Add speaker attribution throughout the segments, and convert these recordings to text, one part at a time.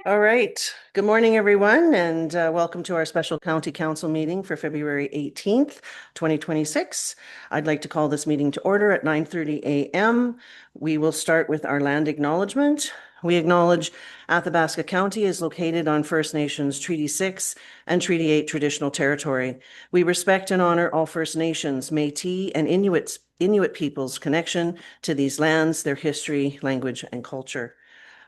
Speaker 1: All right. Good morning, everyone, and welcome to our special county council meeting for February 18th, 2026. I'd like to call this meeting to order at 9:30 a.m. We will start with our land acknowledgement. We acknowledge Athabasca County is located on First Nations Treaty 6 and Treaty 8 traditional territory. We respect and honor all First Nations, Métis, and Inuit peoples' connection to these lands, their history, language, and culture.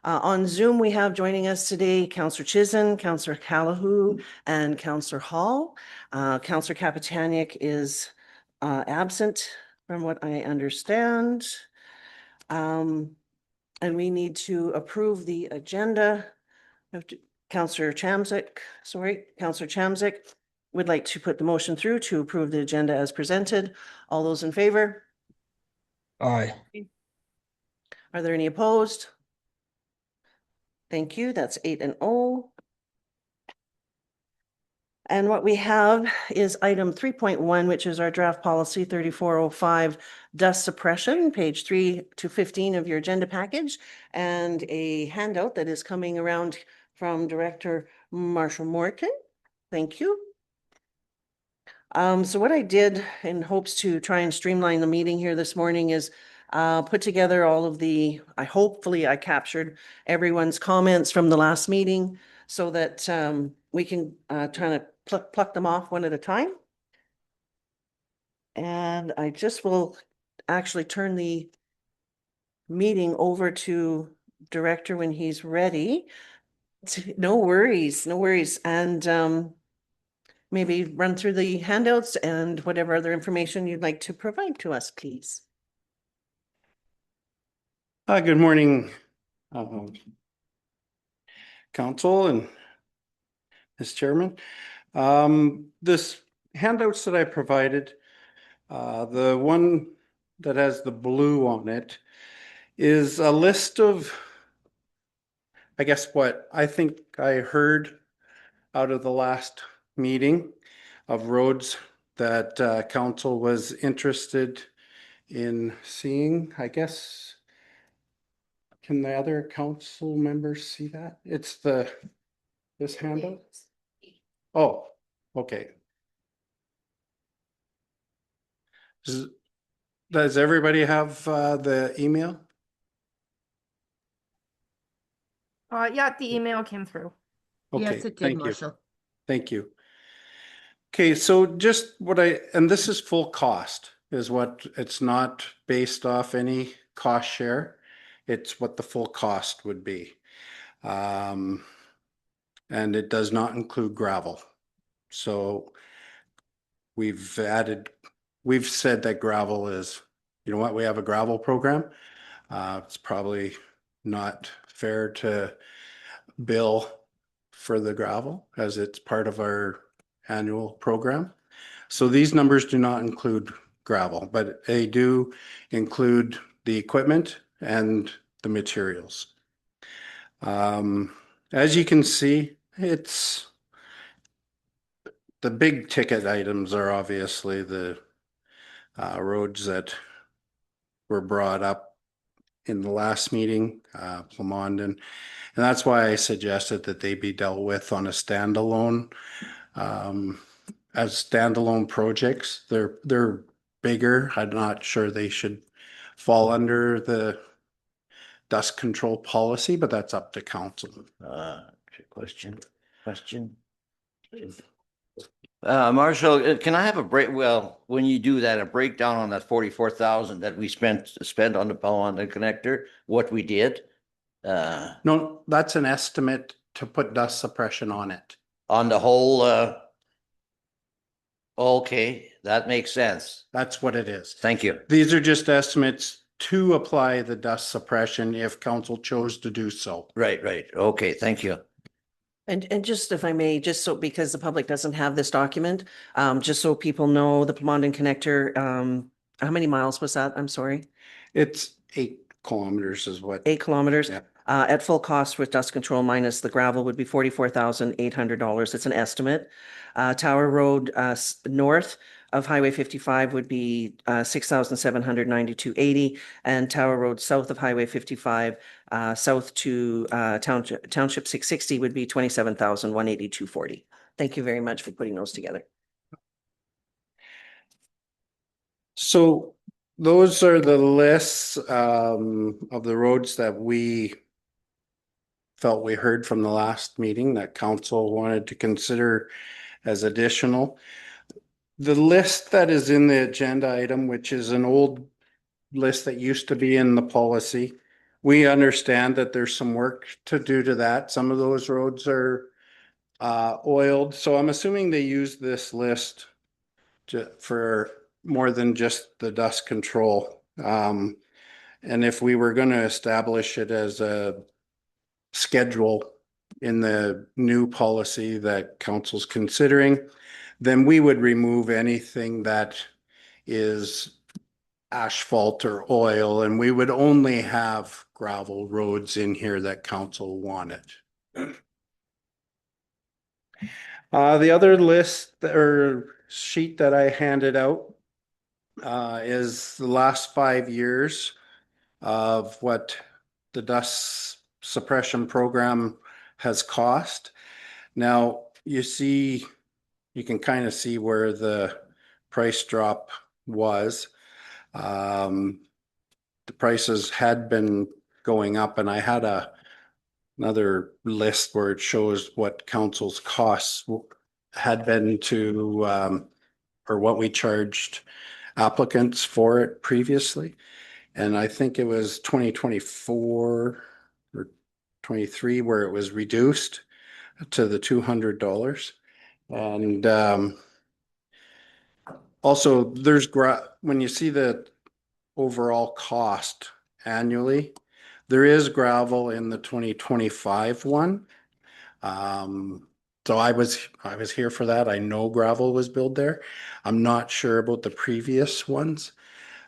Speaker 1: On Zoom, we have joining us today Councillor Chisholm, Councillor Callahoo, and Councillor Hall. Councillor Kapitaniak is absent from what I understand. And we need to approve the agenda. Councillor Chamzik would like to put the motion through to approve the agenda as presented. All those in favor?
Speaker 2: Aye.
Speaker 1: Are there any opposed? Thank you. That's 8-0. And what we have is item 3.1, which is our draft policy 3405, dust suppression, page 3 to 15 of your agenda package, and a handout that is coming around from Director Marshall Morton. Thank you. So what I did in hopes to try and streamline the meeting here this morning is put together all of hopefully I captured everyone's comments from the last meeting so that we can try to pluck them off one at a time. And I just will actually turn the meeting over to Director when he's ready. No worries, no worries. And maybe run through the handouts and whatever other information you'd like to provide to us, please.
Speaker 3: Good morning, Council and Ms. Chairman. This handouts that I provided, the one that has the blue on it is a list of, I guess, what I think I heard out of the last meeting of roads that Council was interested in seeing, I guess. Can the other council members see that? It's this handout? Oh, okay. Does everybody have the email?
Speaker 4: Yeah, the email came through.
Speaker 3: Okay,
Speaker 4: Yes, it did,
Speaker 3: thank you.
Speaker 4: Marshall.
Speaker 3: Thank you. Okay, so just and this is full cost, is what, it's not based off any cost share. It's what the full cost would be. And it does not include gravel. So we've said that gravel is, you know what, we have a gravel program. It's probably not fair to bill for the gravel as it's part of our annual program. So these numbers do not include gravel, but they do include the equipment and the materials. As you can see, it's the big ticket items are obviously the roads that were brought up in the last meeting, Plamondon, and that's why I suggested that they be dealt with on a standalone, as standalone projects. They're bigger. I'm not sure they should fall under the dust control policy, but that's up to council.
Speaker 2: Question. Marshall, can I have a break? Well, when you do that, a breakdown on that 44,000 that we spent on the Plamondon connector, what we did?
Speaker 3: No, that's an estimate to put dust suppression on it.
Speaker 2: On the whole, okay, that makes sense.
Speaker 3: That's what it is.
Speaker 2: Thank you.
Speaker 3: These are just estimates to apply the dust suppression if council chose to do so.
Speaker 2: Right. Okay, thank you.
Speaker 1: And just if I may, just so, because the public doesn't have this document, just so people know, the Plamondon connector, how many miles was that? I'm sorry.
Speaker 3: It's 8 kilometers is what.
Speaker 1: 8 kilometers.
Speaker 3: Yeah.
Speaker 1: At full cost with dust control minus the gravel would be $44,800. It's an estimate. Tower Road North of Highway 55 would be 6,792.80, and Tower Road south of Highway 55, south to Township 660 would be 27,182.40. Thank you very much for putting those together.
Speaker 3: So those are the lists of the roads that we felt we heard from the last meeting that council wanted to consider as additional. The list that is in the agenda item, which is an old list that used to be in the policy, we understand that there's some work to do to that. Some of those roads are oiled, so I'm assuming they use this list for more than just the dust control. And if we were going to establish it as a schedule in the new policy that council's considering, then we would remove anything that is asphalt or oil, and we would only have gravel roads in here that council wanted. The other list or sheet that I handed out is the last 5 years of what the dust suppression program has cost. Now, you can kind of see where the price drop was. The prices had been going up, and I had another list where it shows what council's costs had been to or what we charged applicants for it previously. And I think it was 2024 or 23 where it was reduced to the $200. And also there's when you see the overall cost annually, there is gravel in the 2025 one. So I was here for that. I know gravel was billed there. I'm not sure about the previous ones.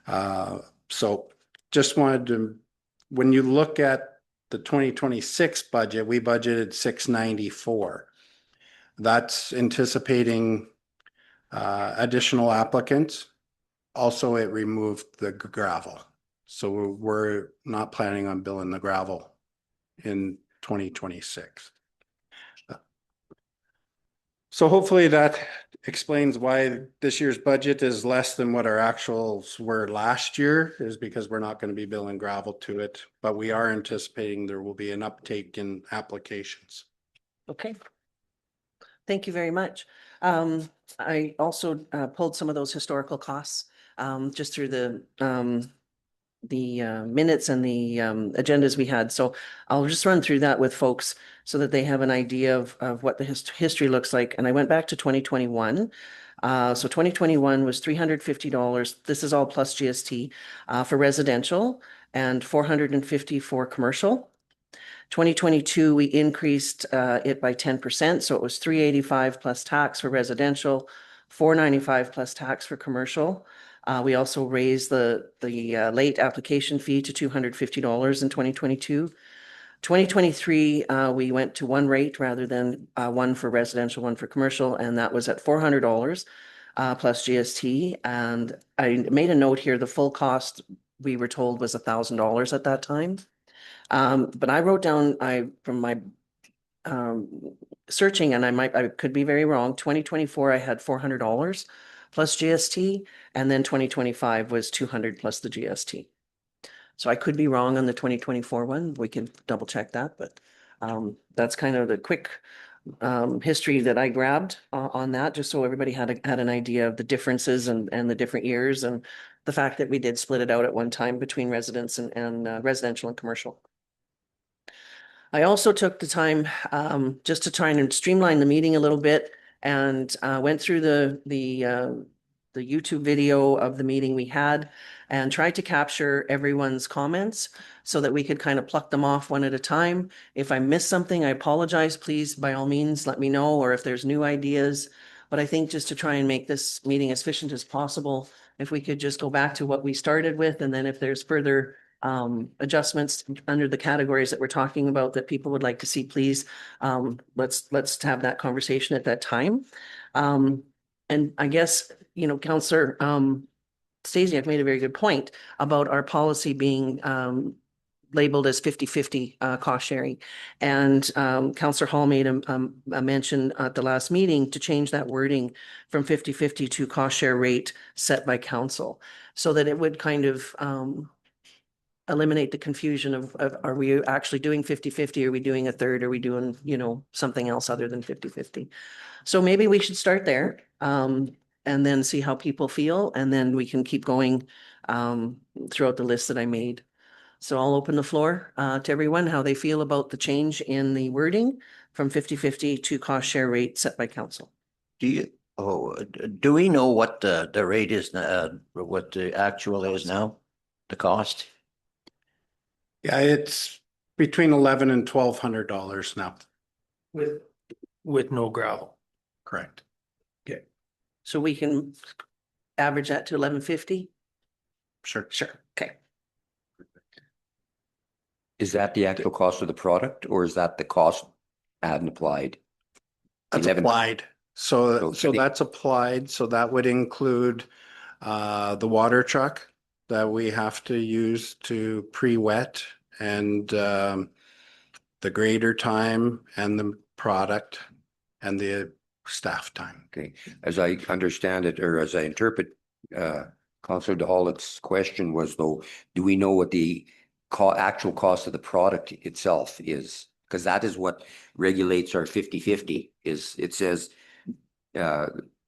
Speaker 3: So just wanted to, when you look at the 2026 budget, we budgeted 694. That's anticipating additional applicants. Also, it removed the gravel. So we're not planning on billing the gravel in 2026. So hopefully that explains why this year's budget is less than what our actuals were last year, is because we're not going to be billing gravel to it, but we are anticipating there will be an uptake in applications.
Speaker 1: Okay. Thank you very much. I also pulled some of those historical costs just through the minutes and the agendas we had. So I'll just run through that with folks so that they have an idea of what the history looks like. And I went back to 2021. So 2021 was $350. This is all plus GST for residential and $450 for commercial. 2022, we increased it by 10%. So it was $385 plus tax for residential, $495 plus tax for commercial. We also raised the late application fee to $250 in 2022. 2023, we went to one rate rather than one for residential, one for commercial, and that was at $400 plus GST. And I made a note here, the full cost we were told was $1,000 at that time. But I wrote down, from my searching, and I could be very wrong, 2024, I had $400 plus GST, and then 2025 was 200 plus the GST. So I could be wrong on the 2024 one. We can double check that, but that's kind of the quick history that I grabbed on that, just so everybody had an idea of the differences and the different years, and the fact that we did split it out at one time between residents and residential and commercial. I also took the time just to try and streamline the meeting a little bit, and went through the YouTube video of the meeting we had and tried to capture everyone's comments so that we could kind of pluck them off one at a time. If I missed something, I apologize. Please, by all means, let me know, or if there's new ideas. But I think just to try and make this meeting as efficient as possible, if we could just go back to what we started with, and then if there's further adjustments under the categories that we're talking about that people would like to see, please, let's have that conversation at that time. And I guess, Counselor Stasiak made a very good point about our policy being labeled as 50/50 cost sharing. And Counselor Hall made a mention at the last meeting to change that wording from 50/50 to cost share rate set by council, so that it would kind of eliminate the confusion of are we actually doing 50/50? Are we doing a third? Are we doing, something else other than 50/50? So maybe we should start there, and then see how people feel, and then we can keep going throughout the list that I made. So I'll open the floor to everyone, how they feel about the change in the wording from 50/50 to cost share rate set by council.
Speaker 2: Do we know what the rate is, what the actual is now? The cost?
Speaker 3: Yeah, it's between $1,100 and $1,200 now.
Speaker 5: With no gravel.
Speaker 3: Correct.
Speaker 1: So we can average that to 1150?
Speaker 3: Sure.
Speaker 1: Sure. Okay.
Speaker 6: Is that the actual cost of the product, or is that the cost add and applied?
Speaker 3: That's
Speaker 6: 11
Speaker 3: applied. So
Speaker 6: So the-
Speaker 3: that's applied. So that would include the water truck that we have to use to pre-wet, and the grader time and the product and the staff time.
Speaker 6: Okay, as I understand it, or as I interpret, Councillor DeHollett's question was though, do we know what the actual cost of the product itself is? Because that is what regulates our 50/50 is it says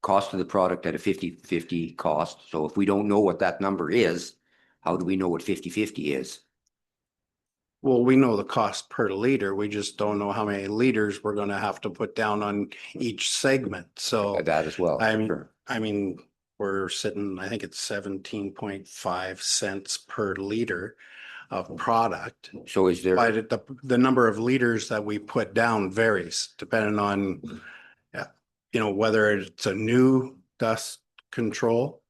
Speaker 6: cost of the product at a 50/50 cost. So if we don't know what that number is, how do we know what 50/50 is?
Speaker 3: Well, we know the cost per liter. We just don't know how many liters we're gonna have to put down on each segment. So
Speaker 6: That as well.
Speaker 3: I mean,
Speaker 6: sure.
Speaker 3: we're sitting, I think it's 17.5 cents per liter of product.
Speaker 6: So is there?
Speaker 3: But the number of liters that we put down varies depending on, whether it's a new dust control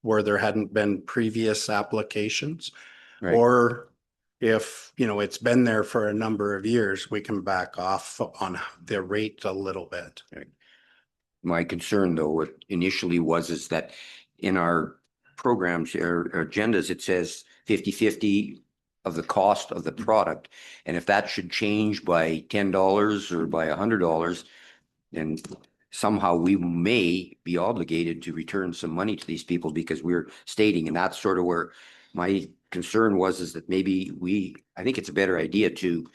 Speaker 3: where there hadn't been previous applications,
Speaker 6: Right.
Speaker 3: or if, it's been there for a number of years, we can back off on the rate a little bit.
Speaker 6: My concern though, initially is that in our programs or agendas, it says 50/50 of the cost of the product. And if that should change by $10 or by $100, then somehow we may be obligated to return some money to these people because we're stating, and that's sort of where my concern is that maybe I think it's a better idea to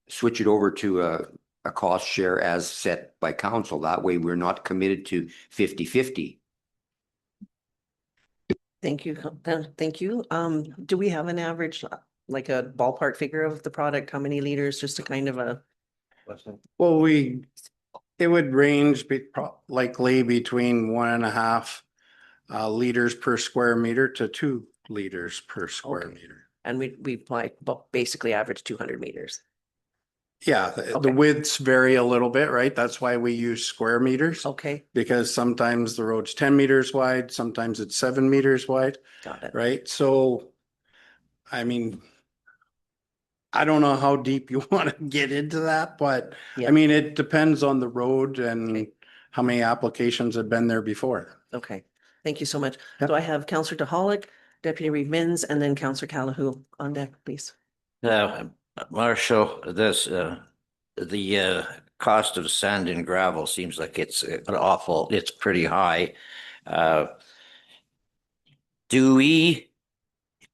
Speaker 6: switch it over to a cost share as set by council. That way we're not committed to 50/50.
Speaker 1: Thank you. Thank you. Do we have an average, like a ballpark figure of the product? How many liters, just a kind of a?
Speaker 3: Well, it would range likely between 1.5 liters per square meter to 2 liters per square
Speaker 1: Okay.
Speaker 3: meter.
Speaker 1: And we basically average 200 meters.
Speaker 3: Yeah, the
Speaker 1: Okay.
Speaker 3: widths vary a little bit, right? That's why we use square meters,
Speaker 1: Okay,
Speaker 3: because sometimes the road's 10 meters wide, sometimes it's 7 meters wide,
Speaker 1: got it.
Speaker 3: right? So, I mean, I don't know how deep you want to get into that, but
Speaker 1: Yeah.
Speaker 3: it depends on the road and
Speaker 1: Okay.
Speaker 3: how many applications have been there before.
Speaker 1: Okay, thank you so much.
Speaker 3: Yeah.
Speaker 1: So I have Counselor DeHollick, Deputy Reeve Mins, and then Counselor Callahoo on deck, please.
Speaker 2: Now, Marshall, the cost of sand and gravel seems like it's it's pretty high. Do we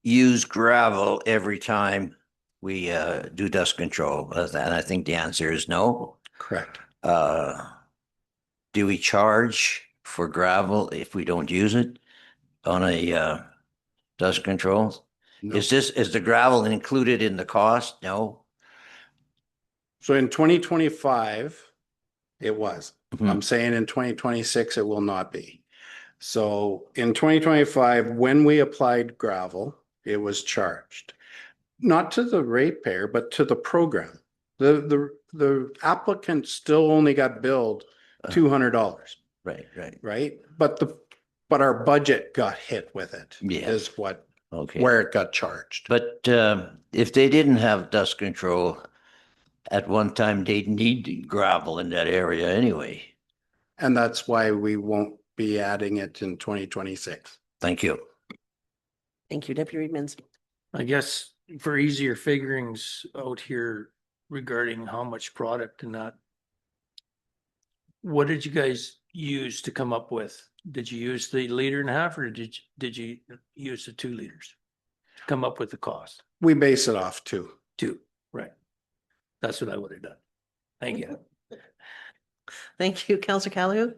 Speaker 2: use gravel every time we do dust control? And I think the answer is no.
Speaker 3: Correct.
Speaker 2: Do we charge for gravel if we don't use it on a dust control?
Speaker 3: No.
Speaker 2: Is the gravel included in the cost? No.
Speaker 3: So in 2025, it was.
Speaker 2: Mhm.
Speaker 3: I'm saying in 2026, it will not be. So in 2025, when we applied gravel, it was charged. Not to the ratepayer, but to the program. The applicant still only got billed $200,
Speaker 2: Right.
Speaker 3: right? But our budget got hit with it.
Speaker 2: Yeah.
Speaker 3: Is
Speaker 2: Okay.
Speaker 3: where it got charged.
Speaker 2: But if they didn't have dust control at one time, they'd need gravel in that area anyway.
Speaker 3: And that's why we won't be adding it in 2026.
Speaker 2: Thank you.
Speaker 1: Thank you, Deputy Reedmans.
Speaker 5: I guess for easier figurings out here regarding how much product and that. What did you guys use to come up with? Did you use the 1.5 liters or did you use the 2 liters? To come up with the cost?
Speaker 3: We base it off too.
Speaker 5: 2, right? That's what I would have done. Thank you.
Speaker 1: Thank you, Councillor Callahan.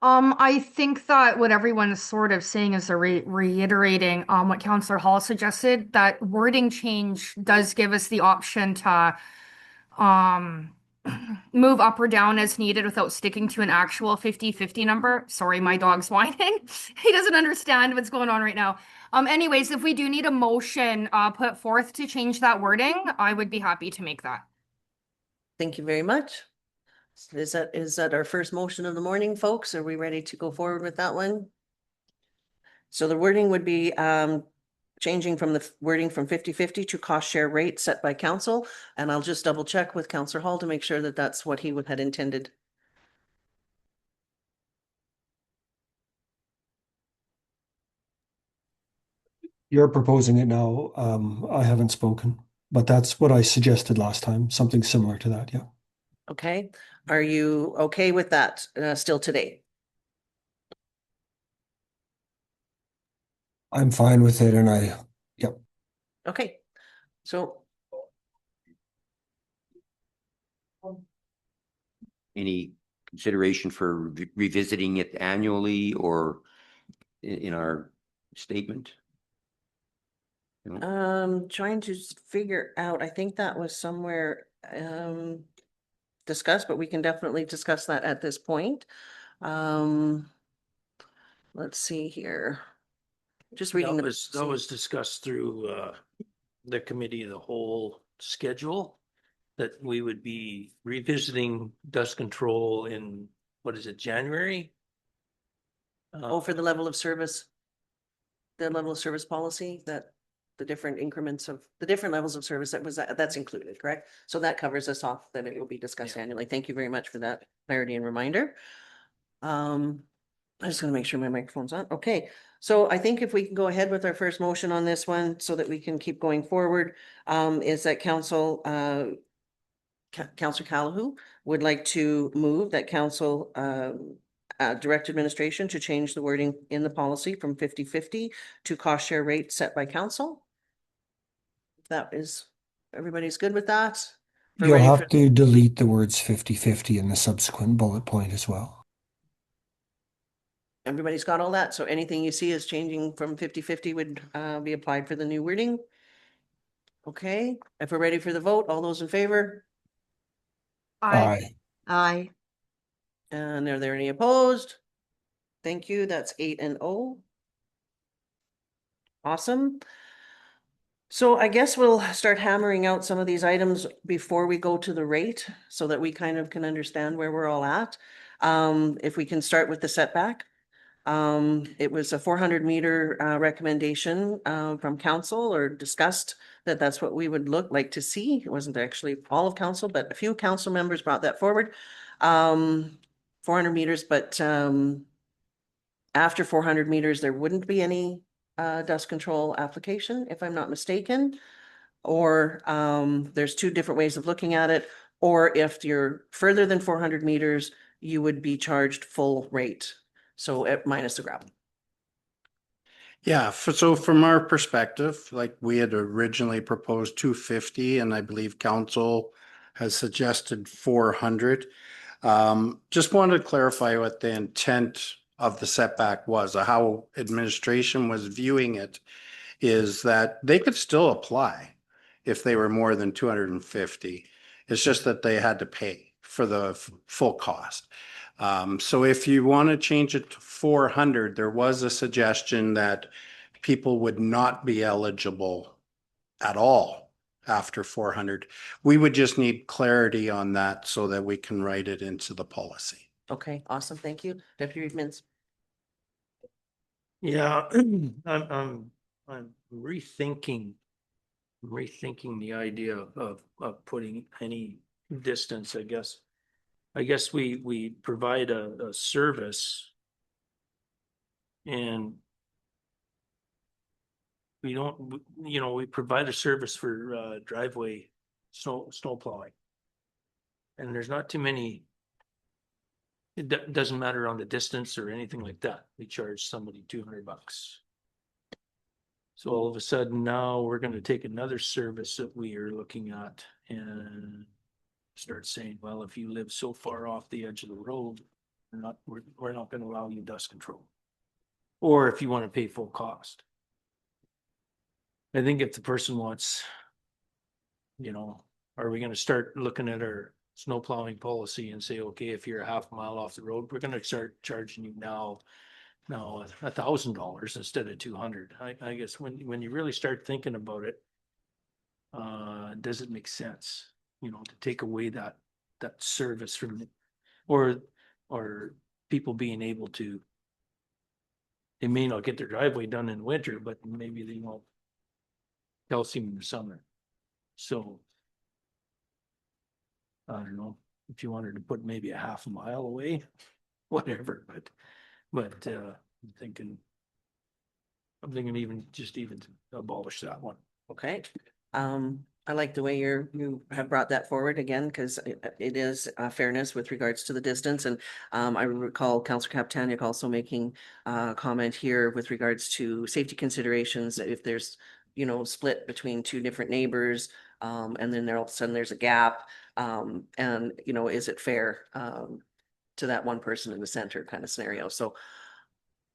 Speaker 4: I think that what everyone's sort of saying is they're reiterating what Councillor Hall suggested, that wording change does give us the option to move up or down as needed without sticking to an actual 50-50 number. Sorry, my dog's whining. He doesn't understand what's going on right now. Anyways, if we do need a motion put forth to change that wording, I would be happy to make that.
Speaker 1: Thank you very much. Is that our first motion of the morning, folks? Are we ready to go forward with that one? So the wording would be changing from the wording from 50-50 to cost share rate set by council. And I'll just double check with Councillor Hall to make sure that that's what he had intended.
Speaker 7: You're proposing it now. I haven't spoken, but that's what I suggested last time, something similar to that, yeah.
Speaker 1: Okay, are you okay with that still today?
Speaker 7: I'm fine with it and yep.
Speaker 1: Okay, so
Speaker 6: Any consideration for revisiting it annually or in our statement?
Speaker 1: trying to figure out, I think that was somewhere discussed, but we can definitely discuss that at this point. Let's see here. Just reading
Speaker 5: That was discussed through the committee of the whole schedule, that we would be revisiting dust control in, what is it, January?
Speaker 1: for the level of service. The level of service policy, that the different increments of the different levels of service that's included, correct? So that covers us off, that it will be discussed annually. Thank you very much for that clarity and reminder. I'm just gonna make sure my microphone's on. Okay, so I think if we can go ahead with our first motion on this one so that we can keep going forward, is that Councillor Callahan would like to move that council direct administration to change the wording in the policy from 50-50 to cost share rate set by council. That is, everybody's good with that? We're
Speaker 7: You'll
Speaker 1: ready
Speaker 7: have
Speaker 1: for-
Speaker 7: to delete the words 50-50 in the subsequent bullet point as well.
Speaker 1: Everybody's got all that, so anything you see is changing from 50-50 would be applied for the new wording. Okay, if we're ready for the vote, all those in favor?
Speaker 7: Aye.
Speaker 1: Aye. And are there any opposed? Thank you, that's 8-0. Awesome. So I guess we'll start hammering out some of these items before we go to the rate so that we kind of can understand where we're all at. If we can start with the setback. It was a 400-meter recommendation from council, or discussed that that's what we would like to see. It wasn't actually all of council, but a few council members brought that forward. 400 meters, but after 400 meters, there wouldn't be any dust control application, if I'm not mistaken. Or there's two different ways of looking at it. Or if you're further than 400 meters, you would be charged full rate. So at minus the gravel.
Speaker 3: Yeah, so from our perspective, like we had originally proposed 250 and I believe council has suggested 400. Just wanted to clarify what the intent of the setback was, or how administration was viewing it, is that they could still apply if they were more than 250. It's just that they had to pay for the full cost. So if you want to change it to 400, there was a suggestion that people would not be eligible at all after 400. We would just need clarity on that so that we can write it into the policy.
Speaker 1: Okay, awesome. Thank you. Deputy Reedmans.
Speaker 5: Yeah, I'm rethinking the idea of putting any distance, I guess, I guess we provide a service. And we don't, we provide a service for driveway snow plowing. And there's not too many. It doesn't matter on the distance or anything like that. We charge somebody $200. So all of a sudden now we're gonna take another service that we are looking at and start saying, well, if you live so far off the edge of the road, we're not gonna allow you dust control. Or if you want to pay full cost. I think if the person wants, are we gonna start looking at our snow plowing policy and say, okay, if you're a half mile off the road, we're gonna start charging you now $1,000 instead of 200. I guess when you really start thinking about it, does it make sense, to take away that service from the, or people being able to, they may not get their driveway done in winter, but maybe they won't calcium in the summer. So I don't know if you wanted to put maybe a half a mile away, whatever, but I'm thinking even abolish that one.
Speaker 1: Okay. I like the way you have brought that forward again, because it is fairness with regards to the distance. And I recall Councillor Capitanic also making a comment here with regards to safety considerations. If there's, split between two different neighbors, and then all of a sudden there's a gap, and, is it fair to that one person in the center kind of scenario? So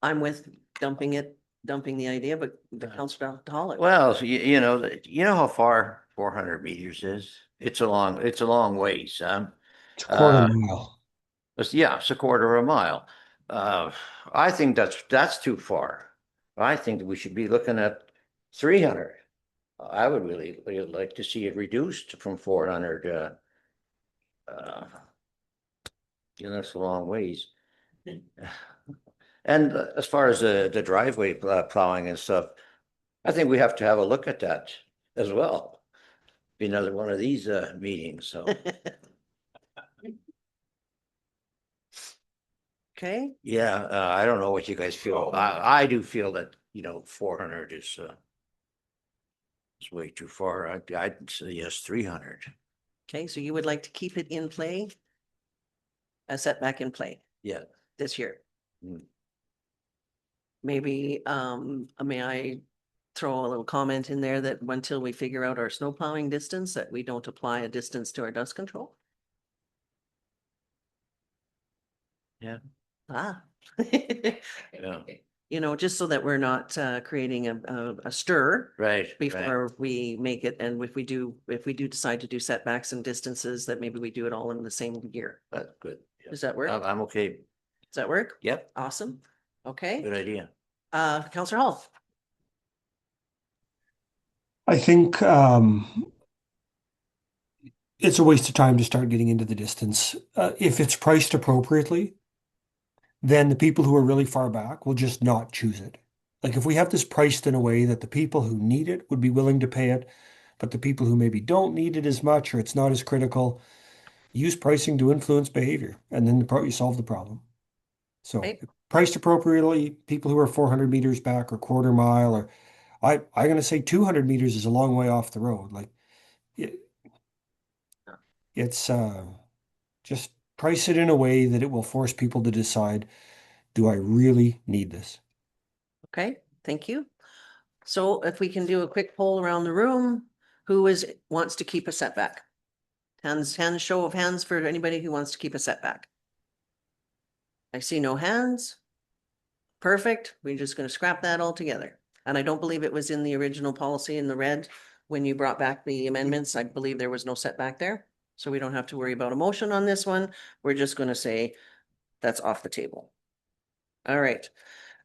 Speaker 1: I'm with dumping the idea, but the Councillor Dahalik.
Speaker 2: Well, you know how far 400 meters is? It's a long ways.
Speaker 7: It's a quarter mile.
Speaker 2: It's a quarter of a mile. I think that's too far. I think that we should be looking at 300. I would really like to see it reduced from 400. That's a long ways. And as far as the driveway plowing and stuff, I think we have to have a look at that as well. Be another one of these meetings, so.
Speaker 1: Okay,
Speaker 2: Yeah, I don't know what you guys feel. I do feel that, 400 is way too far. I'd say yes, 300.
Speaker 1: okay, so you would like to keep it in play? A setback in play
Speaker 2: Yeah.
Speaker 1: this year?
Speaker 2: Mm.
Speaker 1: Maybe, may I throw a little comment in there that until we figure out our snow plowing distance, that we don't apply a distance to our dust control?
Speaker 2: Yeah.
Speaker 1: Ah.
Speaker 2: Yeah.
Speaker 1: Just so that we're not creating a stir
Speaker 2: Right.
Speaker 1: before we make it. And if we do decide to do setbacks and distances, that maybe we do it all in the same year.
Speaker 2: That's good. Yeah.
Speaker 1: Does that work?
Speaker 2: I'm okay.
Speaker 1: Does that work?
Speaker 2: Yep.
Speaker 1: Awesome. Okay.
Speaker 2: Good idea.
Speaker 1: Councillor Hall.
Speaker 7: I think it's a waste of time to start getting into the distance. If it's priced appropriately, then the people who are really far back will just not choose it. Like if we have this priced in a way that the people who need it would be willing to pay it, but the people who maybe don't need it as much or it's not as critical, use pricing to influence behavior, and then you solve the problem. So
Speaker 1: Right.
Speaker 7: priced appropriately, people who are 400 meters back or quarter mile, or I'm going to say 200 meters is a long way off the road. Like it's just price it in a way that it will force people to decide, do I really need this?
Speaker 1: Okay, thank you. So if we can do a quick poll around the room, wants to keep a setback? Show of hands for anybody who wants to keep a setback. I see no hands. Perfect. We're just going to scrap that all together. And I don't believe it was in the original policy in the red when you brought back the amendments. I believe there was no setback there. So we don't have to worry about a motion on this one. We're just going to say that's off the table. All right.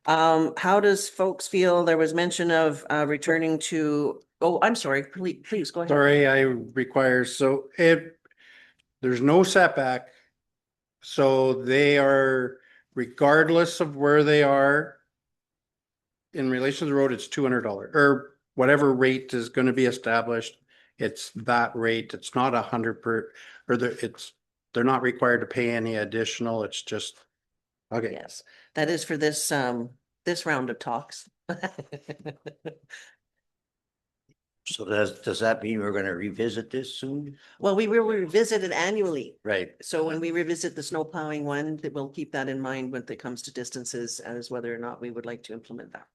Speaker 1: How does folks feel? There was mention of returning to, oh, I'm sorry, please go ahead.
Speaker 3: Sorry, there's no setback. So they are, regardless of where they are in relation to the road, it's $200 or whatever rate is going to be established. It's that rate. It's not 100 per, or it's they're not required to pay any additional, it's just, okay.
Speaker 1: Yes, that is for this round of talks.
Speaker 2: So does that mean we're gonna revisit this soon?
Speaker 1: Well, we will revisit it annually.
Speaker 2: Right.
Speaker 1: So when we revisit the snow plowing one, that we'll keep that in mind when it comes to distances as whether or not we would like to implement that.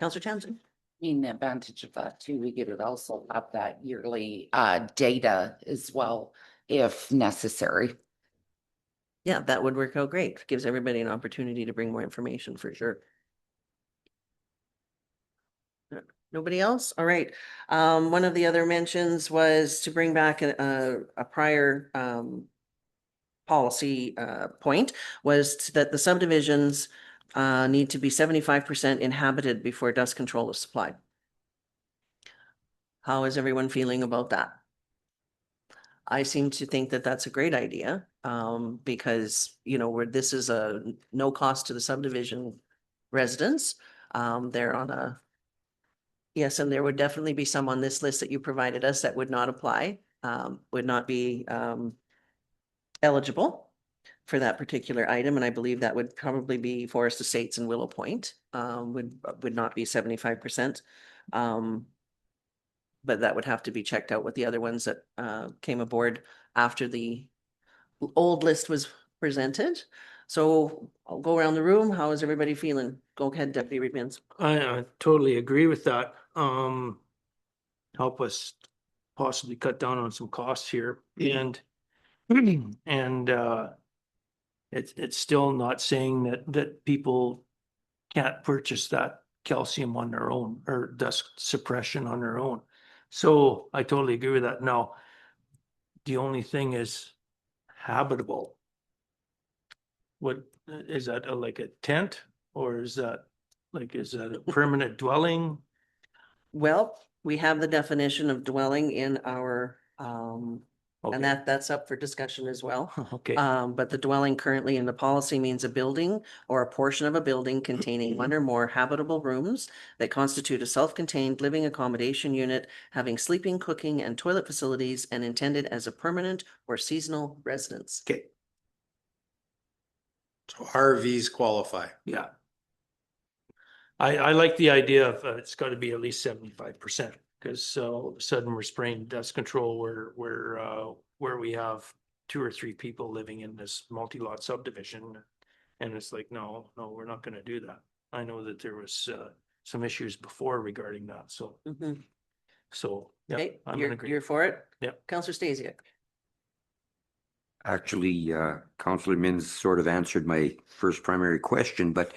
Speaker 1: Counselor Townsend?
Speaker 8: mean, the advantage of that too, we could also have that yearly data as well, if necessary.
Speaker 1: Yeah, that would work out great. Gives everybody an opportunity to bring more information for sure. Nobody else? All right. One of the other mentions was to bring back a prior policy point was that the subdivisions need to be 75% inhabited before dust control is supplied. How is everyone feeling about that? I seem to think that that's a great idea, because, you know, where this is a no cost to the subdivision residents. They're on a, yes, and there would definitely be some on this list that you provided us that would not apply, would not be eligible for that particular item, and I believe that would probably be Forest Estates and Willow Point, would not be 75%. But that would have to be checked out with the other ones that came aboard after the old list was presented. So I'll go around the room. How is everybody feeling? Go ahead, Deputy Reedmans.
Speaker 5: I totally agree with that. Help us possibly cut down on some costs here and it's still not saying that people can't purchase that calcium on their own or dust suppression on their own. So I totally agree with that. Now, the only thing is habitable. What is that, like a tent, or is that a permanent dwelling?
Speaker 1: Well, we have the definition of dwelling in our,
Speaker 5: Okay.
Speaker 1: and that's up for discussion as well.
Speaker 5: Okay,
Speaker 1: But the dwelling currently in the policy means a building or a portion of a building containing one or more habitable rooms that constitute a self-contained living accommodation unit having sleeping, cooking, and toilet facilities and intended as a permanent or seasonal residence.
Speaker 5: okay,
Speaker 3: So RVs qualify.
Speaker 5: yeah. I like the idea of it's got to be at least 75%, because all of a sudden we're spraying dust control where we have 2 or 3 people living in this multi-lot subdivision. And it's like, no, we're not gonna do that. I know that there was some issues before regarding that, so,
Speaker 1: Mhm.
Speaker 5: yeah,
Speaker 1: Okay,
Speaker 5: I'm
Speaker 1: you're,
Speaker 5: gonna agree.
Speaker 1: you're for it?
Speaker 5: Yep.
Speaker 1: Counselor Stasiak.
Speaker 6: Actually, Councillor Mins sort of answered my first primary question, but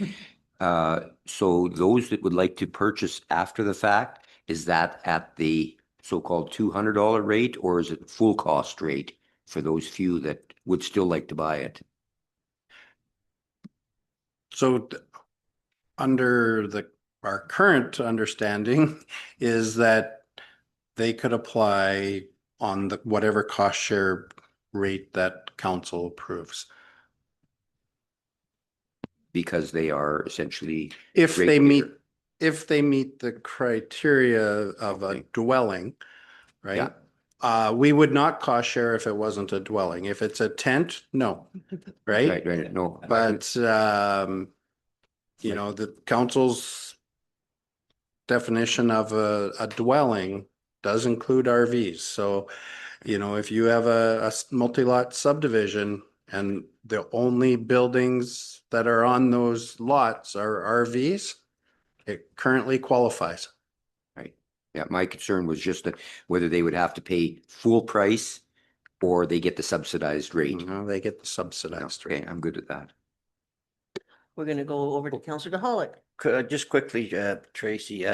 Speaker 6: so those that would like to purchase after the fact, is that at the so-called $200 rate, or is it full cost rate for those few that would still like to buy it?
Speaker 3: So under our current understanding is that they could apply on the whatever cost share rate that council approves.
Speaker 6: Because they are essentially,
Speaker 3: If
Speaker 6: Great
Speaker 3: they meet,
Speaker 6: bidder.
Speaker 3: if they meet the criteria of a
Speaker 6: Okay.
Speaker 3: dwelling, right? We would not cost share if it wasn't a dwelling. If it's a tent, no, right?
Speaker 6: right, no.
Speaker 3: But, you know, the council's definition of a dwelling does include RVs. So, you know, if you have a multi-lot subdivision and the only buildings that are on those lots are RVs, it currently qualifies.
Speaker 6: Right. Yeah, my concern was just that whether they would have to pay full price or they get the subsidized rate.
Speaker 3: No, they get the subsidized
Speaker 6: Okay,
Speaker 3: rate.
Speaker 6: I'm good at that.
Speaker 1: We're gonna go over to Counselor DeHollick.
Speaker 2: Just quickly, Tracy,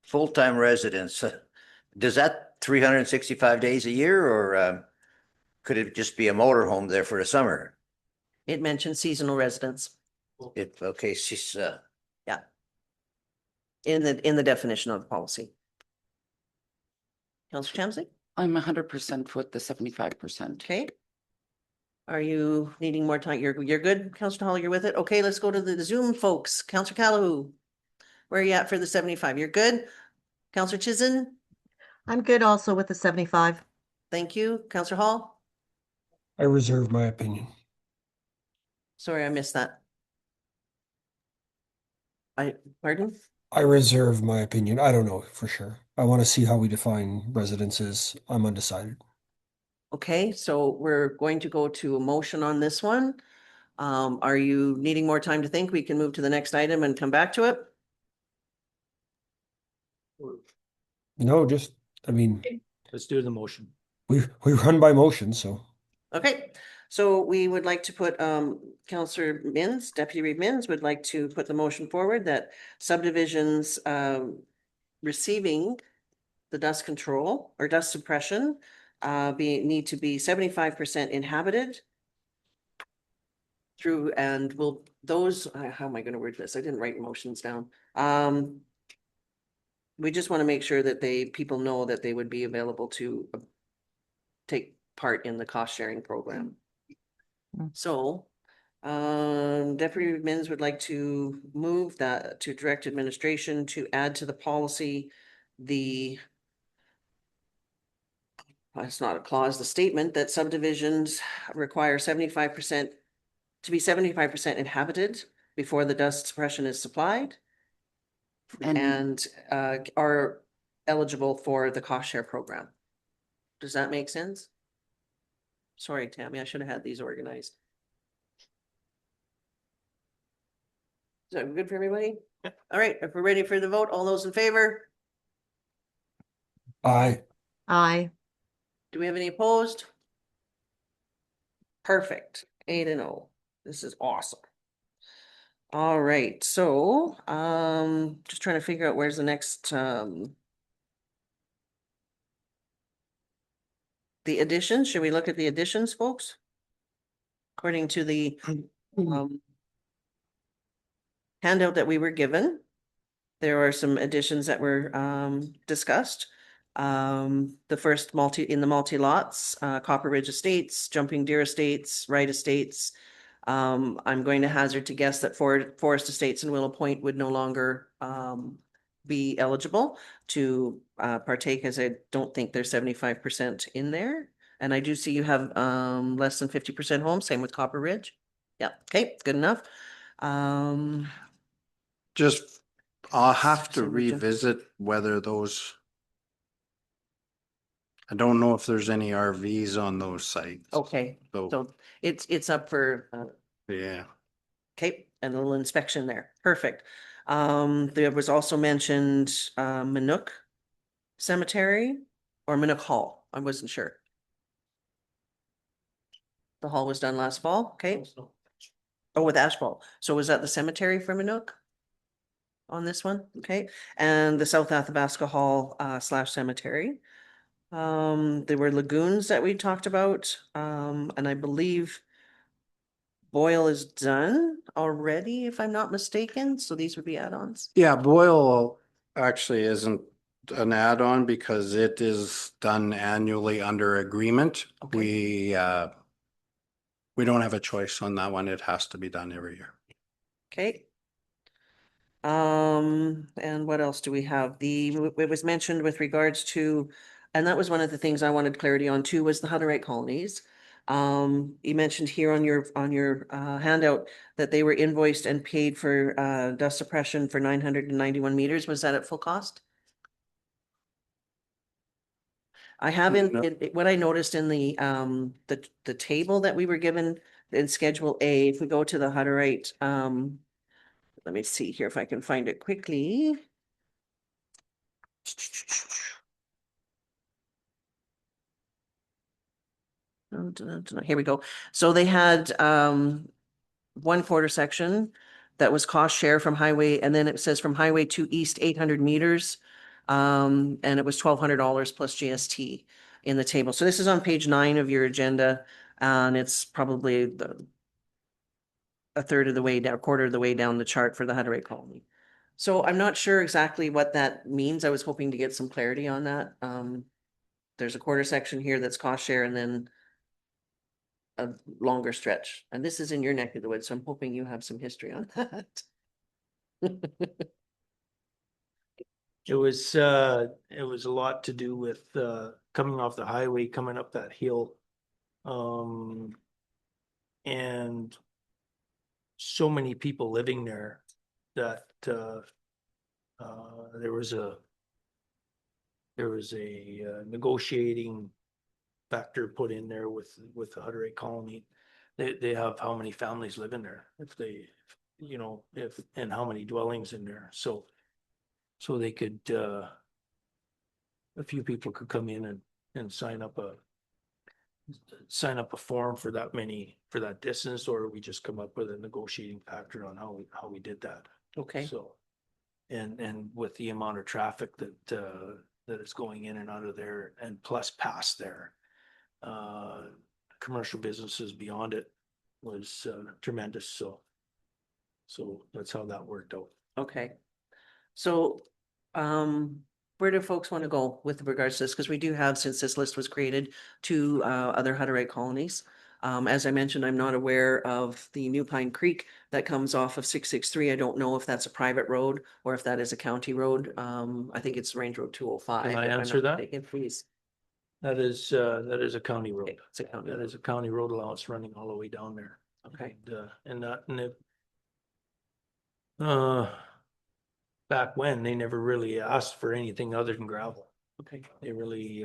Speaker 2: full-time residents, does that 365 days a year, or could it just be a motorhome there for the summer?
Speaker 1: It mentions seasonal residents
Speaker 2: Okay, she's,
Speaker 1: in the definition of the policy. Counselor Chamsley,
Speaker 8: I'm 100% with the 75%.
Speaker 1: okay? Are you needing more time? You're good, Counselor Hall, you're with it? Okay, let's go to the Zoom folks. Counselor Callahan. Where are you at for the 75? You're good? Counselor Chizen,
Speaker 9: I'm good also with the 75.
Speaker 1: thank you. Counselor Hall,
Speaker 7: I reserve my opinion.
Speaker 1: Sorry, I missed that. Pardon?
Speaker 7: I reserve my opinion. I don't know for sure. I want to see how we define residences. I'm undecided.
Speaker 1: Okay, so we're going to go to a motion on this one. Are you needing more time to think? We can move to the next item and come back to it.
Speaker 7: No, just, I mean,
Speaker 5: Let's do the motion.
Speaker 7: we run by motion, so.
Speaker 1: Okay, so we would like to put, Counselor Minns, Deputy Reed Minns would like to put the motion forward that subdivisions, receiving the dust control or dust suppression, need to be 75% inhabited through, and will those, how am I gonna word this? I didn't write motions down. We just want to make sure that people know that they would be available to take part in the cost sharing program. So, Deputy Minns would like to move that to direct administration to add to the policy it's not a clause, the statement that subdivisions require 75% to be 75% inhabited before the dust suppression is supplied and are eligible for the cost share program. Does that make sense? Sorry, Tammy, I should have had these organized. Is that good for everybody? All right, if we're ready for the vote, all those in favor?
Speaker 7: Aye.
Speaker 9: Aye.
Speaker 1: Do we have any opposed? Perfect, 8-0. This is awesome. All right, so, just trying to figure out where's the next, the additions. Should we look at the additions, folks? According to the, handout that we were given, there are some additions that were, discussed. The first in the multi-lots, Copper Ridge Estates, Jumping Deer Estates, Wright Estates. I'm going to hazard to guess that Forest Estates and Willow Point would no longer be eligible to partake, as I don't think there's 75% in there. And I do see you have less than 50% home, same with Copper Ridge. Yeah, okay, good enough.
Speaker 3: Just, I'll have to
Speaker 1: So would you-
Speaker 3: revisit whether those. I don't know if there's any RVs on those sites.
Speaker 1: Okay,
Speaker 3: So,
Speaker 1: so it's up for
Speaker 3: yeah,
Speaker 1: okay, and a little inspection there. Perfect. There was also mentioned Minook Cemetery or Minook Hall. I wasn't sure. The hall was done last fall, okay? Oh, with asphalt. So was that the cemetery for Minook? On this one, okay? And the South Athabasca Hall / cemetery. There were lagoons that we talked about, and I believe Boyle is done already, if I'm not mistaken, so these would be add-ons.
Speaker 3: yeah, Boyle actually isn't an add-on because it is done annually under agreement.
Speaker 1: Okay.
Speaker 3: We don't have a choice on that one. It has to be done every year.
Speaker 1: Okay. And what else do we have? It was mentioned with regards to, and that was one of the things I wanted clarity on too, was the Hutterite colonies. You mentioned here on your handout that they were invoiced and paid for dust suppression for 991 meters. Was that at full cost? I have what I noticed in the table that we were given in Schedule A, if we go to the Hutterite, let me see here if I can find it quickly. Here we go. So they had 1/4 section that was cost share from highway, and then it says from highway to east 800 meters. And it was $1,200 plus GST in the table. So this is on page 9 of your agenda, and it's probably a third of the way down, quarter of the way down the chart for the Hutterite colony. So I'm not sure exactly what that means. I was hoping to get some clarity on that. There's a 1/4 section here that's cost share and then a longer stretch. And this is in your neck of the woods, so I'm hoping you have some history on that.
Speaker 5: It was a lot to do with coming off the highway, coming up that hill And so many people living there that, there was a negotiating factor put in there with the Hutterite colony. They have how many families live in there, if they, you know, if, and how many dwellings in there, so they could, a few people could come in and sign up a form for that many, for that distance, or we just come up with a negotiating factor on how we did that.
Speaker 1: Okay,
Speaker 5: So, and with the amount of traffic that is going in and out of there, and plus past there, commercial businesses beyond it was tremendous. So that's how that worked out.
Speaker 1: okay. So, where do folks want to go with regards to this? Because we do have, since this list was created, two other Hutterite colonies. As I mentioned, I'm not aware of the New Pine Creek that comes off of 663. I don't know if that's a private road or if that is a county road. I think it's Range Road 205.
Speaker 5: Can I
Speaker 1: if I'm
Speaker 5: answer
Speaker 1: not
Speaker 5: that?
Speaker 1: mistaken, please.
Speaker 5: That is a county road.
Speaker 1: Okay, it's a county
Speaker 5: That
Speaker 1: road.
Speaker 5: is a county road allowance running all the way down there.
Speaker 1: Okay,
Speaker 5: And back when, they never really asked for anything other than gravel.
Speaker 1: okay,
Speaker 5: They really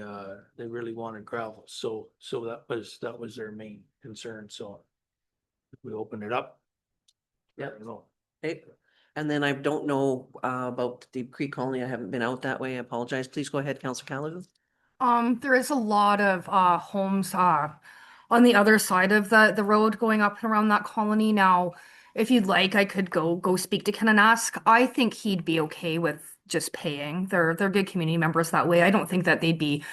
Speaker 5: wanted gravel. So that was their main concern. So if we opened it up.
Speaker 1: Yep.
Speaker 5: I don't know.
Speaker 1: okay. And then I don't know about the Deep Creek colony. I haven't been out that way. I apologize. Please go ahead, Councillor Callahan.
Speaker 4: There is a lot of homes on the other side of the road going up and around that colony. Now, if you'd like, I could go speak to Ken and ask. I think he'd be okay with just paying. They're good community members that way. I don't think that they'd be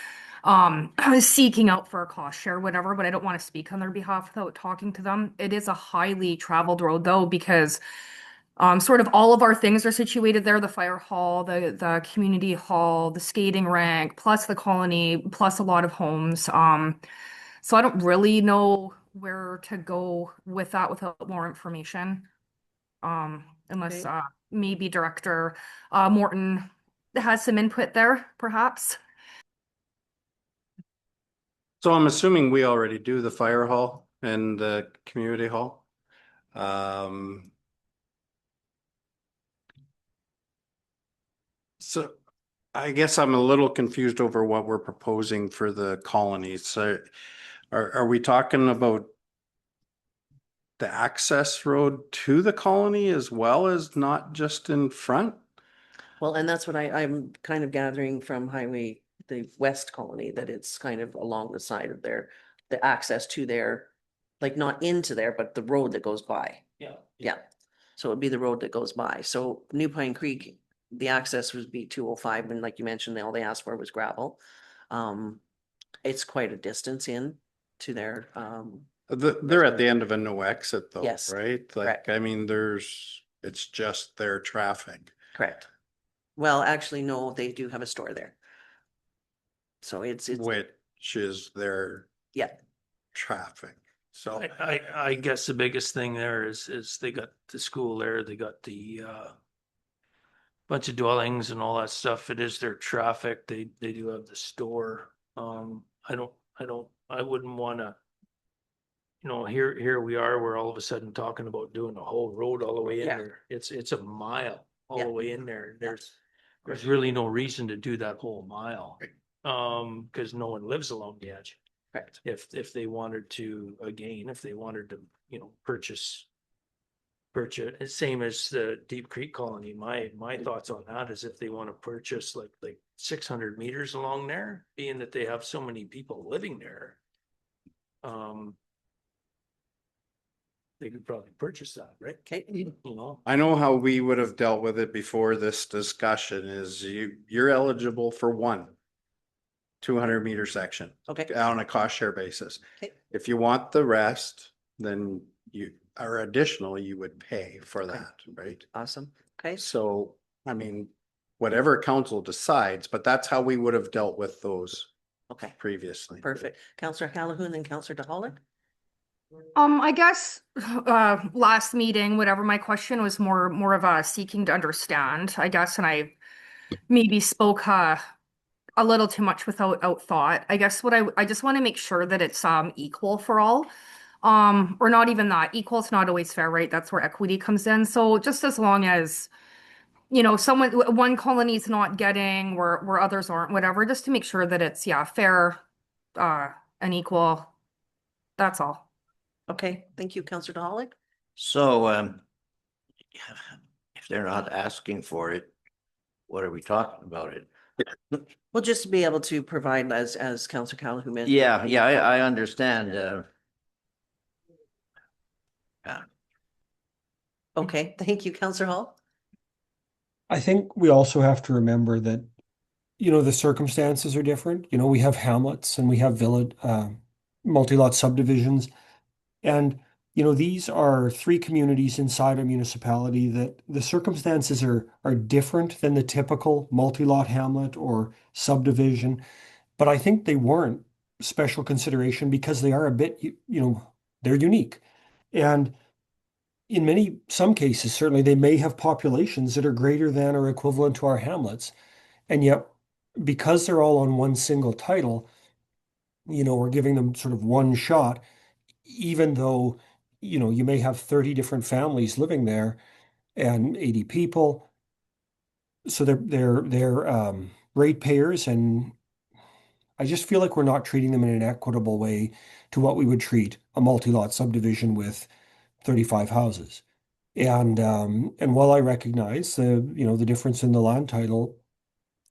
Speaker 4: seeking out for a cost share, whatever, but I don't want to speak on their behalf without talking to them. It is a highly traveled road though, because sort of all of our things are situated there, the fire hall, the community hall, the skating rink, plus the colony, plus a lot of homes. So I don't really know where to go with that without more information. Unless
Speaker 1: Okay.
Speaker 4: maybe Director Morton has some input there, perhaps.
Speaker 3: So I'm assuming we already do the fire hall and the community hall. So I guess I'm a little confused over what we're proposing for the colonies. So are we talking about the access road to the colony as well as not just in front?
Speaker 1: Well, and that's what I'm kind of gathering from Highway, the West Colony, that it's kind of along the side of their, the access to their, like not into there, but the road that goes by.
Speaker 5: Yeah.
Speaker 1: Yeah. So it'd be the road that goes by. So New Pine Creek, the access would be 205, and like you mentioned, all they asked for was gravel. It's quite a distance in to their,
Speaker 3: They're at the end of a no exit though,
Speaker 1: Yes,
Speaker 3: right? Like,
Speaker 1: correct.
Speaker 3: I mean, it's just their traffic.
Speaker 1: correct. Well, actually, no, they do have a store there. So it's,
Speaker 3: Which is their
Speaker 1: yeah,
Speaker 3: traffic. So
Speaker 5: I guess the biggest thing there is they got the school there, they got the bunch of dwellings and all that stuff. It is their traffic. They do have the store. I wouldn't wanna, you know, here we are, we're all of a sudden talking about doing the whole road all the way in
Speaker 1: Yeah.
Speaker 5: there. It's a mile all
Speaker 1: Yeah.
Speaker 5: the way in there. There's really no reason to do that whole mile. Cause no one lives along the edge.
Speaker 1: correct.
Speaker 5: If they wanted to, again, if they wanted to, you know, purchase, same as the Deep Creek colony, my thoughts on that is if they want to purchase like 600 meters along there, being that they have so many people living there. They could probably purchase that, right?
Speaker 1: Okay,
Speaker 5: You know,
Speaker 3: I know how we would have dealt with it before this discussion is you're eligible for one 200-meter section
Speaker 1: okay,
Speaker 3: on a cost share basis.
Speaker 1: Okay.
Speaker 3: If you want the rest, then or additionally, you would pay for
Speaker 1: Okay.
Speaker 3: that, right?
Speaker 1: awesome. Okay,
Speaker 3: So, I mean, whatever council decides, but that's how we would have dealt with those
Speaker 1: okay,
Speaker 3: previously.
Speaker 1: perfect. Councillor Callahan and Councillor DeHollick?
Speaker 4: I guess last meeting, whatever, my question was more of a seeking to understand, I guess, and I maybe spoke a little too much without thought. I guess I just want to make sure that it's equal for all. Or not even that. Equal is not always fair, right? That's where equity comes in. So just as long as, one colony is not getting where others aren't, whatever, just to make sure that it's, yeah, fair, and equal. That's all.
Speaker 1: Okay, thank you, Councillor Dahlik.
Speaker 2: So, if they're not asking for it, what are we talking about it?
Speaker 1: Well, just to be able to provide, as Councillor Calhoun mentioned.
Speaker 2: Yeah, yeah, I understand,
Speaker 1: Okay, thank you, Councillor Hall.
Speaker 7: I think we also have to remember that, the circumstances are different. We have hamlets and we have village, multi-lot subdivisions. And, these are three communities inside a municipality that the circumstances are different than the typical multi-lot hamlet or subdivision. But I think they warrant special consideration because they are a bit, they're unique. And in some cases, certainly they may have populations that are greater than or equivalent to our hamlets. And yet, because they're all on one single title, we're giving them sort of one shot, even though, you may have 30 different families living there and 80 people. So they're ratepayers, and I just feel like we're not treating them in an equitable way to what we would treat a multi-lot subdivision with 35 houses. And while I recognize the difference in the land title,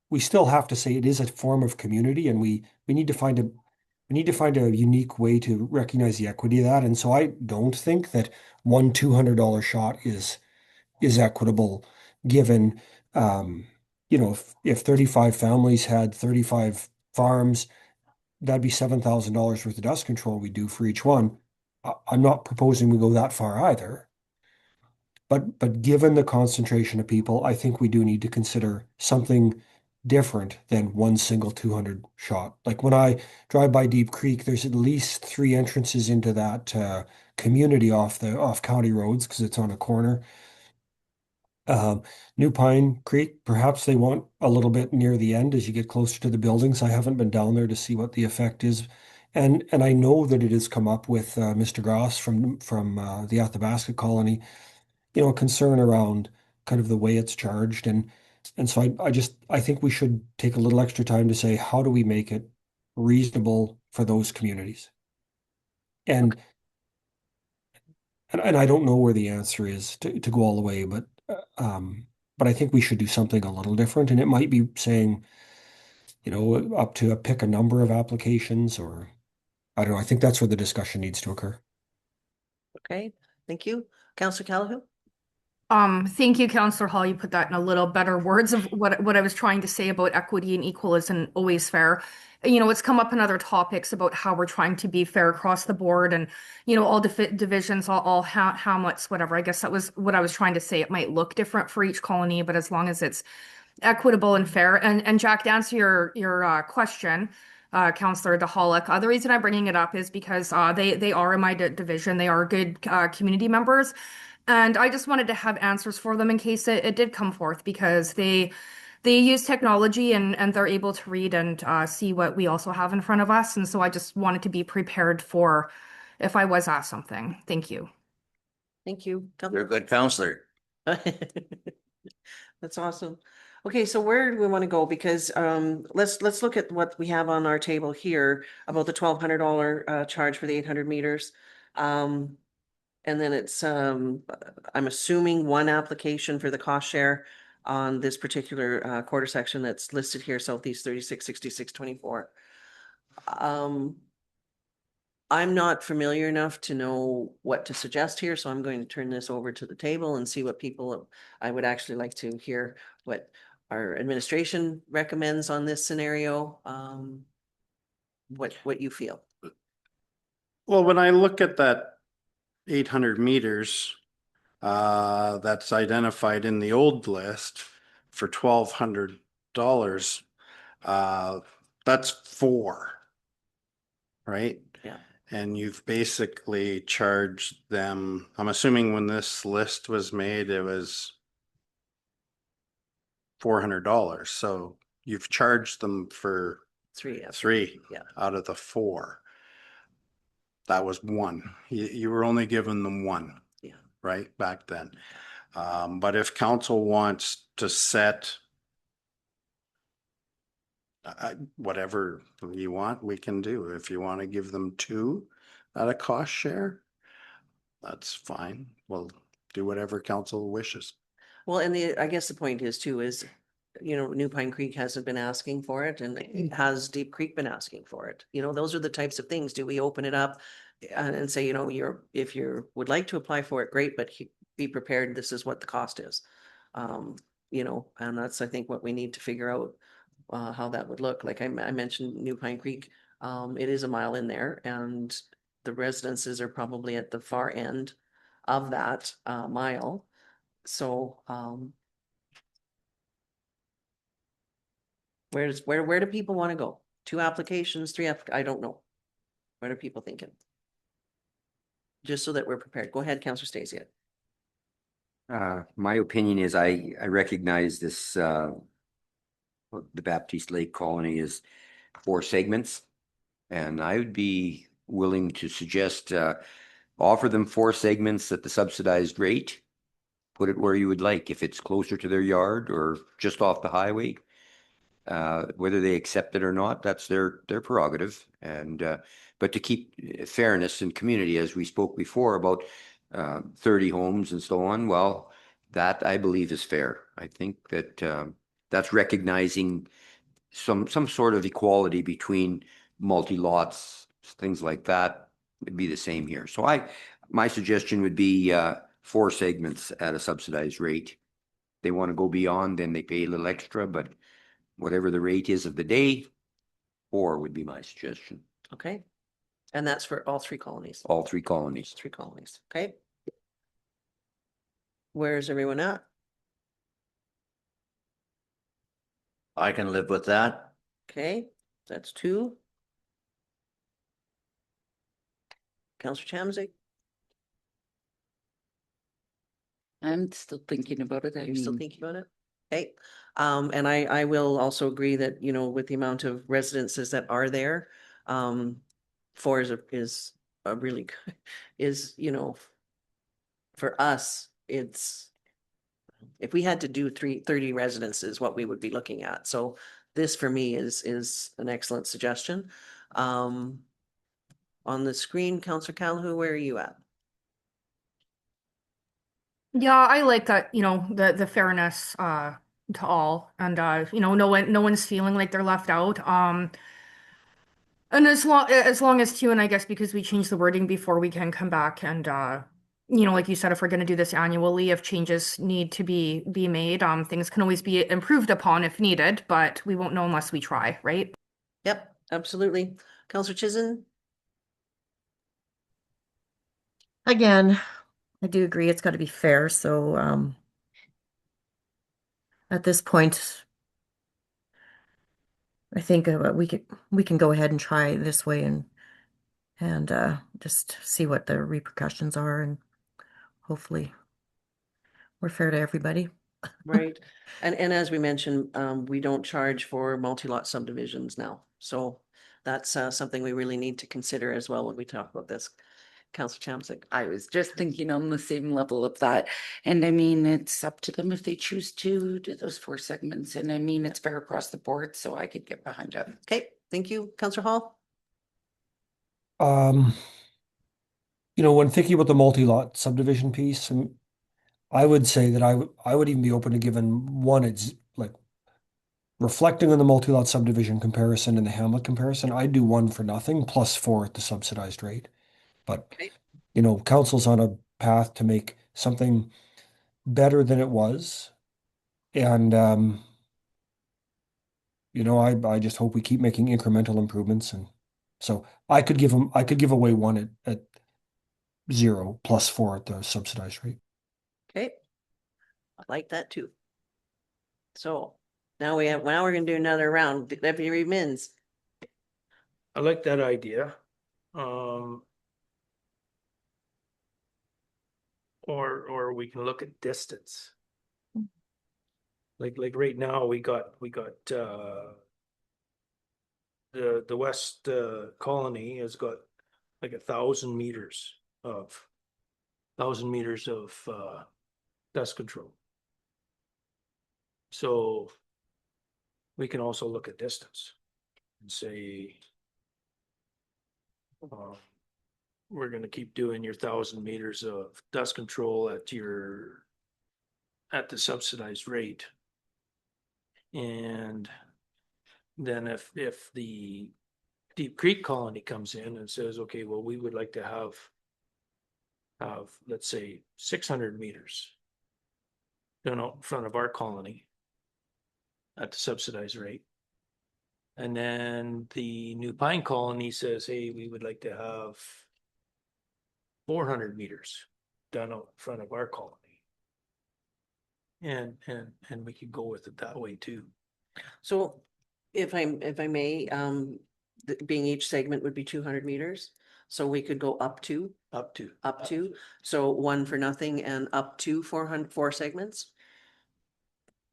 Speaker 7: we still have to say it is a form of community, and we need to find a unique way to recognize the equity of that. And so I don't think that one $200 shot is equitable, given if 35 families had 35 farms, that'd be $7,000 worth of dust control we do for each one. I'm not proposing we go that far either. But given the concentration of people, I think we do need to consider something different than one single 200 shot. Like when I drive by Deep Creek, there's at least 3 entrances into that community off county roads because it's on a corner. New Pine Creek, perhaps they want a little bit near the end as you get closer to the buildings. I haven't been down there to see what the effect is. And I know that it has come up with Mr. Gross from the Athabasca colony, concern around kind of the way it's charged. And so I think we should take a little extra time to say, how do we make it reasonable for those communities? And I don't know where the answer is to go all the way, but I think we should do something a little different. And it might be saying, up to pick a number of applications, or I don't know. I think that's where the discussion needs to occur.
Speaker 1: Okay, thank you. Councillor Calhoun?
Speaker 4: Thank you, Councillor Hall. You put that in a little better words of what I was trying to say about equity and equal isn't always fair. It's come up in other topics about how we're trying to be fair across the board, and all divisions, all hamlets, whatever. I guess that was what I was trying to say. It might look different for each colony, but as long as it's equitable and fair. And Jack, to answer your question, Councillor Dahalik, the reason I'm bringing it up is because they are in my division. They are good community members. And I just wanted to have answers for them in case it did come forth, because they use technology and they're able to read and see what we also have in front of us. And so I just wanted to be prepared for if I was asked something. Thank you.
Speaker 1: Thank you.
Speaker 2: you're a good counselor.
Speaker 1: That's awesome. Okay, so where do we want to go? Because let's look at what we have on our table here about the $1,200 charge for the 800 meters. And then it's I'm assuming one application for the cost share on this particular quarter section that's listed here, Southeast 366624. I'm not familiar enough to know what to suggest here, so I'm going to turn this over to the table and see what people, I would actually like to hear what our administration recommends on this scenario. What you feel.
Speaker 3: Well, when I look at that 800 meters, that's identified in the old list for $1,200, that's 4, right?
Speaker 1: Yeah.
Speaker 3: And you've basically charged them, I'm assuming when this list was made, it was $400. So you've charged them for
Speaker 1: 3. Yeah.
Speaker 3: 3
Speaker 1: Yeah.
Speaker 3: out of the 4. That was 1. You were only giving them 1.
Speaker 1: Yeah.
Speaker 3: Right, back then. But if council wants to set whatever you want, we can do. If you want to give them 2 at a cost share, that's fine. We'll do whatever council wishes.
Speaker 1: Well, and I guess the point is too, is, New Pine Creek hasn't been asking for it, and has Deep Creek been asking for it? Those are the types of things. Do we open it up and say, if you would like to apply for it, great, but be prepared, this is what the cost is. And that's, I think, what we need to figure out, how that would look. Like I mentioned New Pine Creek, it is a mile in there, and the residences are probably at the far end of that mile. So, where do people want to go? 2 applications, 3 I don't know. What are people thinking? Just so that we're prepared. Go ahead, Councillor Stacey.
Speaker 6: My opinion is I recognize this, what the Baptiste Lake Colony is 4 segments. And I would be willing to suggest, offer them 4 segments at the subsidized rate. Put it where you would like, if it's closer to their yard or just off the highway. Whether they accept it or not, that's their prerogative. And, but to keep fairness in community, as we spoke before about 30 homes and so on, well, that I believe is fair. I think that that's recognizing some sort of equality between multi-lots, things like that would be the same here. So my suggestion would be 4 segments at a subsidized rate. They want to go beyond, then they pay a little extra, but whatever the rate is of the day, 4 would be my suggestion.
Speaker 1: Okay. And that's for all 3 colonies.
Speaker 6: All 3 colonies.
Speaker 1: 3 colonies. Okay. Where's everyone at?
Speaker 2: I can live with that.
Speaker 1: Okay, that's 2. Councillor Chamzik,
Speaker 8: I'm still thinking about it. I
Speaker 1: you're still
Speaker 8: mean,
Speaker 1: thinking about it? Okay, and I will also agree that, with the amount of residences that are there, 4 is a really good, for us, it's, if we had to do 30 residences, what we would be looking at. So this for me is an excellent suggestion. On the screen, Councillor Calhoun, where are you at?
Speaker 4: Yeah, I like that, the fairness to all, and no one's feeling like they're left out. And as long as too, and I guess because we changed the wording before, we can come back and like you said, if we're going to do this annually, if changes need to be made, things can always be improved upon if needed, but we won't know unless we try, right?
Speaker 1: Yep, absolutely. Councillor Chisholm?
Speaker 9: Again, I do agree it's got to be fair. So at this point, I think we can go ahead and try this way and just see what the repercussions are, and hopefully we're fair to everybody.
Speaker 1: Right. And as we mentioned, we don't charge for multi-lot subdivisions now. So that's something we really need to consider as well when we talk about this. Councillor Chamzik.
Speaker 8: I was just thinking on the same level of that. And I mean, it's up to them if they choose to do those 4 segments. And I mean, it's fair across the board, so I could get behind it.
Speaker 1: Okay, thank you. Councillor Hall?
Speaker 7: When thinking about the multi-lot subdivision piece, I would say that I would even be open to giving one. It's like reflecting on the multi-lot subdivision comparison and the hamlet comparison. I'd do 1 for nothing plus 4 at the subsidized rate. But
Speaker 1: Okay.
Speaker 7: Council's on a path to make something better than it was, and I just hope we keep making incremental improvements. And so I could give away 1 at 0 plus 4 at the subsidized rate.
Speaker 1: Okay. I like that too. So now we're going to do another round. Deputy Mins.
Speaker 5: I like that idea. Or we can look at distance. like right now, we got, the West, Colony has got like 1,000 meters of, dust control. So we can also look at distance and say, we're gonna keep doing your 1,000 meters of dust control at the subsidized rate. And then if the Deep Creek Colony comes in and says, okay, well, we would like to have, let's say, 600 meters done out in front of our colony at the subsidized rate. And then the New Pine Colony says, hey, we would like to have 400 meters done out in front of our colony. And we could go with it that way too.
Speaker 1: So if I may, being each segment would be 200 meters. So we could go up to, so one for nothing and up to 4 segments.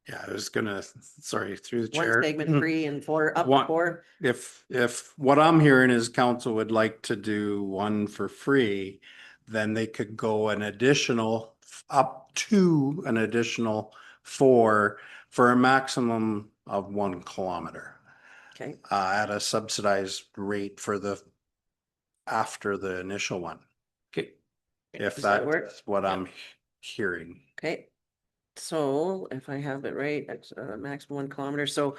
Speaker 3: Yeah, I was gonna, sorry, through the
Speaker 1: One
Speaker 3: chair.
Speaker 1: segment free and 4 up to
Speaker 3: One-
Speaker 1: 4.
Speaker 3: If what I'm hearing is council would like to do one for free, then they could go an additional up to an additional 4 for a maximum of 1 kilometer.
Speaker 1: Okay.
Speaker 3: At a subsidized rate for after the initial one.
Speaker 5: Okay.
Speaker 3: If
Speaker 1: Does that work?
Speaker 3: that's what I'm hearing.
Speaker 1: Okay. So if I have it right, it's maximum 1 kilometer. So,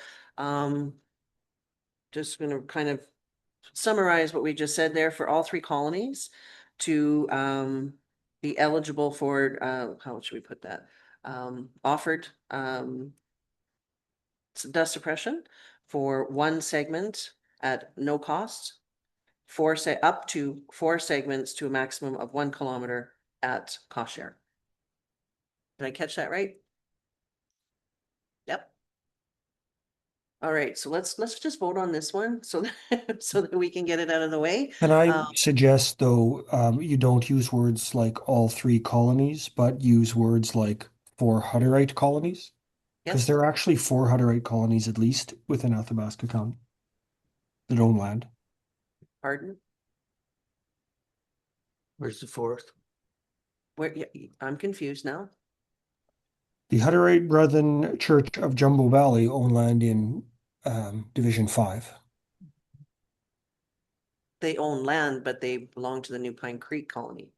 Speaker 1: just gonna kind of summarize what we just said there for all 3 colonies to, be eligible for, how should we put that? Offered, dust suppression for 1 segment at no cost. Up to 4 segments to a maximum of 1 kilometer at cost share. Did I catch that right? Yep. All right, so let's just vote on this one so that, so that we can get it out of the way.
Speaker 7: Can I suggest, though, you don't use words like all 3 colonies, but use words like 4 Hutterite colonies? Because
Speaker 1: Yes,
Speaker 7: there are actually 4 Hutterite colonies at least within Athabasca County that own land.
Speaker 1: pardon?
Speaker 5: Where's the 4th?
Speaker 1: Where, yeah, I'm confused now.
Speaker 7: The Hutterite Brethren Church of Jumbo Valley own land in Division 5.
Speaker 1: They own land, but they belong to the New Pine Creek colony.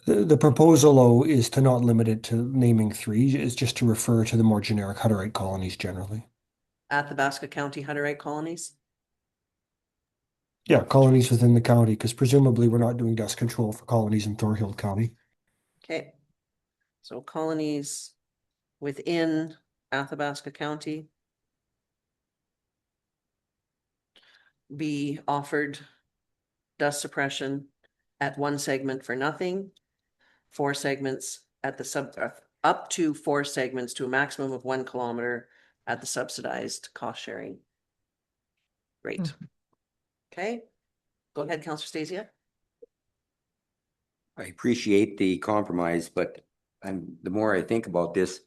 Speaker 7: The proposal, though, is to not limit it to naming 3, is just to refer to the more generic Hutterite colonies generally.
Speaker 1: Athabasca County Hutterite colonies.
Speaker 7: Yeah, colonies within the county, because presumably we're not doing dust control for colonies in Thorhild County.
Speaker 1: Okay. So colonies within Athabasca County be offered dust suppression at 1 segment for nothing, 4 segments at the up to 4 segments to a maximum of 1 kilometer at the subsidized cost sharing rate. Okay, go ahead, Councillor Stasia.
Speaker 6: I appreciate the compromise, but the more I think about this,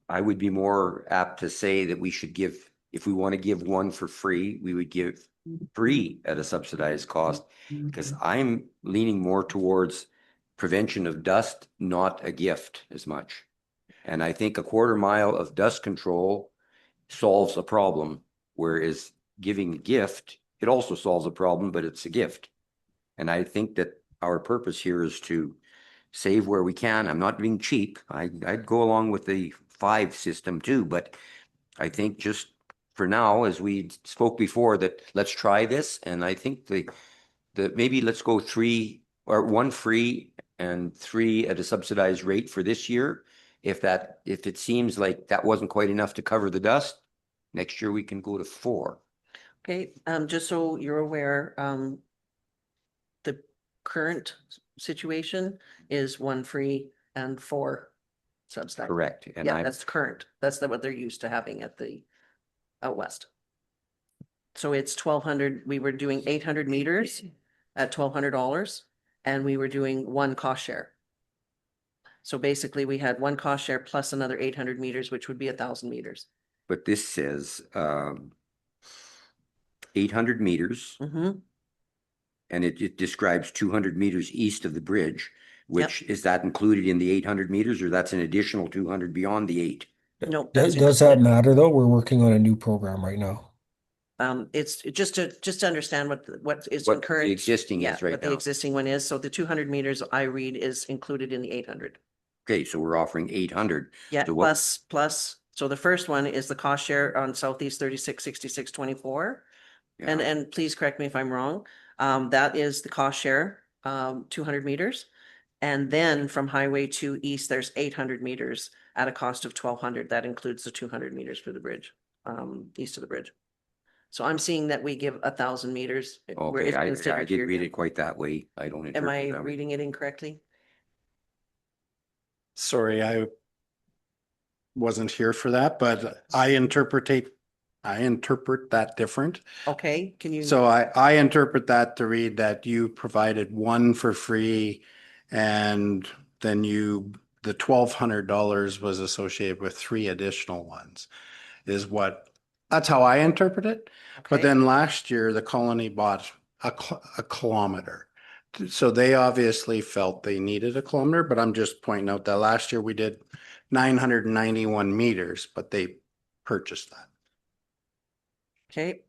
Speaker 6: I would be more apt to say that we should give, if we want to give one for free, we would give 3 at a subsidized cost, because I'm leaning more towards prevention of dust, not a gift as much. And I think a 1/4 mile of dust control solves a problem, whereas giving a gift, it also solves a problem, but it's a gift. And I think that our purpose here is to save where we can. I'm not being cheap. I'd go along with the 5 system too, but I think just for now, as we spoke before, that let's try this. And I think the maybe let's go 3 or 1 free and 3 at a subsidized rate for this year. If it seems like that wasn't quite enough to cover the dust, next year we can go to 4.
Speaker 1: Okay, just so you're aware, the current situation is 1 free and 4 subsidized.
Speaker 6: Correct. And
Speaker 1: Yeah, that's current. That's what they're used to having at the out west. So it's 1,200. We were doing 800 meters at $1,200, and we were doing 1 cost share. So basically, we had one cost share plus another 800 meters, which would be 1,000 meters.
Speaker 6: But this says 800 meters,
Speaker 1: Mm-hmm.
Speaker 6: and it describes 200 meters east of the bridge, which is that included in the 800 meters, or that's an additional 200 beyond the 8?
Speaker 1: No,
Speaker 7: Does that matter though? We're working on a new program right now.
Speaker 1: It's just to understand what is
Speaker 6: What the
Speaker 1: current.
Speaker 6: existing
Speaker 1: Yeah,
Speaker 6: is right
Speaker 1: what the
Speaker 6: now.
Speaker 1: existing one is. So the 200 meters I read is included in the 800.
Speaker 6: Okay, so we're offering 800.
Speaker 1: Yeah,
Speaker 6: So what-
Speaker 1: plus. So the first one is the cost share on Southeast 366624.
Speaker 6: Yeah.
Speaker 1: And please correct me if I'm wrong. That is the cost share, 200 meters. And then from Highway 2 East, there's 800 meters at a cost of 1,200. That includes the 200 meters for the bridge, east of the bridge. So I'm seeing that we give 1,000 meters. where
Speaker 6: Okay,
Speaker 1: it's
Speaker 6: I
Speaker 1: considered
Speaker 6: didn't
Speaker 1: here.
Speaker 6: read it quite that way. I don't
Speaker 1: Am
Speaker 6: interpret
Speaker 1: I
Speaker 6: that way.
Speaker 1: reading it incorrectly?
Speaker 3: Sorry, I wasn't here for that, but I interpret that different.
Speaker 1: Okay, can you?
Speaker 3: So I interpret that to read that you provided one for free and then the $1,200 was associated with 3 additional ones that's how I interpret it. But
Speaker 1: Okay.
Speaker 3: then last year, the colony bought a kilometer. So they obviously felt they needed a kilometer, but I'm just pointing out that last year we did 991 meters, but they purchased that.
Speaker 1: Okay,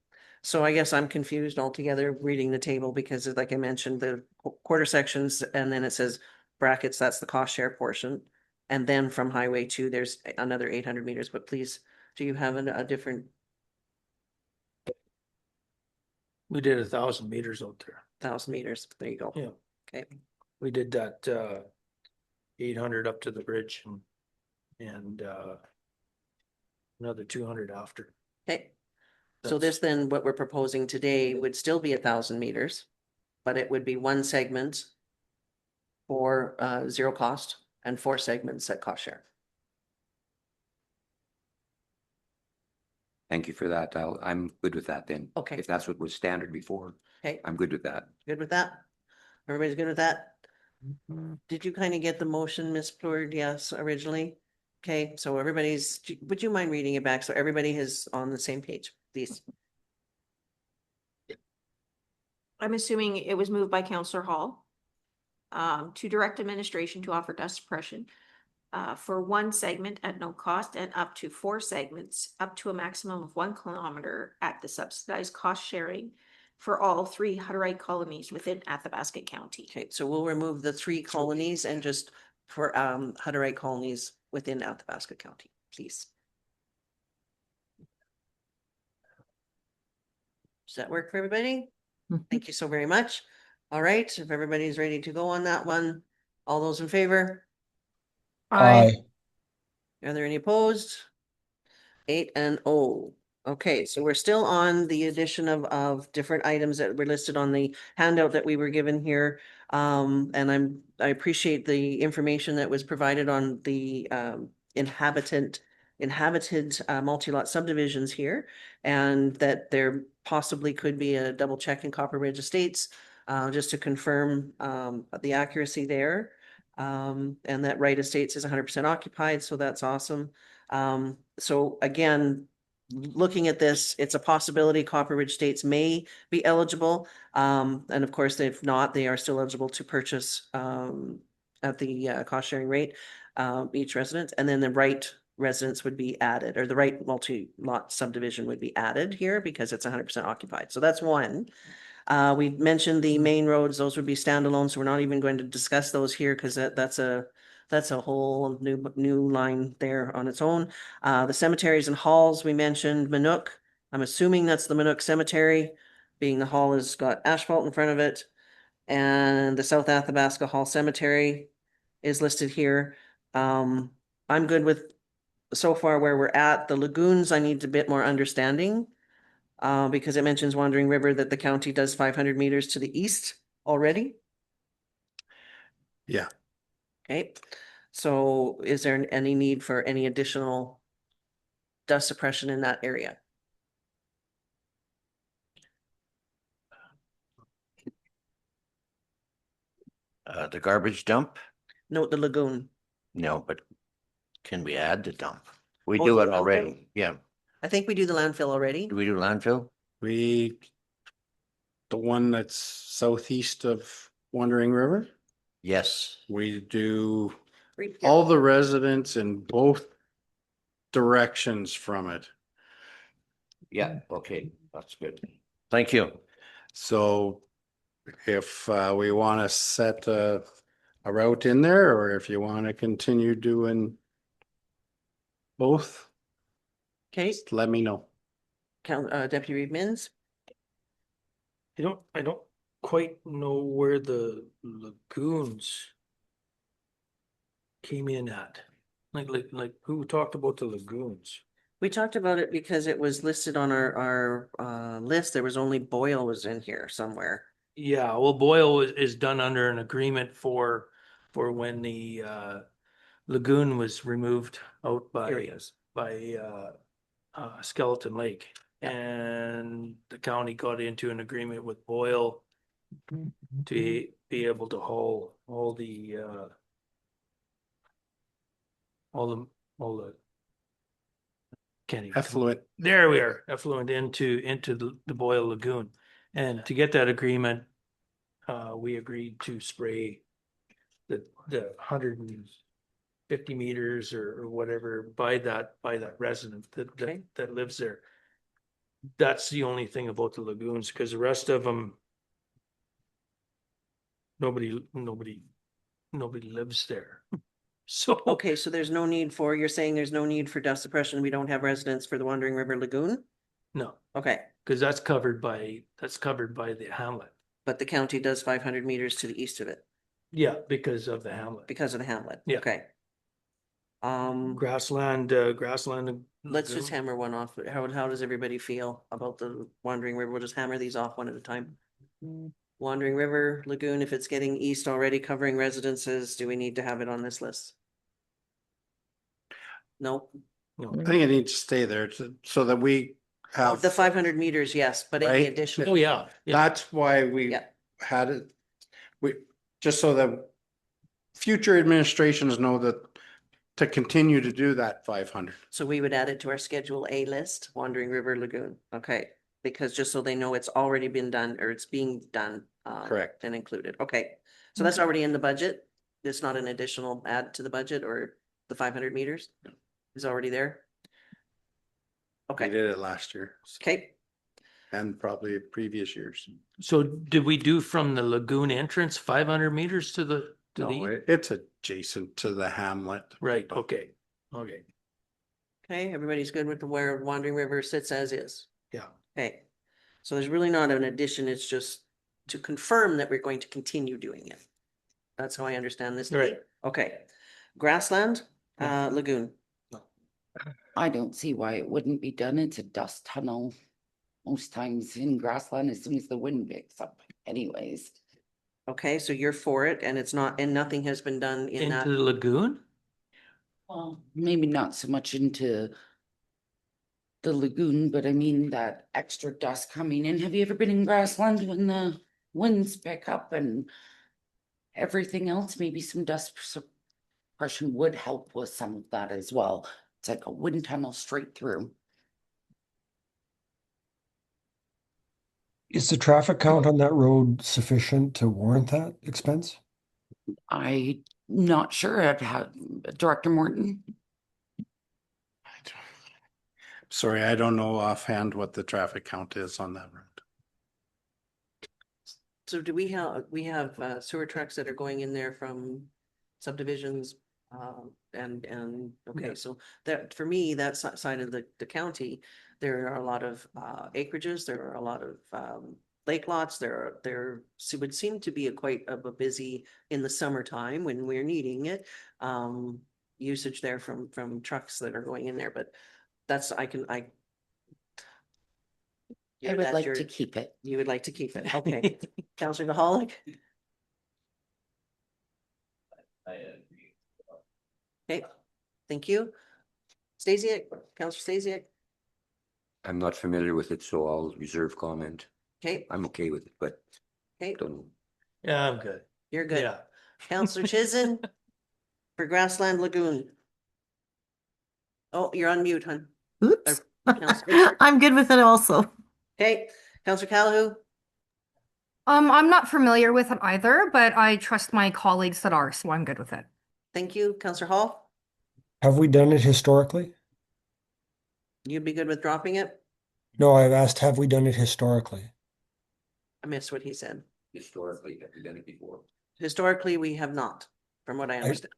Speaker 1: so I guess I'm confused altogether reading the table because like I mentioned, the quarter sections and then it says brackets, that's the cost share portion. And then from Highway 2, there's another 800 meters, but please, do you have a different
Speaker 5: We did 1,000 meters out there.
Speaker 1: 1,000 meters? There you go.
Speaker 5: Yeah.
Speaker 1: Okay,
Speaker 5: We did that 800 up to the bridge and another 200 after.
Speaker 1: okay. So this then, what we're proposing today would still be 1,000 meters, but it would be one segment for zero cost and 4 segments at cost share.
Speaker 6: Thank you for that. I'm good with that then.
Speaker 1: Okay.
Speaker 6: If that's what was standard before,
Speaker 1: Okay,
Speaker 6: I'm good with that.
Speaker 1: good with that? Everybody's good with that? Did you kind of get the motion, Ms. Plourde? Yes, originally? Okay, so would you mind reading it back so everybody is on the same page, please?
Speaker 10: I'm assuming it was moved by Counselor Hall. To direct administration to offer dust suppression. For one segment at no cost and up to 4 segments, up to a maximum of 1 kilometer at the subsidized cost sharing. For all 3 Hutterite colonies within Athabasca County.
Speaker 1: Okay, so we'll remove the 3 colonies and just for Hutterite colonies within Athabasca County, please. Does that work for everybody?
Speaker 9: Mhm.
Speaker 1: Thank you so very much. All right, if everybody's ready to go on that one, all those in favor?
Speaker 7: Aye.
Speaker 1: Are there any opposed? 8-0. Okay, so we're still on the addition of different items that were listed on the handout that we were given here. And I appreciate the information that was provided on the inhabited multi-lot subdivisions here. And that there possibly could be a double check in Copper Ridge Estates, just to confirm the accuracy there. And that Wright Estates is 100% occupied, so that's awesome. So again, looking at this, it's a possibility Copper Ridge Estates may be eligible. And of course, if not, they are still eligible to purchase at the cost sharing rate, each resident. And then the Wright residents would be added, or the Wright multi-lot subdivision would be added here because it's 100% occupied. So that's one. We mentioned the main roads, those would be standalone, so we're not even going to discuss those here because that's a whole new line there on its own. The cemeteries and halls, we mentioned Manook. I'm assuming that's the Manook Cemetery, being the hall has got asphalt in front of it. And the South Athabasca Hall Cemetery is listed here. I'm good with so far where we're at. The lagoons, I need a bit more understanding. Because it mentions Wandering River that the county does 500 meters to the east already.
Speaker 3: Yeah.
Speaker 1: Okay, so is there any need for any additional dust suppression in that area?
Speaker 2: The garbage dump,
Speaker 1: Note the lagoon.
Speaker 2: No, but can we add the dump? We
Speaker 1: Oh,
Speaker 2: do
Speaker 1: the
Speaker 2: it
Speaker 1: landfill?
Speaker 2: already. Yeah.
Speaker 1: I think we do the landfill already.
Speaker 2: Do we do landfill?
Speaker 3: We, the one that's southeast of Wandering River,
Speaker 2: Yes.
Speaker 3: we do
Speaker 1: Right here.
Speaker 3: all the residents in both directions from it.
Speaker 2: Yeah, okay, that's good. Thank you.
Speaker 3: So if we want to set a route in there, or if you want to continue doing both,
Speaker 1: Okay,
Speaker 3: just let me know.
Speaker 1: Deputy Reed Mins.
Speaker 5: I don't quite know where the lagoons came in at. Like who talked about the lagoons?
Speaker 1: We talked about it because it was listed on our list. There was only Boyle was in here somewhere.
Speaker 5: Yeah, well, Boyle is done under an agreement for when the lagoon was removed out
Speaker 1: Areas.
Speaker 5: by Skeleton Lake. And the county got into an agreement with Boyle to be able to haul all the can't even.
Speaker 3: Effluent.
Speaker 5: There we are, effluent into the Boyle Lagoon. And to get that agreement, we agreed to spray the 150 meters or whatever by that resident
Speaker 1: Okay.
Speaker 5: that lives there. That's the only thing about the lagoons, because the rest of them, nobody lives there. So.
Speaker 1: Okay, so there's no need for, you're saying there's no need for dust suppression. We don't have residents for the Wandering River Lagoon?
Speaker 5: No,
Speaker 1: Okay,
Speaker 5: because that's covered by the hamlet.
Speaker 1: but the county does 500 meters to the east of it
Speaker 5: Yeah, because of the hamlet.
Speaker 1: because of the hamlet.
Speaker 5: Yeah.
Speaker 1: Okay.
Speaker 5: Grassland.
Speaker 1: Let's just
Speaker 5: lagoon.
Speaker 1: hammer one off. How does everybody feel about the Wandering River? We'll just hammer these off one at a time. Wandering River Lagoon, if it's getting east already covering residences, do we need to have it on this list? Nope.
Speaker 5: No.
Speaker 3: I think it needs to stay there so that we have.
Speaker 1: The 500 meters, yes, but any
Speaker 3: Right?
Speaker 1: additional.
Speaker 5: Oh, yeah.
Speaker 3: That's why we
Speaker 1: Yeah.
Speaker 3: had it. Just so that future administrations know that to continue to do that 500.
Speaker 1: So we would add it to our Schedule A list, Wandering River Lagoon. Okay, because just so they know it's already been done or it's being done.
Speaker 3: Correct.
Speaker 1: And included. Okay, so that's already in the budget. It's not an additional add to the budget or the 500 meters is already there.
Speaker 3: We
Speaker 1: Okay,
Speaker 3: did it last year
Speaker 1: okay.
Speaker 3: and probably previous years.
Speaker 5: So did we do from the lagoon entrance 500 meters to the
Speaker 3: No, it's adjacent to the hamlet.
Speaker 5: right? Okay. Okay.
Speaker 1: Okay, everybody's good with where Wandering River sits as is.
Speaker 5: Yeah.
Speaker 1: Okay, so there's really not an addition, it's just to confirm that we're going to continue doing it. That's how I understand this. to be.
Speaker 5: Right.
Speaker 1: Okay, Grassland, Lagoon.
Speaker 8: I don't see why it wouldn't be done. It's a dust tunnel. Most times in Grassland, as soon as the wind picks up anyways.
Speaker 1: Okay, so you're for it and it's not, and nothing has been done in that.
Speaker 5: Into the lagoon?
Speaker 8: Well, maybe not so much into the lagoon, but I mean that extra dust coming in. Have you ever been in Grassland when the winds pick up and everything else? Maybe some dust suppression would help with some of that as well. It's like a wind tunnel straight through.
Speaker 7: Is the traffic count on that road sufficient to warrant that expense?
Speaker 8: I'm not sure. I'd have Director Morton.
Speaker 3: Sorry, I don't know offhand what the traffic count is on that road.
Speaker 1: So do we have sewer trucks that are going in there from subdivisions? Okay, so that, for me, that side of the county, there are a lot of acreages, there are a lot of lake lots, there would seem to be quite a busy in the summertime when we're needing it. Usage there from trucks that are going in there, but that's, I
Speaker 8: would like to keep it.
Speaker 1: You would like to keep it, okay. Counselor Dahalik? Okay, thank you. Stasiak, Counselor Stasiak,
Speaker 6: I'm not familiar with it, so I'll reserve comment.
Speaker 1: okay,
Speaker 6: I'm okay with it, but
Speaker 1: okay,
Speaker 6: don't know.
Speaker 5: Yeah, I'm good.
Speaker 1: you're good.
Speaker 5: Yeah.
Speaker 1: Counselor Chizen, For Grassland Lagoon. Oh, you're on mute, hon.
Speaker 9: Oops.
Speaker 1: Counselor.
Speaker 9: I'm good with it also.
Speaker 1: Okay, Counselor Callahan?
Speaker 4: I'm not familiar with it either, but I trust my colleagues that are, so I'm good with it.
Speaker 1: Thank you. Counselor Hall?
Speaker 7: Have we done it historically?
Speaker 1: You'd be good with dropping it?
Speaker 7: No, I've asked, have we done it historically?
Speaker 1: I missed what he said.
Speaker 6: Historically, have you done it before?
Speaker 1: Historically, we have not, from what I understand.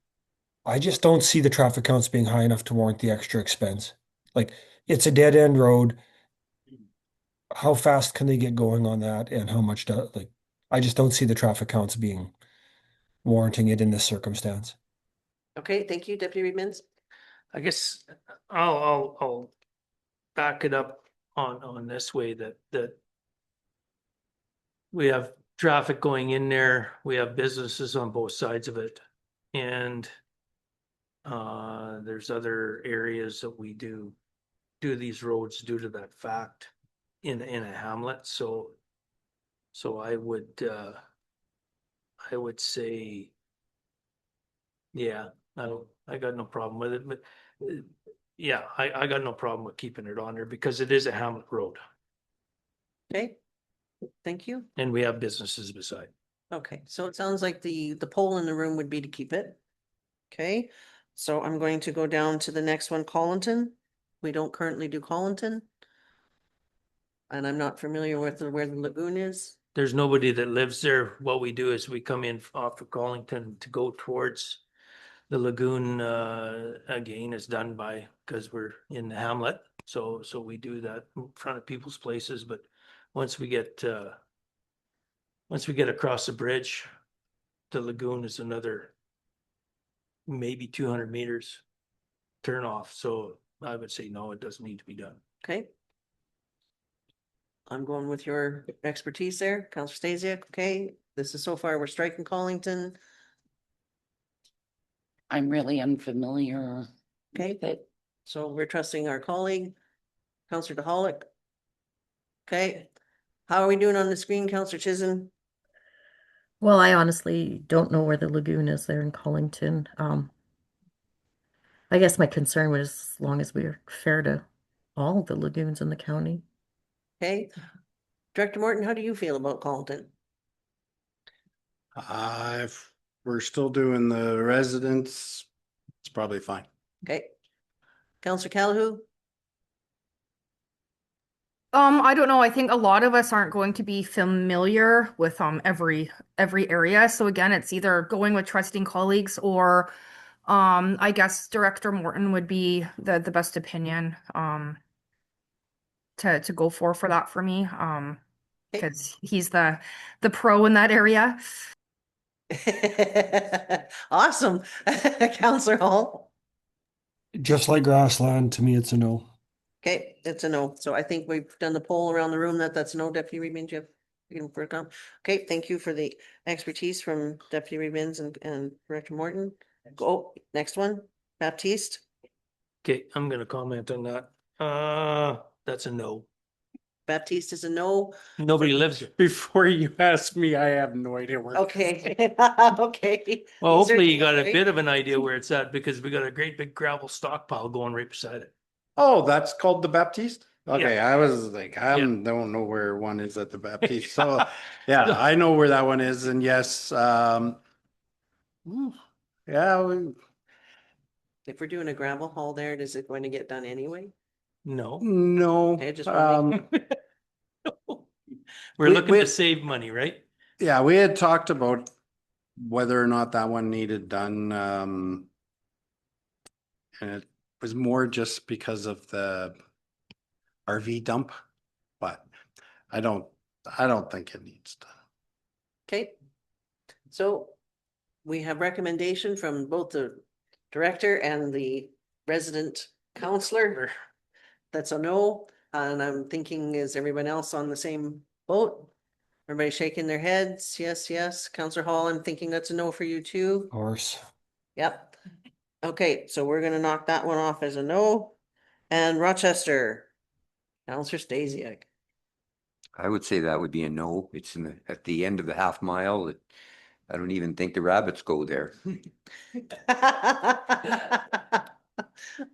Speaker 7: I just don't see the traffic counts being high enough to warrant the extra expense. Like, it's a dead end road. How fast can they get going on that and how much like, I just don't see the traffic counts being warranting it in this circumstance.
Speaker 1: Okay, thank you, Deputy Reedmans.
Speaker 5: I guess I'll back it up on this way that we have traffic going in there, we have businesses on both sides of it. And there's other areas that we do these roads due to that fact in a hamlet. So I would say, yeah, I got no problem with it, but yeah, I got no problem with keeping it on there because it is a hamlet road
Speaker 1: Okay, thank you.
Speaker 5: and we have businesses beside.
Speaker 1: Okay, so it sounds like the poll in the room would be to keep it. Okay, so I'm going to go down to the next one, Collinton. We don't currently do Collinton. And I'm not familiar with where the lagoon is.
Speaker 5: There's nobody that lives there. What we do is we come in off of Collington to go towards the lagoon. Again, is done by, because we're in the hamlet. So we do that in front of people's places, but once we get across the bridge, the lagoon is another maybe 200 meters turn off. So I would say, no, it doesn't need to be done.
Speaker 1: Okay. I'm going with your expertise there, Counselor Stasiak. Okay, this is so far, we're striking Collington.
Speaker 8: I'm really unfamiliar
Speaker 1: Okay,
Speaker 8: with it.
Speaker 1: so we're trusting our colleague, Counselor DeHolick. Okay, how are we doing on the screen, Counselor Chisholm?
Speaker 9: Well, I honestly don't know where the lagoon is there in Collington. I guess my concern was as long as we're fair to all the lagoons in the county.
Speaker 1: Okay, Director Morton, how do you feel about Collington?
Speaker 3: If we're still doing the residents, it's probably fine.
Speaker 1: Okay, Counselor Callahan?
Speaker 4: I don't know. I think a lot of us aren't going to be familiar with every area. So again, it's either going with trusting colleagues or I guess Director Morton would be the best opinion to go for that for me. Because he's the pro in that area.
Speaker 1: Awesome, Counselor Hall.
Speaker 7: Just like grassland, to me, it's a no.
Speaker 1: Okay, it's a no. So I think we've done the poll around the room that's a no, Deputy Reedman, Jeff. Okay, thank you for the expertise from Deputy Reedmans and Director Morton. Go, next one, Baptiste.
Speaker 5: Okay, I'm gonna comment on that. That's a no.
Speaker 1: Baptiste is a no.
Speaker 5: Nobody lives there.
Speaker 3: Before you ask me, I have no idea where.
Speaker 1: Okay, okay.
Speaker 5: Well,
Speaker 1: These are
Speaker 5: hopefully you got a
Speaker 1: right?
Speaker 5: bit of an idea where it's at because we got a great big gravel stockpile going right beside it.
Speaker 3: Oh, that's called the Baptiste? Okay, I was like, don't know where one is at the Baptiste. So, yeah, I know where that one is. And yes, yeah,
Speaker 1: If we're doing a gravel haul there, is it going to get done anyway?
Speaker 5: No,
Speaker 3: no.
Speaker 1: Okay, just wanna
Speaker 5: we're looking
Speaker 3: we-
Speaker 5: to save money, right?
Speaker 3: Yeah, we had talked about whether or not that one needed done. And it was more just because of the RV dump, but I don't think it needs done.
Speaker 1: Okay. So we have recommendation from both the director and the resident counselor. That's a no, and I'm thinking, is everyone else on the same boat? Everybody shaking their heads? Yes, yes. Counselor Hall, I'm thinking that's a no for you too.
Speaker 7: Of course.
Speaker 1: Yep. Okay, so we're gonna knock that one off as a no. And Rochester, Counselor Stasiak.
Speaker 6: I would say that would be a no. It's at the end of the half mile. I don't even think the rabbits go there.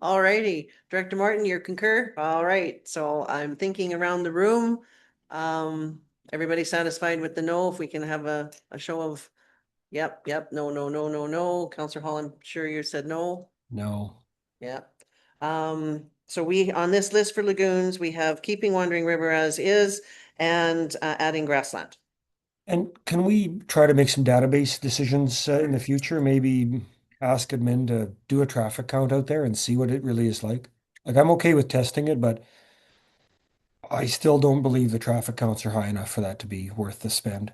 Speaker 1: All righty, Director Martin, you concur? All right, so I'm thinking around the room. Everybody satisfied with the no? If we can have a show of, yep, no, no, no, no, no. Counselor Hall, I'm sure you said no.
Speaker 7: No.
Speaker 1: Yeah. So we, on this list for lagoons, we have keeping Wandering River as is and adding grassland.
Speaker 7: And can we try to make some database decisions in the future? Maybe ask admin to do a traffic count out there and see what it really is like. Like I'm okay with testing it, but I still don't believe the traffic counts are high enough for that to be worth the spend.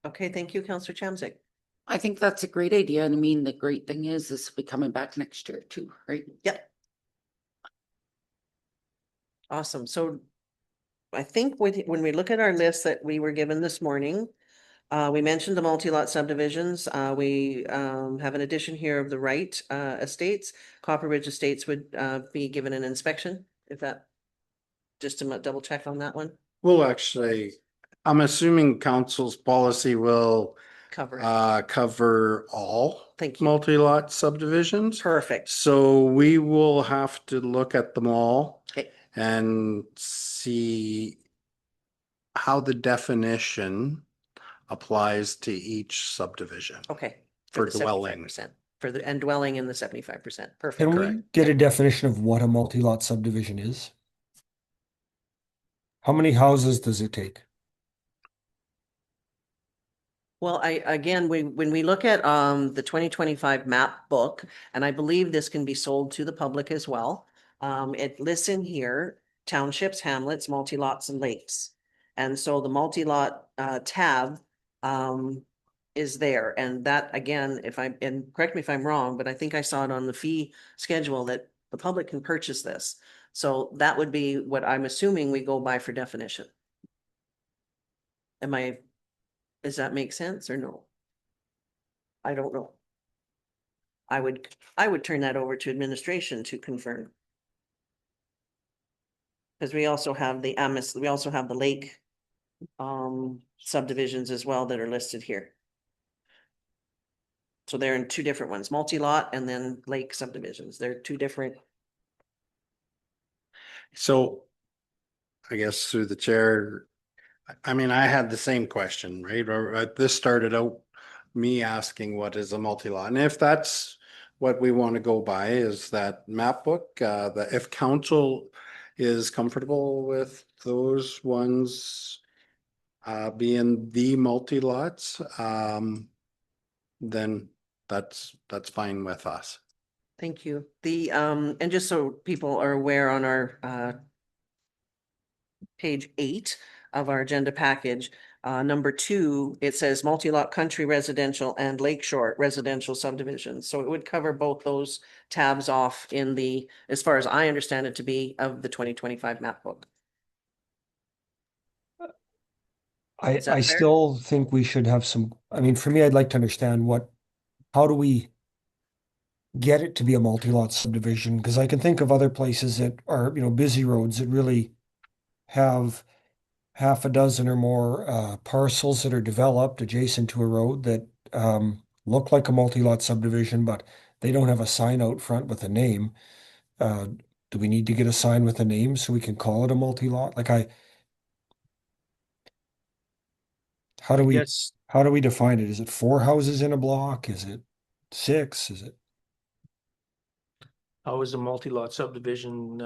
Speaker 1: Okay, thank you, Counselor Chamzik.
Speaker 8: I think that's a great idea. And I mean, the great thing is this will be coming back next year too, right?
Speaker 1: Yep. Awesome. So I think when we look at our list that we were given this morning, we mentioned the multi-lot subdivisions. We have an addition here of the Wright Estates. Copper Ridge Estates would be given an inspection, if that, just to double check on that one,
Speaker 3: Well, actually, I'm assuming council's policy will
Speaker 1: cover it.
Speaker 3: cover all
Speaker 1: Thank you.
Speaker 3: multi-lot subdivisions.
Speaker 1: Perfect.
Speaker 3: So we will have to look at them all
Speaker 1: Okay.
Speaker 3: and see how the definition applies to each subdivision.
Speaker 1: Okay.
Speaker 3: For
Speaker 1: the
Speaker 3: dwelling.
Speaker 1: 75%. For the, and dwelling in the 75%. Perfect.
Speaker 7: Can we
Speaker 3: Correct.
Speaker 7: get a definition of what a multi-lot subdivision is? How many houses does it take?
Speaker 1: Well, again, when we look at the 2025 map book, and I believe this can be sold to the public as well. It lists in here townships, hamlets, multi-lots and lakes. And so the multi-lot tab is there. And that again, and correct me if I'm wrong, but I think I saw it on the fee schedule that the public can purchase this. So that would be what I'm assuming we go by for definition. Does that make sense or no? I don't know. I would turn that over to administration to confirm. Because we also have the we also have the lake subdivisions as well that are listed here. So they're in two different ones, multi-lot and then lake subdivisions. They're two different.
Speaker 3: So I guess through the chair, I mean, I had the same question, right? Or this started out me asking what is a multi-lot? And if that's what we want to go by is that map book, that if council is comfortable with those ones being the multi-lots, then that's fine with us.
Speaker 1: Thank you. The and just so people are aware, on our page 8 of our agenda package, number 2, it says multi-lot country residential and lakeshore residential subdivisions. So it would cover both those tabs off in the, as far as I understand it to be, of the 2025 map book. Is that
Speaker 7: I
Speaker 1: fair?
Speaker 7: still think we should have some, I mean, for me, I'd like to understand how do we get it to be a multi-lot subdivision? Because I can think of other places that are, busy roads that really have half a dozen or more parcels that are developed adjacent to a road that look like a multi-lot subdivision, but they don't have a sign out front with a name. Do we need to get a sign with a name so we can call it a multi-lot? How do we
Speaker 5: Yes,
Speaker 7: define it? Is it 4 houses in a block? Is it 6? Is it?
Speaker 5: how is a multi-lot subdivision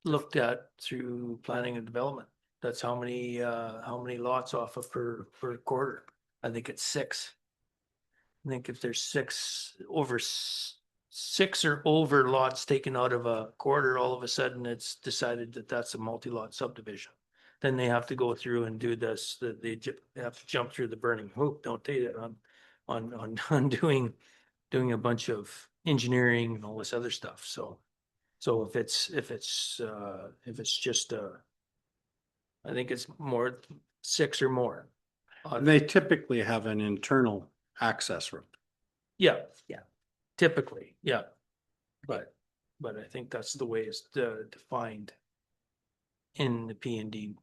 Speaker 5: looked at through planning and development? That's how many lots off of per quarter. I think it's 6. I think if there's 6 or over lots taken out of a quarter, all of a sudden it's decided that that's a multi-lot subdivision. Then they have to go through and do this, that they have to jump through the burning hoop, don't they, on doing a bunch of engineering and all this other stuff. So if it's just I think it's more 6 or more.
Speaker 3: They typically have an internal access road.
Speaker 5: Yeah. Typically, yeah. But I think that's the way it's defined in the P&D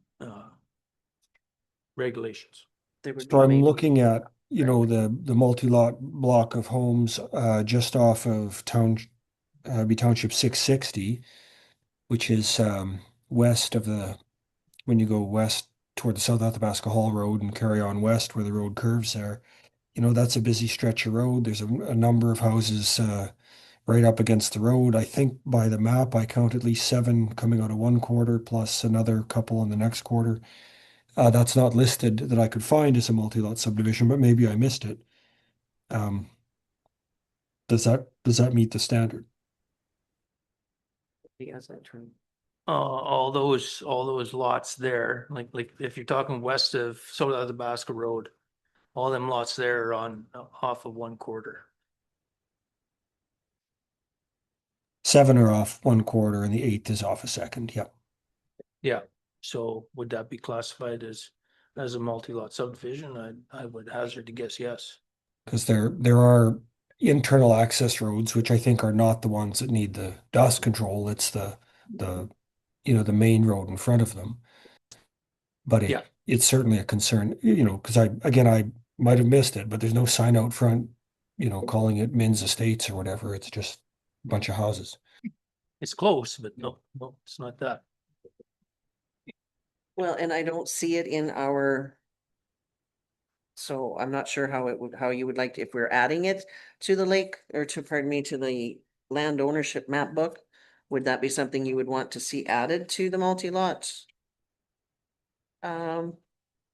Speaker 5: regulations. They would
Speaker 7: So I'm
Speaker 5: maybe-
Speaker 7: looking at, the multi-lot block of homes, just off of Township 660, which is, west of when you go west toward the South Athabasca Hall Road and carry on west where the road curves there. That's a busy stretch of road. There's a number of houses, right up against the road. I think by the map, I count at least 7 coming out of one quarter plus another couple on the next quarter. That's not listed that I could find as a multi-lot subdivision, but maybe I missed it. Um, does that meet the standard?
Speaker 1: Yes, that's true.
Speaker 5: all those lots there, like if you're talking west of South Athabasca Road, all them lots there are on off of one quarter.
Speaker 7: 7 are off one quarter and the 8th is off a second. Yep.
Speaker 5: Yeah, so would that be classified as a multi-lot subdivision? I would hazard to guess yes.
Speaker 7: Because there are internal access roads, which I think are not the ones that need the dust control. It's the the main road in front of them. But
Speaker 5: Yeah.
Speaker 7: it's certainly a concern, because I might have missed it, but there's no sign out front, calling it Min's Estates or whatever. It's just a bunch of houses.
Speaker 5: It's close, but no, it's not that.
Speaker 1: Well, and I don't see it in our. So I'm not sure how you would like to, if we're adding it to the lake or pardon me, to the land ownership map book. Would that be something you would want to see added to the multi-lot?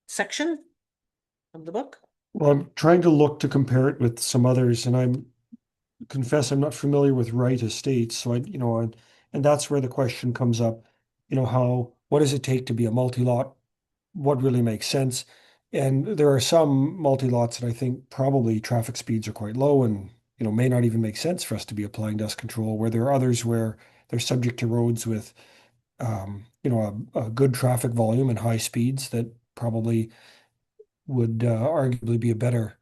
Speaker 1: Section of the book?
Speaker 7: Well, I'm trying to look to compare it with some others, and confess I'm not familiar with Wright Estates, so and that's where the question comes up, what does it take to be a multi-lot? What really makes sense? And there are some multi-lots that I think probably traffic speeds are quite low and, may not even make sense for us to be applying dust control, where there are others where they're subject to roads with, a good traffic volume and high speeds that probably would arguably be a better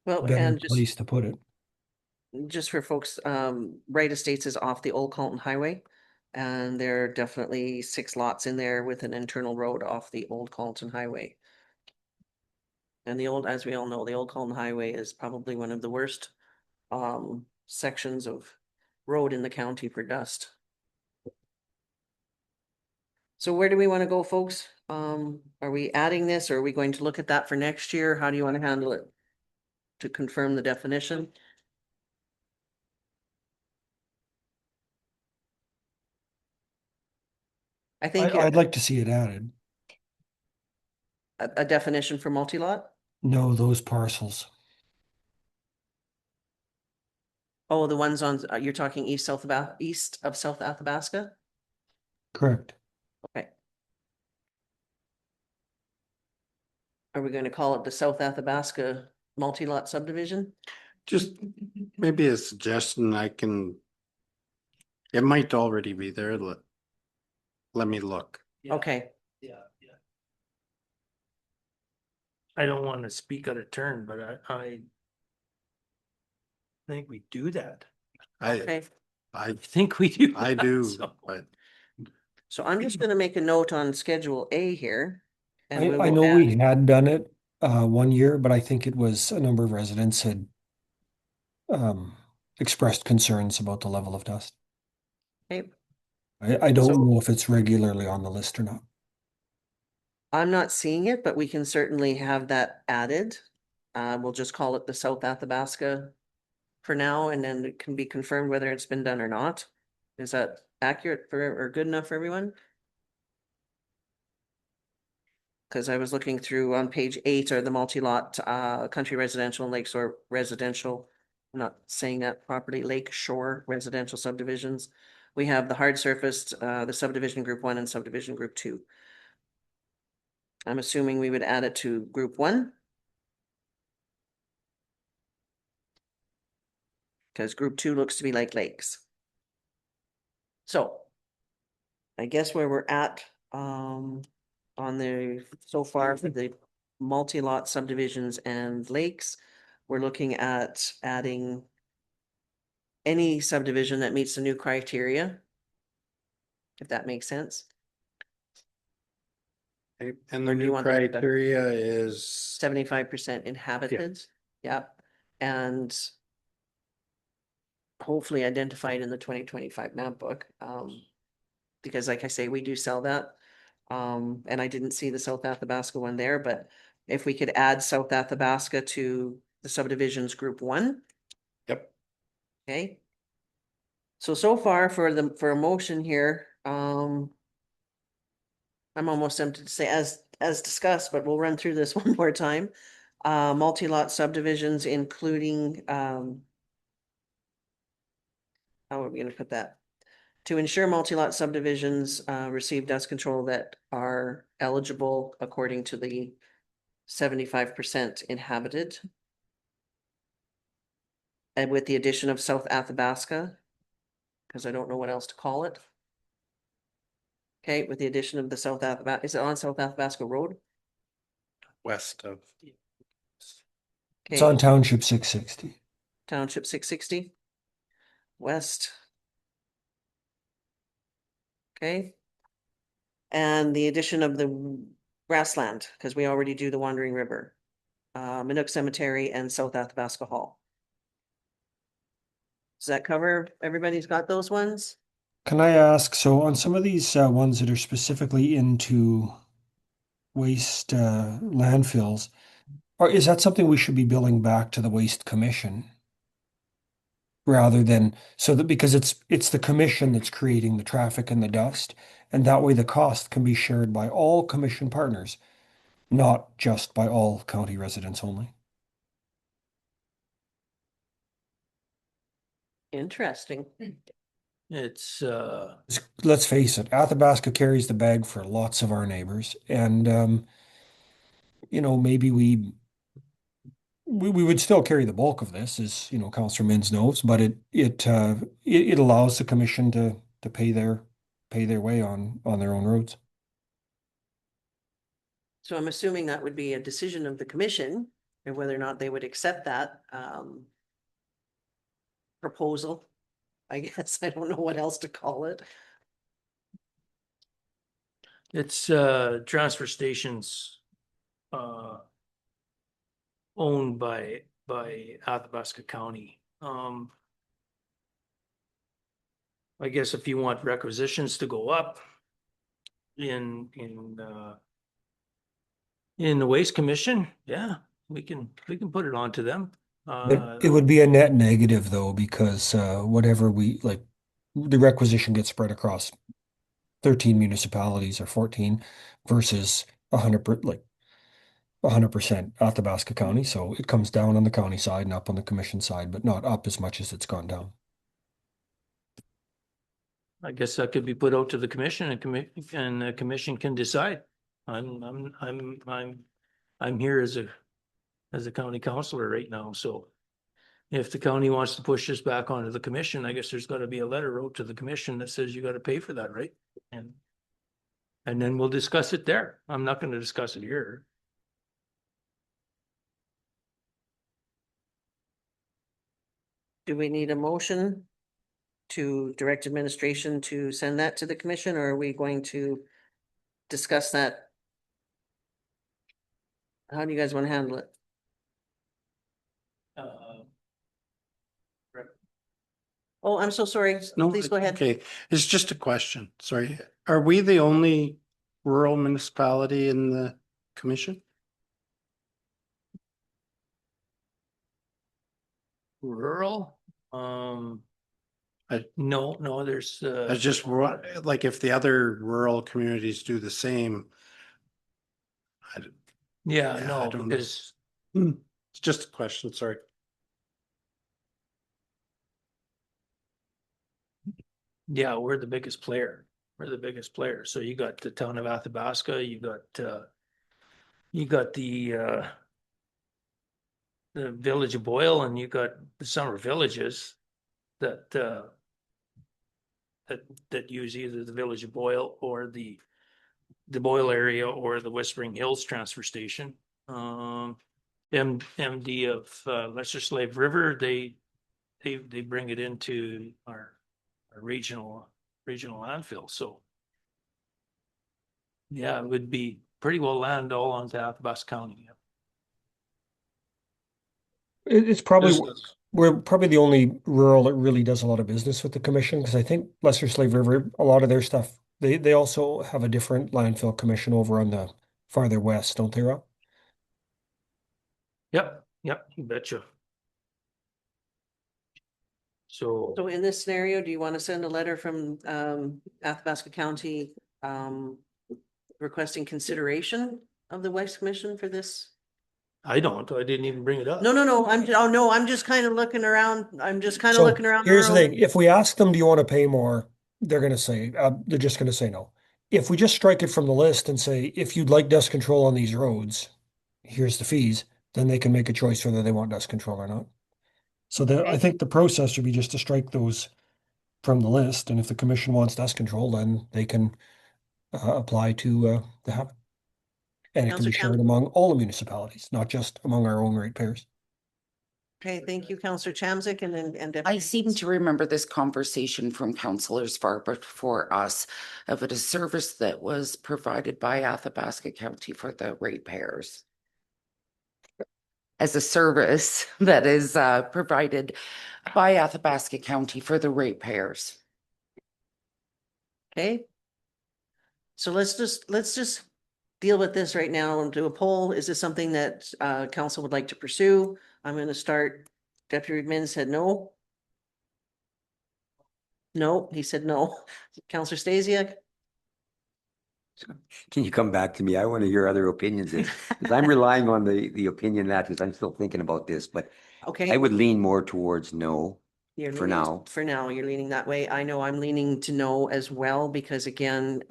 Speaker 1: Well, and
Speaker 7: place to put it.
Speaker 1: just for folks, Wright Estates is off the Old Colton Highway. And there are definitely 6 lots in there with an internal road off the Old Colton Highway. And as we all know, the Old Colton Highway is probably one of the worst sections of road in the county for dust. So where do we want to go, folks? Are we adding this or are we going to look at that for next year? How do you want to handle it? To confirm the definition? I think
Speaker 7: I'd like to see it added.
Speaker 1: a definition for multi-lot?
Speaker 7: No, those parcels.
Speaker 1: Oh, the ones on, you're talking east of South Athabasca?
Speaker 7: Correct.
Speaker 1: Okay. Are we going to call it the South Athabasca multi-lot subdivision?
Speaker 3: Just maybe a suggestion it might already be there. Let me look.
Speaker 1: Okay,
Speaker 5: Yeah. I don't want to speak out of turn, but I think we do that.
Speaker 1: okay.
Speaker 5: I think we do.
Speaker 3: I
Speaker 5: that,
Speaker 3: do,
Speaker 5: so.
Speaker 3: but
Speaker 1: So I'm just gonna make a note on Schedule A here. And we
Speaker 7: I
Speaker 1: will
Speaker 7: know we
Speaker 1: add,
Speaker 7: had done it one year, but I think it was a number of residents had expressed concerns about the level of dust.
Speaker 1: okay,
Speaker 7: I don't
Speaker 1: So-
Speaker 7: know if it's regularly on the list or not.
Speaker 1: I'm not seeing it, but we can certainly have that added. We'll just call it the South Athabasca for now, and then it can be confirmed whether it's been done or not. Is that accurate or good enough for everyone? Because I was looking through on page 8 are the multi-lot country residential and lakeshore residential. I'm not saying that property, lake shore residential subdivisions. We have the hard surfaced, the subdivision group 1 and subdivision group 2. I'm assuming we would add it to group 1. Because group 2 looks to be like lakes. So I guess where we're at on so far for the multi-lot subdivisions and lakes, we're looking at adding any subdivision that meets the new criteria. If that makes sense.
Speaker 3: Okay, and the
Speaker 1: Or do you
Speaker 3: new
Speaker 1: want that to-
Speaker 3: criteria is
Speaker 1: 75% inhabited. Yep. And hopefully identified in the 2025 map book. Because like I say, we do sell that. And I didn't see the South Athabasca one there, but if we could add South Athabasca to the subdivisions group 1,
Speaker 3: Yep.
Speaker 1: okay? So far for a motion here, I'm almost tempted to say as discussed, but we'll run through this one more time. Multi-lot subdivisions, including, how are we gonna put that? To ensure multi-lot subdivisions, receive dust control that are eligible according to the 75% inhabited. And with the addition of South Athabasca, because I don't know what else to call it. Okay, with the addition of the South Athabasca, is it on South Athabasca Road?
Speaker 3: West of.
Speaker 7: It's
Speaker 1: Okay,
Speaker 7: on Township 660.
Speaker 1: Township 660. West. Okay. And the addition of the grassland, because we already do the Wandering River. Minook Cemetery and South Athabasca Hall. Does that cover, everybody's got those ones?
Speaker 7: Can I ask, so on some of these ones that are specifically into waste landfills, or is that something we should be billing back to the Waste Commission? Rather than, so that because it's the commission that's creating the traffic and the dust, and that way the cost can be shared by all commission partners, not just by all county residents only.
Speaker 1: Interesting.
Speaker 5: It's,
Speaker 7: Let's face it, Athabasca carries the bag for lots of our neighbors, and maybe we would still carry the bulk of this, as Councillor Mins knows, but it allows the commission to pay their way on their own roads.
Speaker 1: So I'm assuming that would be a decision of the commission and whether or not they would accept that proposal. I guess I don't know what else to call it.
Speaker 5: it's, transfer stations, owned by Athabasca County. I guess if you want requisitions to go up in the Waste Commission, yeah, we can put it on to them.
Speaker 7: It would be a net negative though, because whatever we like, the requisition gets spread across 13 municipalities or 14 versus 100% Athabasca County. So it comes down on the county side and up on the commission side, but not up as much as it's gone down.
Speaker 5: I guess that could be put out to the commission and the commission can decide. I'm here as a county councillor right now, so if the county wants to push this back onto the commission, I guess there's gotta be a letter wrote to the commission that says you gotta pay for that, right? And then we'll discuss it there. I'm not gonna discuss it here.
Speaker 1: Do we need a motion to direct administration to send that to the commission, or are we going to discuss that? How do you guys want to handle it? Oh, I'm so sorry.
Speaker 3: No,
Speaker 1: Please go ahead.
Speaker 3: Okay, it's just a question. Sorry. Are we the only rural municipality in the commission?
Speaker 5: Rural, no, there's,
Speaker 3: I just like if the other rural communities do the same.
Speaker 5: yeah,
Speaker 3: I
Speaker 5: no,
Speaker 3: don't know.
Speaker 5: because
Speaker 3: It's just a question, sorry.
Speaker 5: yeah, we're the biggest player. We're the biggest player. So you got the town of Athabasca, you got the village of Boyle, and you got the summer villages that use either the village of Boyle or the Boyle area or the Whispering Hills transfer station. MD of Lesser Slave River, they bring it into our regional landfill. So yeah, it would be pretty well land all on Athabasca County.
Speaker 7: It's probably,
Speaker 5: Just-
Speaker 7: we're probably the only rural that really does a lot of business with the commission, because I think Lesser Slave River, a lot of their stuff, they also have a different landfill commission over on the farther west, don't they, Rob?
Speaker 5: Yep, you betcha. So,
Speaker 1: So in this scenario, do you want to send a letter from Athabasca County requesting consideration of the Waste Commission for this?
Speaker 5: I didn't even bring it up.
Speaker 1: No, I'm just kind of looking around. I'm just kind of
Speaker 7: So
Speaker 1: looking around the
Speaker 7: here's the
Speaker 1: room.
Speaker 7: thing, if we ask them, do you want to pay more? They're just gonna say no. If we just strike it from the list and say, if you'd like dust control on these roads, here's the fees, then they can make a choice whether they want dust control or not. So I think the process should be just to strike those from the list, and if the commission wants dust control, then they can apply to have it. And it can
Speaker 1: Councillor
Speaker 7: be shared
Speaker 1: Chan-
Speaker 7: among all the municipalities, not just among our own ratepayers.
Speaker 1: Okay, thank you, Councillor Chamzik, and then, and.
Speaker 8: I seem to remember this conversation from councillors far before us of a service that was provided by Athabasca County for the ratepayers. As a service that is provided by Athabasca County for the ratepayers.
Speaker 1: Okay. So let's just deal with this right now and do a poll. Is this something that council would like to pursue? I'm gonna start. Deputy Min said no. No, he said no. Councillor Stasiak?
Speaker 6: Can you come back to me? I want to hear other opinions. 'Cause I'm relying on the opinion that, because I'm still thinking about this, but
Speaker 1: Okay.
Speaker 6: I would lean more towards no.
Speaker 1: You're
Speaker 6: for
Speaker 1: leaning-
Speaker 6: now.
Speaker 1: For now, you're leaning that way. I know I'm leaning to no as well, because again,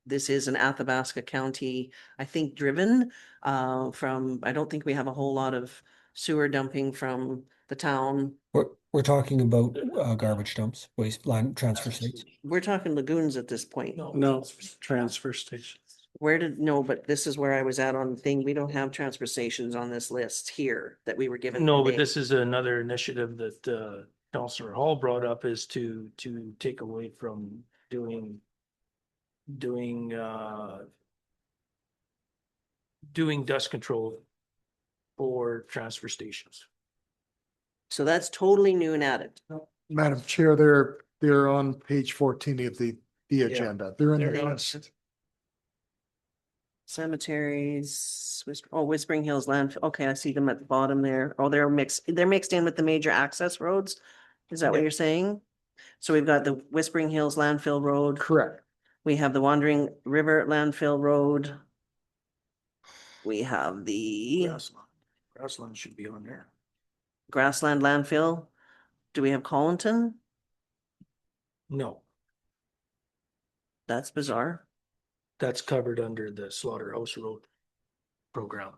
Speaker 1: this is an Athabasca County, I think, driven from, I don't think we have a whole lot of sewer dumping from the town.
Speaker 7: We're talking about garbage dumps, waste land transfer stations.
Speaker 1: We're talking lagoons at this point.
Speaker 3: No, transfer station.
Speaker 1: Where did, no, but this is where I was at on the thing. We don't have transfer stations on this list here that we were given.
Speaker 5: No, but
Speaker 1: today.
Speaker 5: this is another initiative that Councillor Hall brought up, is to take away from doing dust control for transfer stations.
Speaker 1: So that's totally new and added.
Speaker 11: Madam Chair, they're on page 14 of the agenda. They're in
Speaker 5: There
Speaker 11: the
Speaker 5: it
Speaker 11: list.
Speaker 1: Cemeteries, Whispering Hills landfill. Okay, I see them at the bottom there. Oh, they're mixed in with the major access roads. Is that what
Speaker 5: Yeah.
Speaker 1: you're saying? So we've got the Whispering Hills landfill road.
Speaker 11: Correct.
Speaker 1: We have the Wandering River landfill road. We have the
Speaker 5: Grassland should be on there.
Speaker 1: Grassland landfill. Do we have Collinton?
Speaker 5: No,
Speaker 1: That's bizarre.
Speaker 5: that's covered under the Slaughterhouse Road program.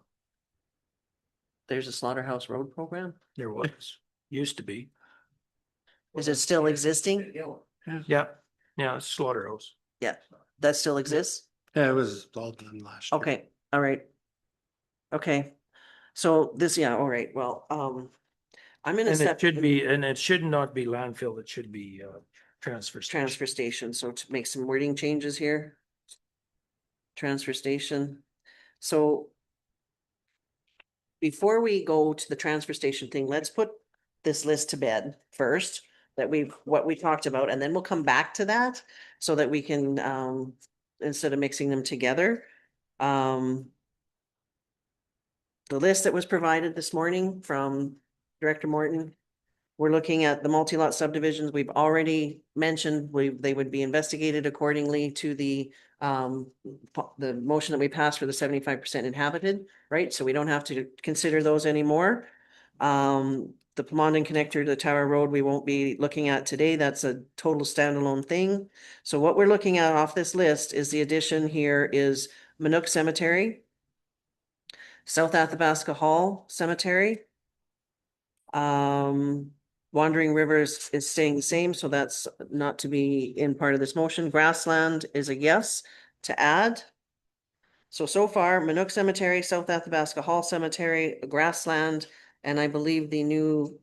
Speaker 1: There's a Slaughterhouse Road program.
Speaker 5: There was, used to be.
Speaker 1: Is it still existing?
Speaker 5: Yeah, it's Slaughterhouse.
Speaker 1: Yeah, that still exists?
Speaker 3: Yeah, it was all done last year.
Speaker 1: Okay, all right. Okay, so this, yeah, all right, well, I'm gonna
Speaker 5: And
Speaker 1: step.
Speaker 5: it should be, and it should not be landfill, it should be transfer station.
Speaker 1: Transfer station, so to make some wording changes here. Transfer station, so. Before we go to the transfer station thing, let's put this list to bed first. What we talked about, and then we'll come back to that so that we can, instead of mixing them together. The list that was provided this morning from Director Morton. We're looking at the multi-lot subdivisions. We've already mentioned they would be investigated accordingly to the motion that we passed for the 75% inhabited, right? So we don't have to consider those anymore. The Plumonden connector to the Tower Road, we won't be looking at today. That's a total standalone thing. So what we're looking at off this list is the addition here is Manook Cemetery, South Athabasca Hall Cemetery. Wandering Rivers is staying the same, so that's not to be in part of this motion. Grassland is a yes to add. So far, Manook Cemetery, South Athabasca Hall Cemetery, Grassland, and I believe the new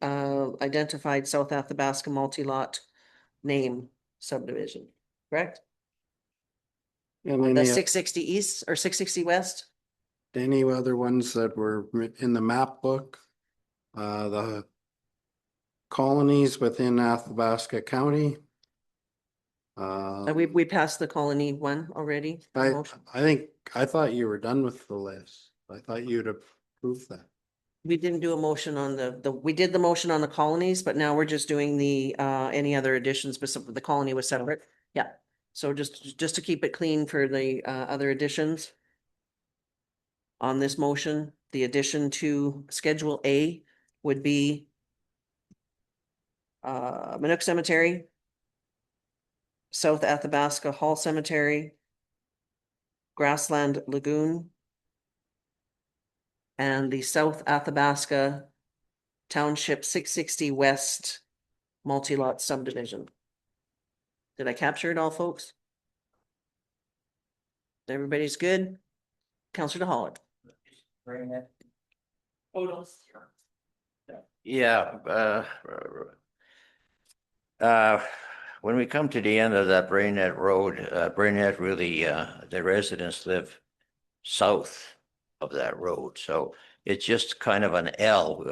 Speaker 1: identified South Athabasca multi-lot name subdivision, correct?
Speaker 3: And
Speaker 1: The
Speaker 3: any,
Speaker 1: 660 east or 660 west?
Speaker 3: any other ones that were in the map book? The colonies within Athabasca County.
Speaker 1: We passed the colony one already.
Speaker 3: I think, I thought you were done with the list. I thought you'd approve that.
Speaker 1: We didn't do a motion on we did the motion on the colonies, but now we're just doing the, any other additions, but the colony was separate. Yeah. So just to keep it clean for the, other additions. On this motion, the addition to Schedule A would be Minnook Cemetery, South Athabasca Hall Cemetery, Grassland Lagoon, and the South Athabasca Township 660 West multi-lot subdivision. Did I capture it all, folks? Everybody's good? Counselor DeHollick.
Speaker 2: Yeah, when we come to the end of that Brainerd Road, Brainerd really, the residents live south of that road, so it's just kind of an L.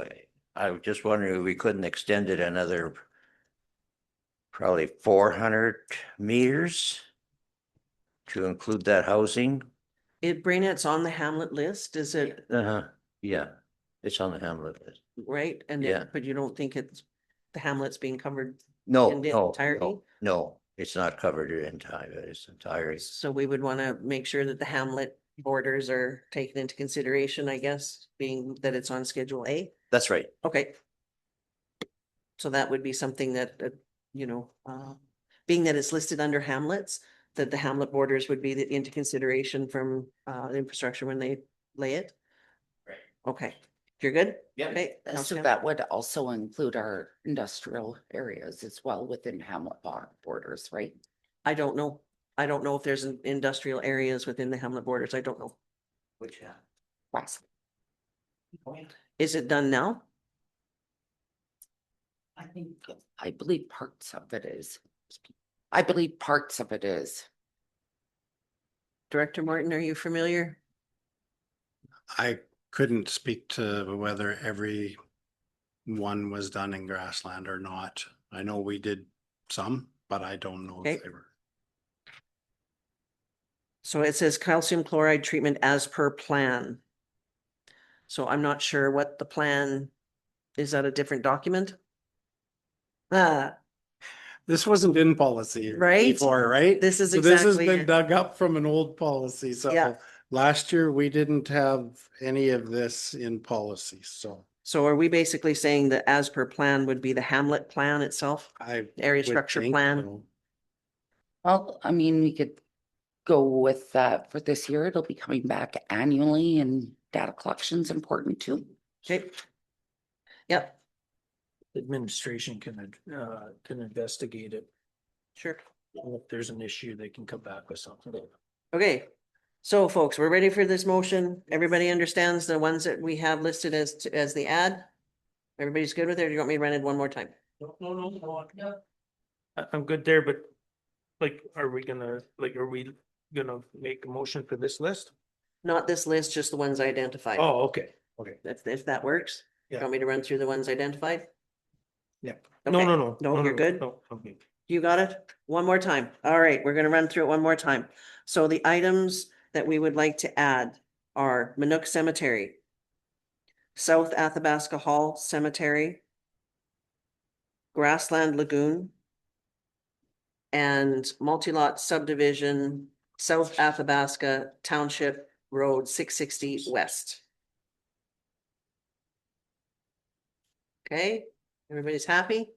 Speaker 2: I was just wondering if we couldn't extend it another probably 400 meters to include that housing.
Speaker 1: Brainerd's on the Hamlet list, is it,
Speaker 2: Yeah, it's on the Hamlet list.
Speaker 1: right? And
Speaker 2: Yeah.
Speaker 1: but you don't think it's, the Hamlet's being covered?
Speaker 2: No,
Speaker 1: In the
Speaker 2: no,
Speaker 1: entirety?
Speaker 2: no, it's not covered in time, it's entirety.
Speaker 1: So we would want to make sure that the Hamlet borders are taken into consideration, I guess, being that it's on Schedule A.
Speaker 2: That's right.
Speaker 1: Okay. So that would be something that, you know, being that it's listed under Hamlets, that the Hamlet borders would be into consideration from the infrastructure when they lay it.
Speaker 2: Right.
Speaker 1: Okay, you're good?
Speaker 2: Yeah.
Speaker 1: Okay.
Speaker 8: So
Speaker 1: Councilor-
Speaker 8: that would also include our industrial areas as well within Hamlet borders, right?
Speaker 1: I don't know. I don't know if there's industrial areas within the Hamlet borders. I don't know.
Speaker 2: Which,
Speaker 8: Grass.
Speaker 1: Is it done now?
Speaker 8: I believe parts of it is. I believe parts of it is.
Speaker 1: Director Martin, are you familiar?
Speaker 3: I couldn't speak to whether every one was done in grassland or not. I know we did some, but I don't know
Speaker 1: Okay.
Speaker 3: if they were.
Speaker 1: So it says calcium chloride treatment as per plan. So I'm not sure what the plan, is that a different document?
Speaker 3: This wasn't in policy.
Speaker 1: Right?
Speaker 3: Before, right?
Speaker 1: This is
Speaker 3: So this has
Speaker 1: exactly
Speaker 3: been
Speaker 1: it.
Speaker 3: dug up from an old policy,
Speaker 1: Yeah.
Speaker 3: so last year we didn't have any of this in policy, so
Speaker 1: So are we basically saying that as per plan would be the Hamlet plan itself?
Speaker 3: I.
Speaker 1: Area
Speaker 3: would
Speaker 1: structure
Speaker 3: think
Speaker 1: plan?
Speaker 3: so.
Speaker 8: Well, I mean, we could go with that for this year. It'll be coming back annually and data collection's important too.
Speaker 1: Okay. Yep,
Speaker 5: Administration can investigate it.
Speaker 1: sure.
Speaker 5: If there's an issue, they can come back with something.
Speaker 1: Okay, so folks, we're ready for this motion. Everybody understands the ones that we have listed as the ad? Everybody's good with it? Or do you want me to run it one more time?
Speaker 5: No. I'm good there, but like, are we gonna make a motion for this list?
Speaker 1: Not this list, just the ones identified.
Speaker 5: Oh, okay, okay.
Speaker 1: If that works? You
Speaker 5: Yeah.
Speaker 1: want me to run through the ones identified?
Speaker 5: Yeah.
Speaker 1: Okay.
Speaker 5: No.
Speaker 1: No, you're good?
Speaker 5: No, okay.
Speaker 1: You got it? One more time. All right, we're gonna run through it one more time. So the items that we would like to add are Minnook Cemetery, South Athabasca Hall Cemetery, Grassland Lagoon, and multi-lot subdivision, South Athabasca Township Road 660 West. Okay, everybody's happy?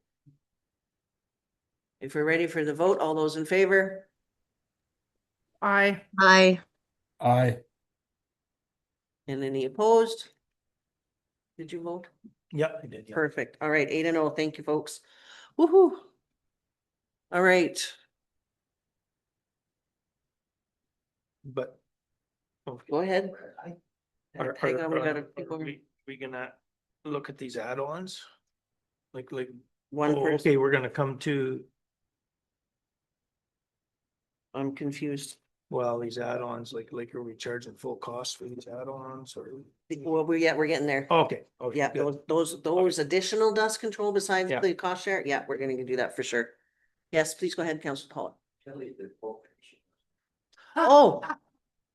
Speaker 1: If we're ready for the vote, all those in favor?
Speaker 4: Aye.
Speaker 9: Aye.
Speaker 7: Aye.
Speaker 1: And any opposed? Did you vote?
Speaker 5: Yeah, I did, yeah.
Speaker 1: Perfect. All right, 8-0. Thank you, folks. Woohoo. All right,
Speaker 5: But. Okay.
Speaker 1: go ahead. Hang on, we
Speaker 5: are-
Speaker 1: gotta
Speaker 5: are
Speaker 1: keep going.
Speaker 5: we gonna look at these add-ons? Like,
Speaker 1: One
Speaker 5: oh,
Speaker 1: person,
Speaker 5: okay, we're gonna come to,
Speaker 1: I'm confused.
Speaker 5: Well, these add-ons, like are we charging full cost for these add-ons or?
Speaker 1: Well, we're getting there.
Speaker 5: Okay, okay.
Speaker 1: Yeah,
Speaker 5: good.
Speaker 1: those additional dust control besides
Speaker 5: Yeah.
Speaker 1: the cost share, yeah, we're gonna do that for sure. Yes, please go ahead, Council Paul. Oh,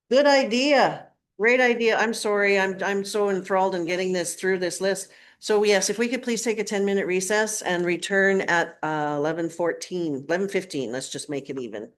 Speaker 1: good idea. Great idea. I'm sorry. I'm so enthralled in getting this through this list. So yes, if we could please take a 10-minute recess and return at 11:15. Let's just make it even.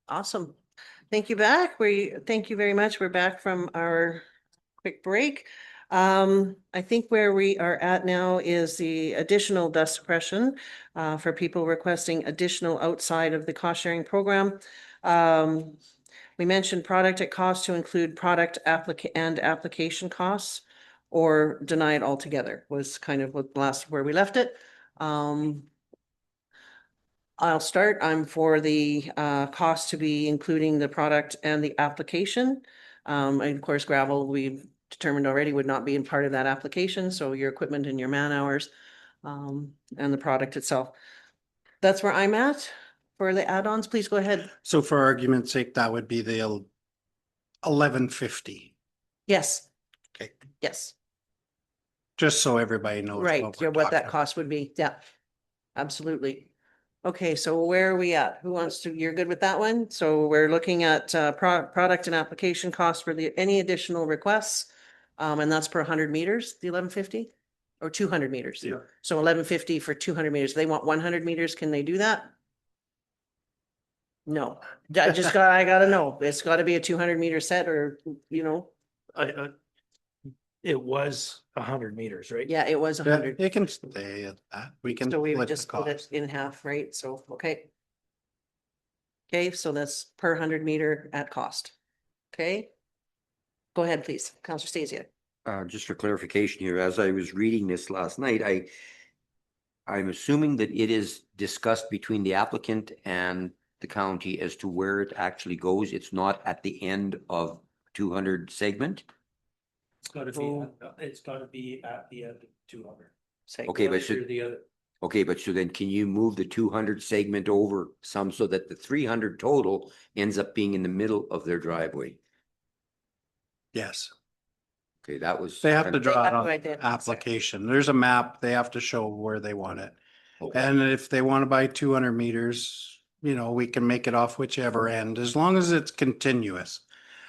Speaker 1: Awesome. Thank you thank you very much. We're back from our quick break. I think where we are at now is the additional dust suppression for people requesting additional outside of the cost sharing program. We mentioned product at cost to include product application costs or deny it altogether was kind of what where we left it. I'll start. I'm for the cost to be including the product and the application. And of course, gravel, we've determined already would not be in part of that application. So your equipment and your man hours and the product itself. That's where I'm at for the add-ons. Please go ahead.
Speaker 3: So for argument's sake, that would be the 1150,
Speaker 1: Yes.
Speaker 3: Okay.
Speaker 1: Yes.
Speaker 3: just so everybody knows.
Speaker 1: Right.
Speaker 3: we're
Speaker 1: Yeah, what that
Speaker 3: talking
Speaker 1: cost would be. Yeah. Absolutely. Okay, so where are we at? Who wants to, you're good with that one? So we're looking at product and application costs for any additional requests. And that's per 100 meters, the 1150 or 200 meters.
Speaker 5: Yeah.
Speaker 1: So 1150 for 200 meters. They want 100 meters. Can they do that? No, I gotta know. It's gotta be a 200 meter set or,
Speaker 5: It was 100 meters, right?
Speaker 1: yeah, it was
Speaker 3: Yeah,
Speaker 1: 100.
Speaker 3: it can stay at that. We can
Speaker 1: So we would
Speaker 3: split the
Speaker 1: just split it
Speaker 3: cost.
Speaker 1: in half, right? So, okay. Okay, so that's per 100 meter at cost. Okay. Go ahead, please. Counselor Stasia.
Speaker 6: Just for clarification here, as I was reading this last night, I'm assuming that it is discussed between the applicant and the county as to where it actually goes. It's not at the end of 200 segment.
Speaker 5: It's gotta be at the end of 200.
Speaker 6: Okay, but
Speaker 5: Through the other.
Speaker 6: okay, but so then can you move the 200 segment over some so that the 300 total ends up being in the middle of their driveway?
Speaker 3: Yes,
Speaker 6: Okay, that was.
Speaker 3: they have to draw
Speaker 1: have
Speaker 3: it
Speaker 1: to
Speaker 3: on
Speaker 1: identify.
Speaker 3: application. There's a map. They have to show where they want it.
Speaker 6: Okay.
Speaker 3: And if they want to buy 200 meters, we can make it off whichever end, as long as it's continuous,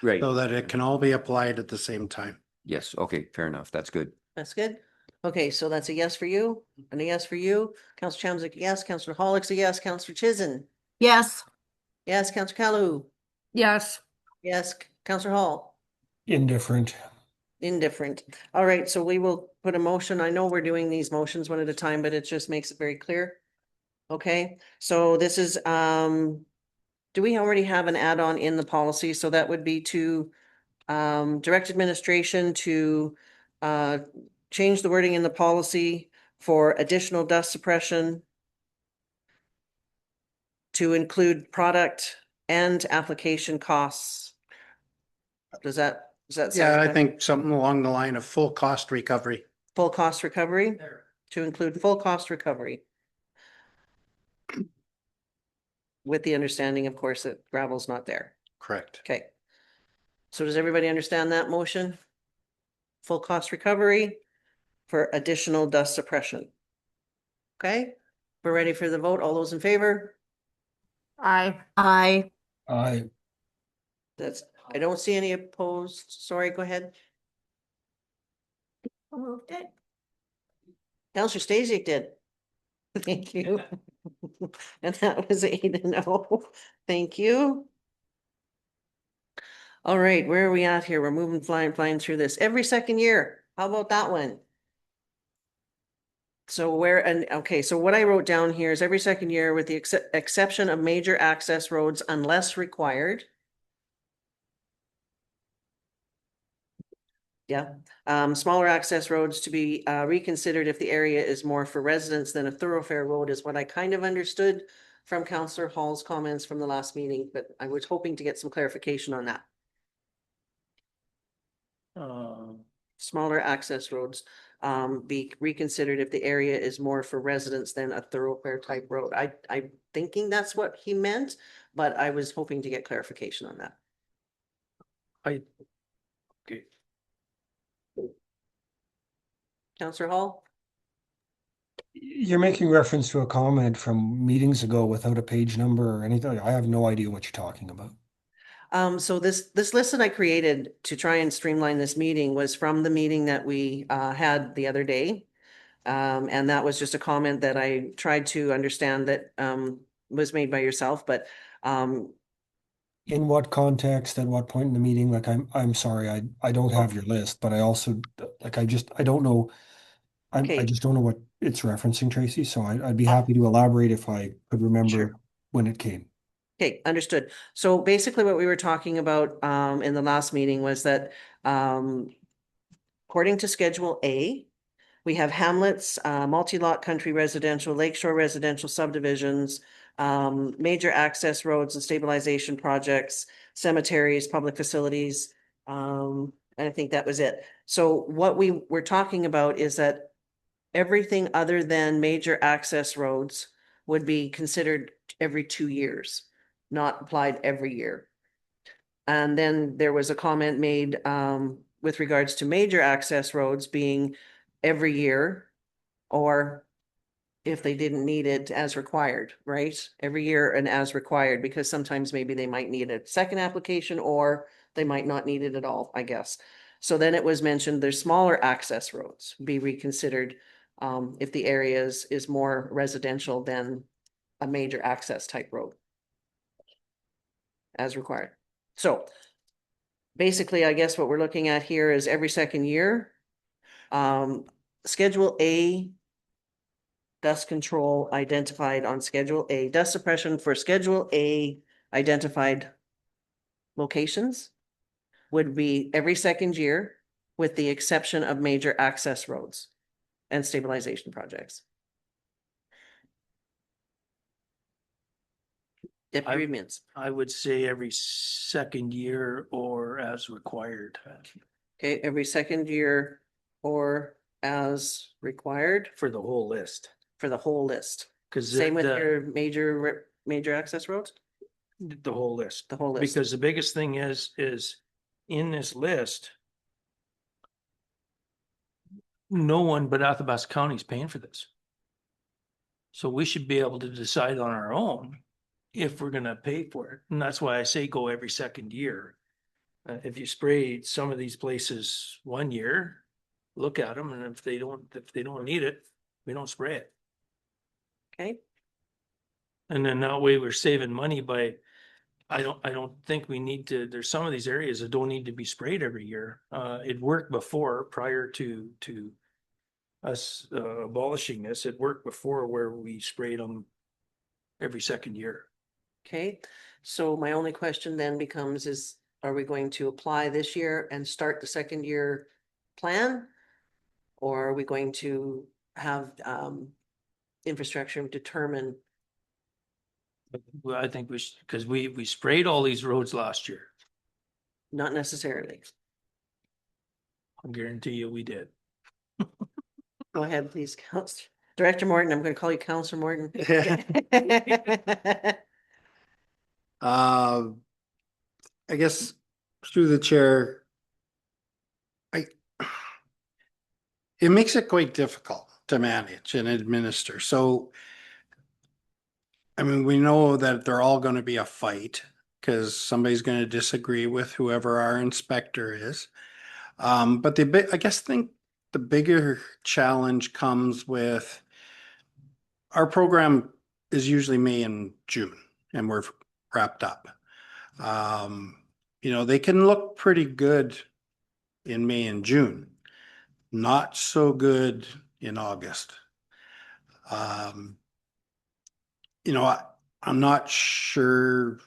Speaker 6: Right.
Speaker 3: so that it can all be applied at the same time.
Speaker 6: Yes, okay, fair enough. That's good.
Speaker 1: That's good. Okay, so that's a yes for you and a yes for you. Counselor Chamzik, yes. Counselor Hollick's a yes. Counselor Chizen.
Speaker 9: Yes.
Speaker 1: Yes. Counselor Kalu.
Speaker 4: Yes.
Speaker 1: Yes. Counselor Hall.
Speaker 7: Indifferent.
Speaker 1: Indifferent. All right, so we will put a motion. I know we're doing these motions one at a time, but it just makes it very clear. Okay, so this is, do we already have an add-on in the policy? So that would be to direct administration to change the wording in the policy for additional dust suppression to include product and application costs. Does that sound
Speaker 3: Yeah, I
Speaker 1: good?
Speaker 3: think something along the line of full cost recovery.
Speaker 1: Full cost recovery, to include full cost recovery. With the understanding, of course, that gravel's not there.
Speaker 3: Correct.
Speaker 1: Okay. So does everybody understand that motion? Full cost recovery for additional dust suppression. Okay, we're ready for the vote. All those in favor?
Speaker 4: I.
Speaker 9: I.
Speaker 1: I don't see any opposed. Sorry, go ahead.
Speaker 10: Who moved it?
Speaker 1: Counselor Stasiak did. Thank you. And that was 8-0. Thank you. All right, where are we at here? We're moving, flying through this every second year. How about that one? So okay, so what I wrote down here is every second year with the exception of major access roads unless required. Yeah, smaller access roads to be reconsidered if the area is more for residents than a thoroughfare road is what I kind of understood from Councillor Hall's comments from the last meeting, but I was hoping to get some clarification on that. Smaller access roads be reconsidered if the area is more for residents than a thoroughfare type road. I'm thinking that's what he meant, but I was hoping to get clarification on that.
Speaker 5: Okay.
Speaker 1: Councillor Hall?
Speaker 7: You're making reference to a comment from meetings ago without a page number or anything. I have no idea what you're talking about.
Speaker 1: So this list that I created to try and streamline this meeting was from the meeting that we had the other day. And that was just a comment that I tried to understand that was made by yourself, but
Speaker 7: In what context, at what point in the meeting? Like, I'm sorry, I don't have your list, but I also, like, I don't know. I
Speaker 1: Okay.
Speaker 7: just don't know what it's referencing, Tracy, so I'd be happy to elaborate if I could remember
Speaker 1: Sure.
Speaker 7: when it came.
Speaker 1: Okay, understood. So basically what we were talking about in the last meeting was that according to Schedule A, we have hamlets, multi-lot country residential, lakeshore residential subdivisions, major access roads and stabilization projects, cemeteries, public facilities. And I think that was it. So what we were talking about is that everything other than major access roads would be considered every 2 years, not applied every year. And then there was a comment made with regards to major access roads being every year, or if they didn't need it, as required, right? Every year and as required, because sometimes maybe they might need a second application or they might not need it at all, I guess. So then it was mentioned there's smaller access roads be reconsidered if the area is more residential than a major access type road as required. So basically, I guess what we're looking at here is every second year. Schedule A, dust control identified on Schedule A, dust suppression for Schedule A identified locations would be every second year, with the exception of major access roads and stabilization projects. Deputy Mintz.
Speaker 5: I would say every second year or as required.
Speaker 1: Okay, every second year or as required
Speaker 5: For the whole list.
Speaker 1: for the whole list.
Speaker 5: Cause
Speaker 1: Same with your major access roads,
Speaker 5: the whole list.
Speaker 1: the whole list.
Speaker 5: Because the biggest thing is in this list, no one but Athabasca County is paying for this. So we should be able to decide on our own if we're gonna pay for it. And that's why I say go every second year. If you spray some of these places 1 year, look at them, and if they don't need it, we don't spray it.
Speaker 1: Okay,
Speaker 5: And then that way we're saving money by, I don't think we need to, there's some of these areas that don't need to be sprayed every year. It worked before, prior to us abolishing this. It worked before where we sprayed them every second year.
Speaker 1: okay. So my only question then becomes is, are we going to apply this year and start the second year plan? Or are we going to have infrastructure determine?
Speaker 5: Well, I think we should, because we sprayed all these roads last year.
Speaker 1: Not necessarily.
Speaker 5: I guarantee you we did.
Speaker 1: Go ahead, please, Director Morton. I'm going to call you Counselor Morton.
Speaker 3: I guess through the chair, it makes it quite difficult to manage and administer. So, I mean, we know that they're all going to be a fight because somebody's going to disagree with whoever our inspector is. But I guess think the bigger challenge comes with our program is usually May and June, and we're wrapped up. You know, they can look pretty good in May and June, not so good in August. You know, I'm not sure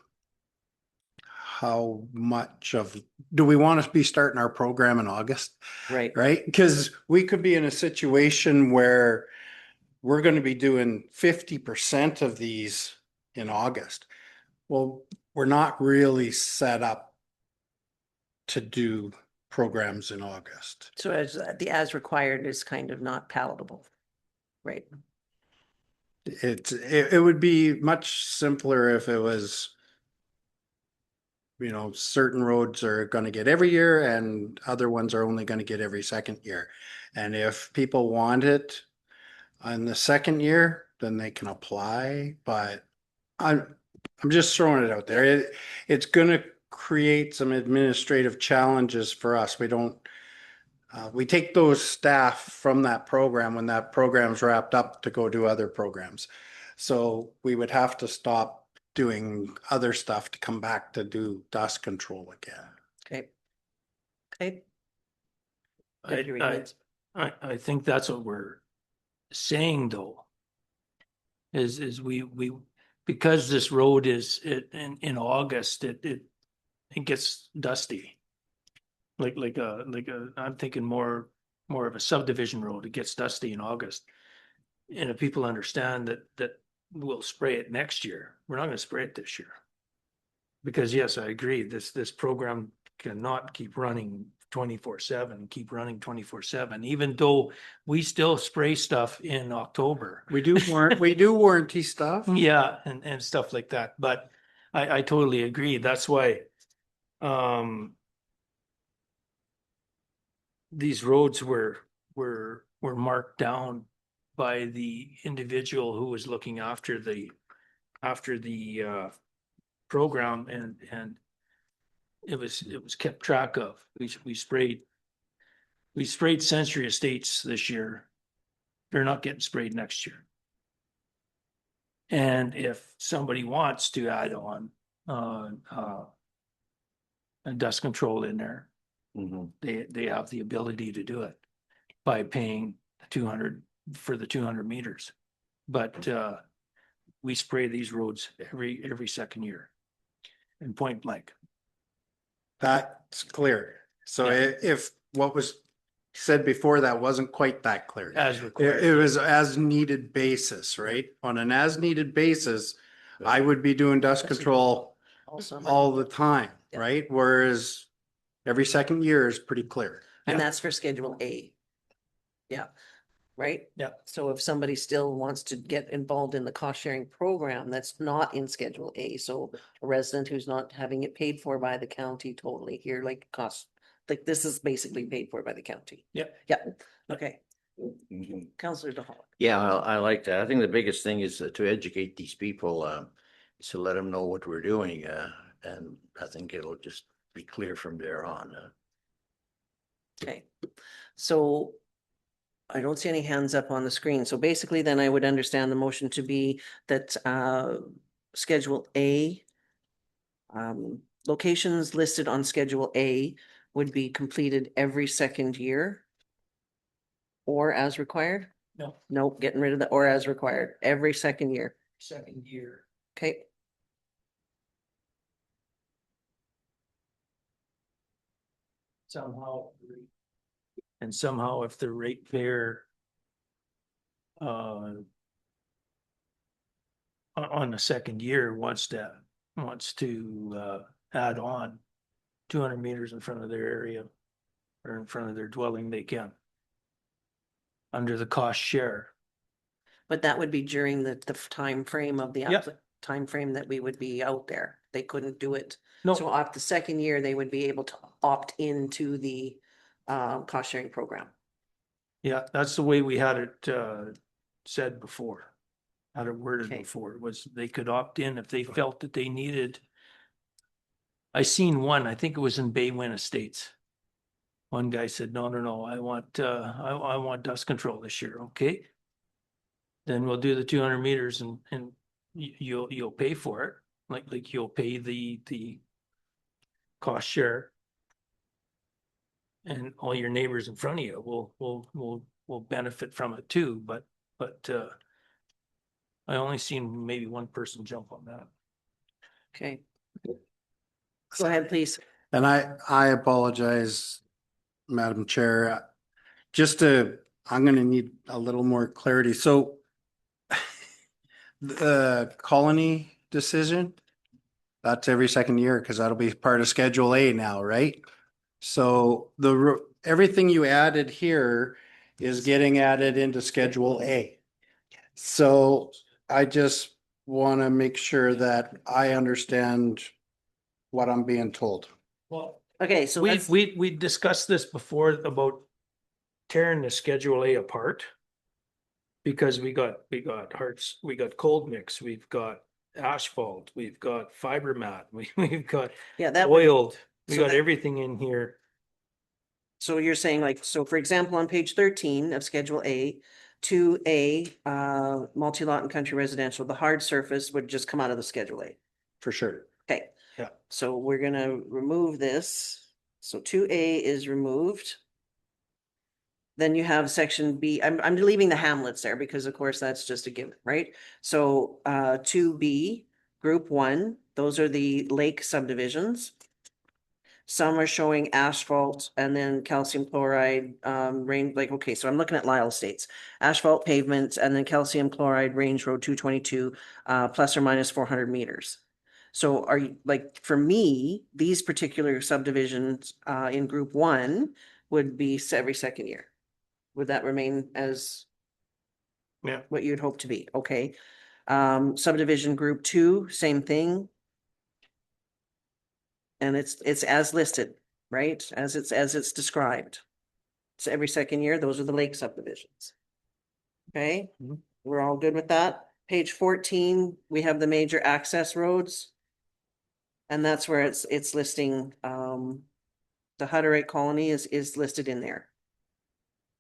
Speaker 3: how much of, do we want to be starting our program in August?
Speaker 1: Right.
Speaker 3: Right? Because we could be in a situation where we're going to be doing 50% of these in August. Well, we're not really set up to do programs in August.
Speaker 1: So as required is kind of not palatable. Right.
Speaker 3: It would be much simpler if it was, you know, certain roads are going to get every year and other ones are only going to get every second year. And if people want it on the second year, then they can apply. But I'm just throwing it out there. It's going to create some administrative challenges for us. We take those staff from that program when that program's wrapped up to go do other programs. So we would have to stop doing other stuff to come back to do dust control again.
Speaker 1: Okay. Okay.
Speaker 5: I,
Speaker 1: Deputy
Speaker 5: I,
Speaker 1: Woods.
Speaker 5: I think that's what we're saying though. Is we, because this road is in August, it gets dusty. Like I'm thinking more of a subdivision road. It gets dusty in August. And if people understand that we'll spray it next year, we're not gonna spray it this year. Because yes, I agree, this program cannot keep running 24/7, keep running 24/7, even though we still spray stuff in October.
Speaker 3: We do warranty stuff.
Speaker 5: Yeah, and stuff like that, but I totally agree. That's why these roads were marked down by the individual who was looking after the program, and it was kept track of. We sprayed Century Estates this year. They're not getting sprayed next year. And if somebody wants to add on a dust control in there, they have the ability to do it by paying 200 for the 200 meters. But we spray these roads every second year in point blank.
Speaker 3: That's clear. So
Speaker 5: Yeah.
Speaker 3: if what was said before that wasn't quite that clear.
Speaker 5: As required.
Speaker 3: It was as needed basis, right? On an as needed basis, I would be doing dust control
Speaker 1: Also,
Speaker 3: all the time,
Speaker 1: Yeah.
Speaker 3: right? Whereas every second year is pretty clear.
Speaker 1: and that's for Schedule A. Yeah, right?
Speaker 5: Yeah.
Speaker 1: So if somebody still wants to get involved in the cost sharing program, that's not in Schedule A, so a resident who's not having it paid for by the county totally here, like cost, like this is basically paid for by the county.
Speaker 5: Yeah.
Speaker 1: Yeah, okay. Counselor DeHaan.
Speaker 2: Yeah, I like that. I think the biggest thing is to educate these people, is to let them know what we're doing, and I think it'll just be clear from there on.
Speaker 1: Okay, so I don't see any hands up on the screen. So basically then I would understand the motion to be that Schedule A locations listed on Schedule A would be completed every second year or as required?
Speaker 5: No.
Speaker 1: Nope, getting rid of the or as required, every second year.
Speaker 5: Second year.
Speaker 1: Okay,
Speaker 5: Somehow. And somehow if the ratepayer on the second year wants to add on 200 meters in front of their area or in front of their dwelling, they can. Under the cost share.
Speaker 1: but that would be during the time frame of the
Speaker 5: Yeah.
Speaker 1: time frame that we would be out there. They couldn't do it.
Speaker 5: No.
Speaker 1: So off the second year, they would be able to opt into the cost sharing program.
Speaker 5: Yeah, that's the way we had it said before. Had it worded
Speaker 1: Okay.
Speaker 5: before, was they could opt in if they felt that they needed. I seen one, I think it was in Baywin Estates. One guy said, no, I want dust control this year, okay? Then we'll do the 200 meters and you'll pay for it, like you'll pay the cost share. And all your neighbors in front of you will benefit from it too, but I only seen maybe one person jump on that.
Speaker 1: Okay. Go ahead, please.
Speaker 3: And I apologize, Madam Chair. I'm gonna need a little more clarity. So the colony decision, that's every second year, because that'll be part of Schedule A now, right? So everything you added here is getting added into Schedule A. So I just want to make sure that I understand what I'm being told.
Speaker 5: Well,
Speaker 1: Okay, so let's,
Speaker 5: we discussed this before about tearing the Schedule A apart. Because we got hearts, we got cold mix, we've got asphalt, we've got fiber mat, we've got
Speaker 1: yeah, that,
Speaker 5: oiled, we
Speaker 1: so
Speaker 5: got
Speaker 1: that-
Speaker 5: everything in here.
Speaker 1: so you're saying like, so for example, on page 13 of Schedule A, 2A, multi-lot and country residential, the hard surface would just come out of the Schedule A.
Speaker 3: For sure.
Speaker 1: Okay.
Speaker 5: Yeah.
Speaker 1: So we're gonna remove this. So 2A is removed. Then you have section B. I'm leaving the hamlets there because of course that's just a given, right? So 2B, group 1, those are the lake subdivisions. Some are showing asphalt and then calcium chloride, range, like, okay, so I'm looking at Lyle Estates. Asphalt pavement and then calcium chloride range road 222, plus or minus 400 meters. So are you, like, for me, these particular subdivisions, in group 1 would be every second year. Would that remain as
Speaker 5: Yeah.
Speaker 1: what you'd hope to be? Okay. Subdivision group 2, same thing. And it's as listed, right? As it's described. So every second year, those are the lake subdivisions. Okay,
Speaker 5: Mhm.
Speaker 1: we're all good with that. Page 14, we have the major access roads. And that's where it's listing, the Hutterite colony is listed in there.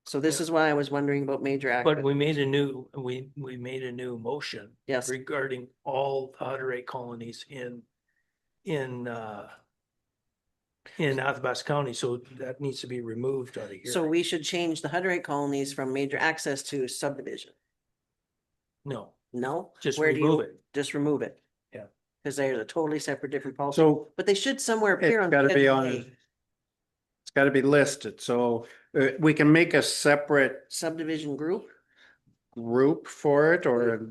Speaker 1: So this
Speaker 5: Yeah.
Speaker 1: is why I was wondering about major access.
Speaker 5: But we made a new, we made a new motion.
Speaker 1: Yes.
Speaker 5: Regarding all Hutterite colonies in Athabasca County, so that needs to be removed out of here.
Speaker 1: So we should change the Hutterite colonies from major access to subdivision.
Speaker 5: No,
Speaker 1: No?
Speaker 5: just
Speaker 1: Where do
Speaker 5: remove
Speaker 1: you
Speaker 5: it.
Speaker 1: just remove it?
Speaker 5: Yeah.
Speaker 1: Because they're a totally separate, different policy.
Speaker 3: So
Speaker 1: But they should somewhere appear
Speaker 3: it's
Speaker 1: on.
Speaker 3: gotta be
Speaker 1: Schedule
Speaker 3: on,
Speaker 1: A.
Speaker 3: it's gotta be listed. So we can make a separate
Speaker 1: Subdivision group.
Speaker 3: group for it or a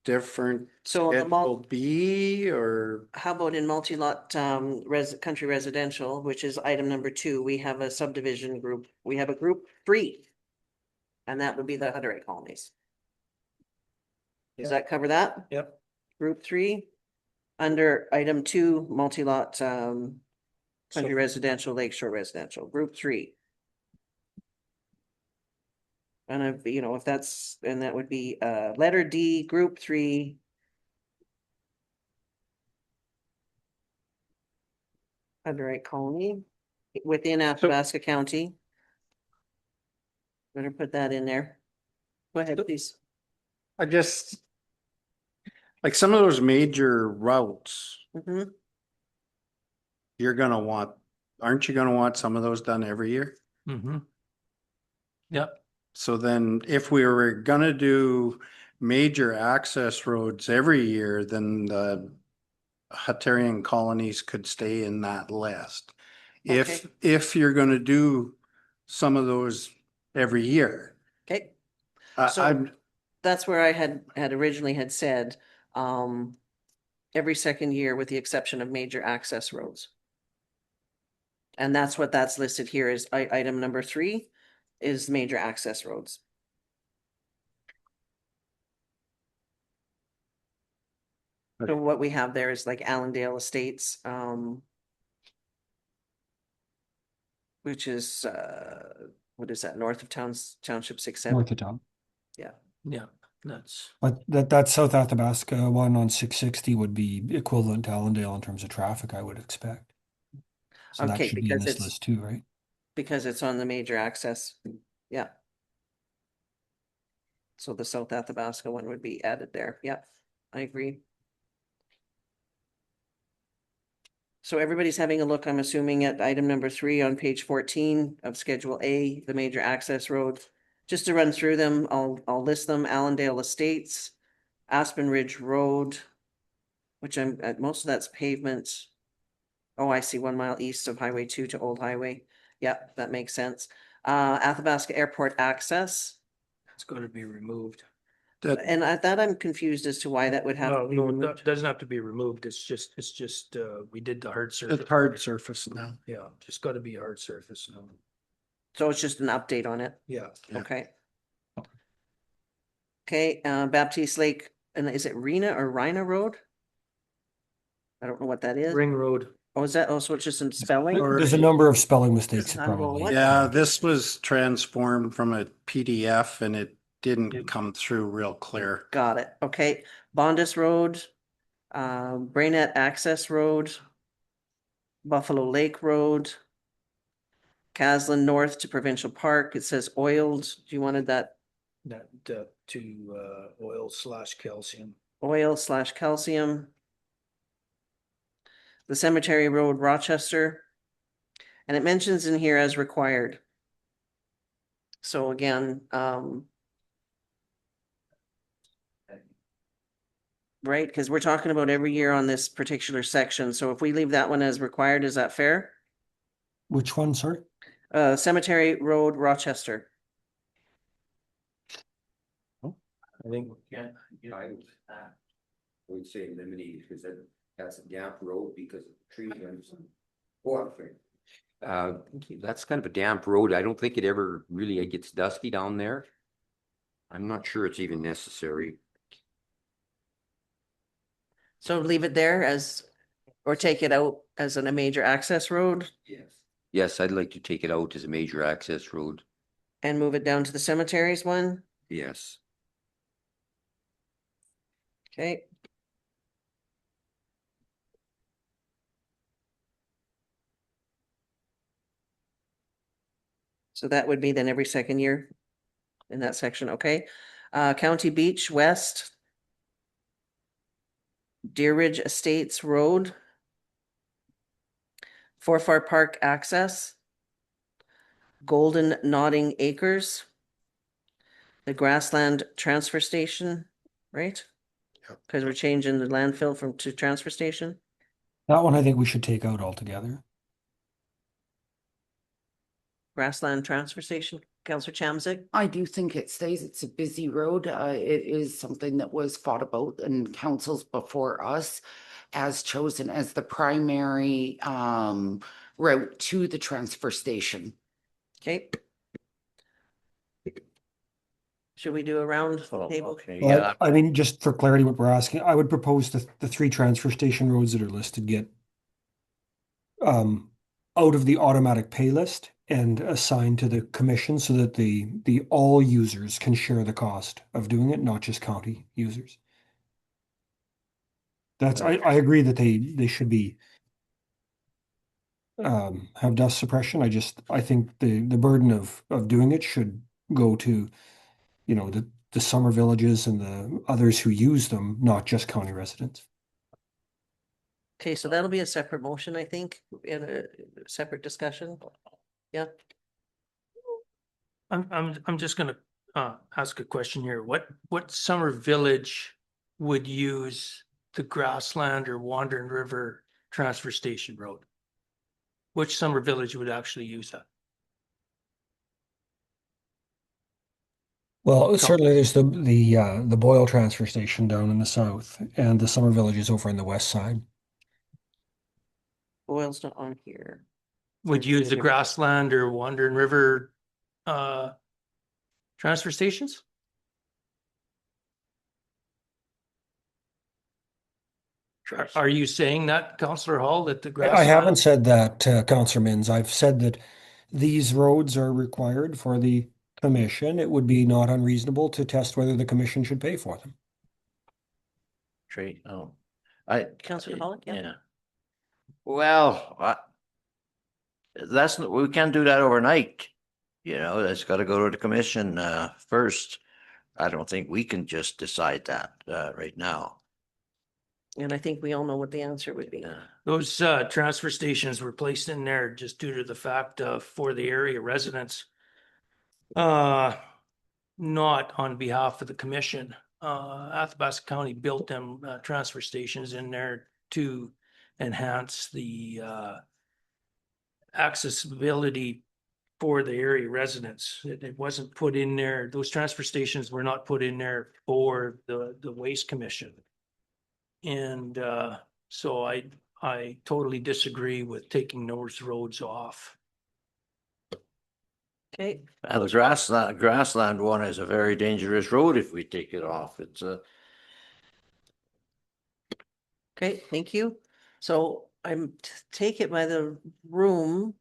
Speaker 3: different
Speaker 1: So the
Speaker 3: Schedule B or
Speaker 1: how about in multi-lot, country residential, which is item number 2, we have a subdivision group, we have a group 3. And that would be the Hutterite colonies. Does that cover that?
Speaker 5: Yep.
Speaker 1: Group 3, under item 2, multi-lot, country
Speaker 5: So-
Speaker 1: residential, lakeshore residential, group 3. And if, if that's, and that would be, letter D, group 3. Hutterite colony within Athabasca County. Better put that in there. Go ahead, please.
Speaker 3: I just like some of those major routes,
Speaker 1: Mhm.
Speaker 3: aren't you gonna want some of those done every year?
Speaker 5: Mm-hmm. Yep,
Speaker 3: So then if we were gonna do major access roads every year, then the Hutterian colonies could stay in that list. If you're gonna do some of those every year.
Speaker 1: Okay,
Speaker 3: I-
Speaker 1: So-
Speaker 3: I'm,
Speaker 1: that's where I had originally had said, every second year with the exception of major access roads. And that's what that's listed here is item number 3 is major access roads. So what we have there is like Allendale Estates, which is, what is that, north of Township 6-7?
Speaker 7: North of town.
Speaker 5: yeah, that's,
Speaker 7: But that South Athabasca one on 660 would be equivalent to Allendale in terms of traffic, I would expect. So that
Speaker 1: Okay,
Speaker 7: should be in
Speaker 1: because
Speaker 7: this
Speaker 1: it's-
Speaker 7: list too, right?
Speaker 1: Because it's on the major access, yeah. So the South Athabasca one would be added there, yeah, I agree. So everybody's having a look, I'm assuming, at item number 3 on page 14 of Schedule A, the major access roads. Just to run through them, I'll list them: Allendale Estates, Aspen Ridge Road, which most of that's pavement. Oh, I see, 1 mile east of Highway 2 to Old Highway. Yep, that makes sense. Athabasca Airport Access,
Speaker 5: it's going to be removed.
Speaker 1: and that I'm confused as to why that would have.
Speaker 5: No,
Speaker 1: to be
Speaker 5: no,
Speaker 1: removed.
Speaker 5: it doesn't have to be removed. It's just, we did the hard surface.
Speaker 3: it's hard surface now.
Speaker 5: Yeah, just gotta be hard surface now.
Speaker 1: So it's just an update on it.
Speaker 5: Yeah.
Speaker 3: Yeah.
Speaker 1: Okay. Okay, Baptiste Lake, and is it Rena Road? I don't know what that is.
Speaker 5: Ring Road.
Speaker 1: Oh, is that also just some spelling?
Speaker 7: There's a number of spelling mistakes
Speaker 1: I don't know
Speaker 7: probably.
Speaker 1: what-
Speaker 3: Yeah, this was transformed from a PDF and it didn't come through real clear.
Speaker 1: Got it. Okay, Bondus Road, Brainette Access Road, Buffalo Lake Road, Caslin North to Provincial Park. It says oiled. Do you wanted that
Speaker 5: that, to, oil/calcium.
Speaker 1: Oil/calcium. The Cemetery Road, Rochester. And it mentions in here as required. So again, right, because we're talking about every year on this particular section. So if we leave that one as required, is that fair?
Speaker 7: Which one, sorry?
Speaker 1: Cemetery Road, Rochester.
Speaker 5: I think, yeah.
Speaker 6: I would say eliminate because that's a damp road because of trees. That's kind of a damp road. I don't think it ever really gets dusty down there. I'm not sure it's even necessary.
Speaker 1: So leave it there as, or take it out as a major access road
Speaker 6: Yes. Yes, I'd like to take it out as a major access road.
Speaker 1: and move it down to the cemeteries one.
Speaker 6: Yes.
Speaker 1: Okay. So that would be then every second year in that section, okay? County Beach West. Deer Ridge Estates Road. Forfar Park Access. Golden Nodding Acres. The Grassland Transfer Station, right?
Speaker 11: Yep.
Speaker 1: Because we're changing the landfill from to transfer station.
Speaker 7: That one I think we should take out altogether.
Speaker 1: Grassland Transfer Station, Counselor Chamzik.
Speaker 8: I do think it stays. It's a busy road. It is something that was fought about in councils before us as chosen as the primary route to the transfer station.
Speaker 1: Okay. Should we do a round
Speaker 2: Oh,
Speaker 1: table?
Speaker 2: okay,
Speaker 7: Well,
Speaker 2: yeah.
Speaker 7: I mean, just for clarity, what we're asking, I would propose the three transfer station roads that are listed get out of the automatic pay list and assigned to the commission so that the all users can share the cost of doing it, not just county users. That's, I agree that they should be have dust suppression. I think the burden of doing it should go to, you know, the summer villages and the others who use them, not just county residents.
Speaker 1: Okay, so that'll be a separate motion, I think, in a separate discussion. Yeah,
Speaker 5: I'm just gonna ask a question here. What summer village would use the Grassland or Wandering River Transfer Station Road? Which summer village would actually use that?
Speaker 7: Well, certainly there's the Boyle transfer station down in the south and the summer villages over on the west side.
Speaker 1: Boyle's not on here.
Speaker 5: Would use the Grassland or Wandering River transfer stations? Are you saying that, Councillor Hall, that the
Speaker 7: I
Speaker 5: Grassland?
Speaker 7: haven't said that, Councillor Minns. I've said that these roads are required for the commission. It would be not unreasonable to test whether the commission should pay for them.
Speaker 2: Trade, oh,
Speaker 1: Councillor Holland, yeah.
Speaker 2: yeah. Well, we can't do that overnight. You know, that's gotta go to the commission, first. I don't think we can just decide that, right now.
Speaker 1: And I think we all know what the answer would be.
Speaker 5: Those transfer stations were placed in there just due to the fact of for the area residents. Not on behalf of the commission. Athabasca County built them transfer stations in there to enhance the accessibility for the area residents. It wasn't put in there. Those transfer stations were not put in there for the Waste Commission. And so I totally disagree with taking those roads off.
Speaker 1: Okay,
Speaker 2: The grassland one is a very dangerous road if we take it off. It's
Speaker 1: okay, thank you. So take it by the room.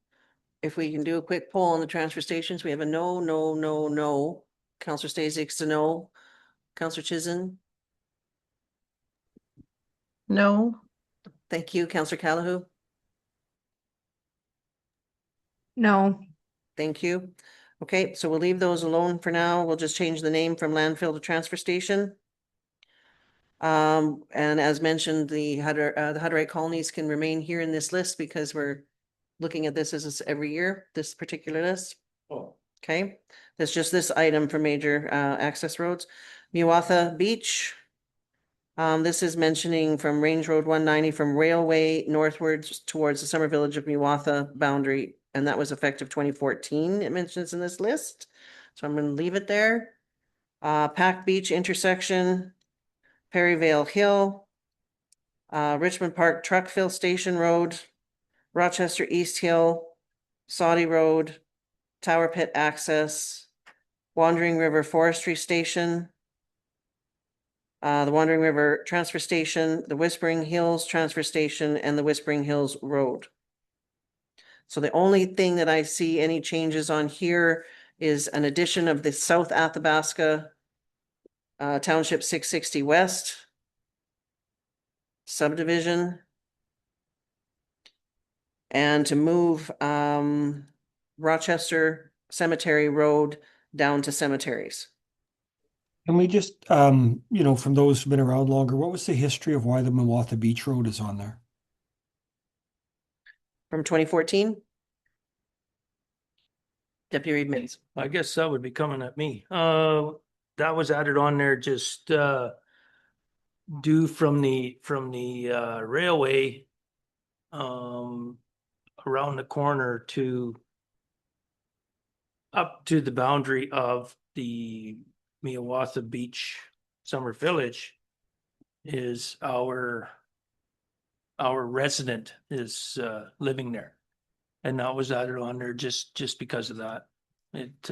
Speaker 1: If we can do a quick poll on the transfer stations, we have a no, no, no, no. Counselor Stasey's a no. Counselor Chisholm,
Speaker 9: No.
Speaker 1: thank you. Counselor Calahoo,
Speaker 4: No.
Speaker 1: thank you. Okay, so we'll leave those alone for now. We'll just change the name from landfill to transfer station. And as mentioned, the Hutterite colonies can remain here in this list because we're looking at this as every year, this particular list.
Speaker 2: Oh.
Speaker 1: Okay, that's just this item for major access roads. Muwatha Beach. This is mentioning from Range Road 190 from Railway northwards towards the summer village of Muwatha boundary, and that was effective 2014. It mentions in this list, so I'm going to leave it there. Pack Beach intersection, Perryvale Hill, Richmond Park Truck Fill Station Road, Rochester East Hill, Saudi Road, Tower Pit Access, Wandering River Forestry Station, the Wandering River Transfer Station, the Whispering Hills Transfer Station, and the Whispering Hills Road. So the only thing that I see any changes on here is an addition of the South Athabasca Township 660 West subdivision, and to move Rochester Cemetery Road down to cemeteries.
Speaker 7: Can we just, you know, from those who've been around longer, what was the history of why the Muwatha Beach Road is on there?
Speaker 1: From 2014? Deputy Reed Mintz.
Speaker 5: I guess that would be coming at me. That was added on there just due from the railway around the corner to up to the boundary of the Muwatha Beach Summer Village is our resident is living there. And that was added on there just because of that. It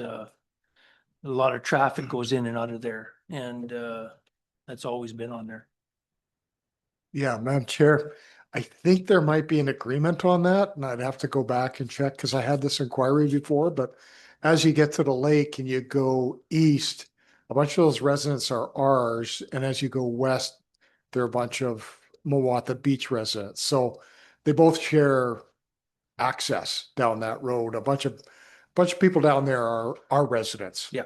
Speaker 5: a lot of traffic goes in and out of there, and that's always been on there.
Speaker 11: Yeah, Madam Chair, I think there might be an agreement on that, and I'd have to go back and check because I had this inquiry before, but as you get to the lake and you go east, a bunch of those residents are ours, and as you go west, there are a bunch of Muwatha Beach residents. So they both share access down that road. A bunch of people down there are residents.
Speaker 5: Yeah.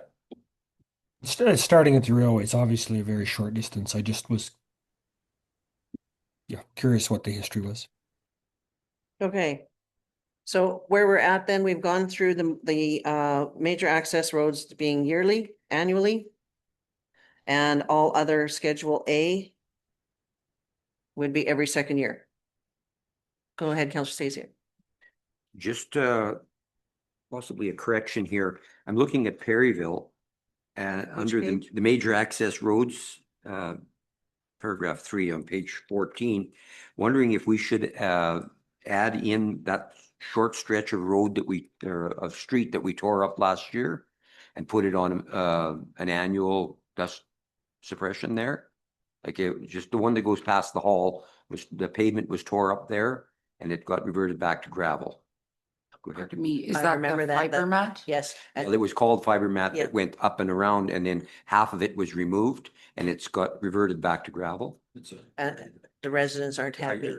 Speaker 7: Starting at the railway, it's obviously a very short distance. I just was, yeah, curious what the history was.
Speaker 1: Okay. So where we're at then, we've gone through the major access roads being yearly, annually, and all other Schedule A would be every second year. Go ahead, Councillor Stacey.
Speaker 6: Just possibly a correction here. I'm looking at Perryville and under the major access roads, paragraph 3 on page 14, wondering if we should add in that short stretch of road of street that we tore up last year and put it on an annual dust suppression there. Like just the one that goes past the hall, the pavement was tore up there and it got reverted back to gravel. Go ahead.
Speaker 8: To me, is
Speaker 1: I
Speaker 8: that
Speaker 1: remember
Speaker 8: the
Speaker 1: that,
Speaker 8: fiber mat?
Speaker 1: Yes.
Speaker 6: Well, it was called fiber mat
Speaker 1: Yeah.
Speaker 6: that went up and around, and then half of it was removed and it's got reverted back to gravel.
Speaker 1: And the residents aren't happy.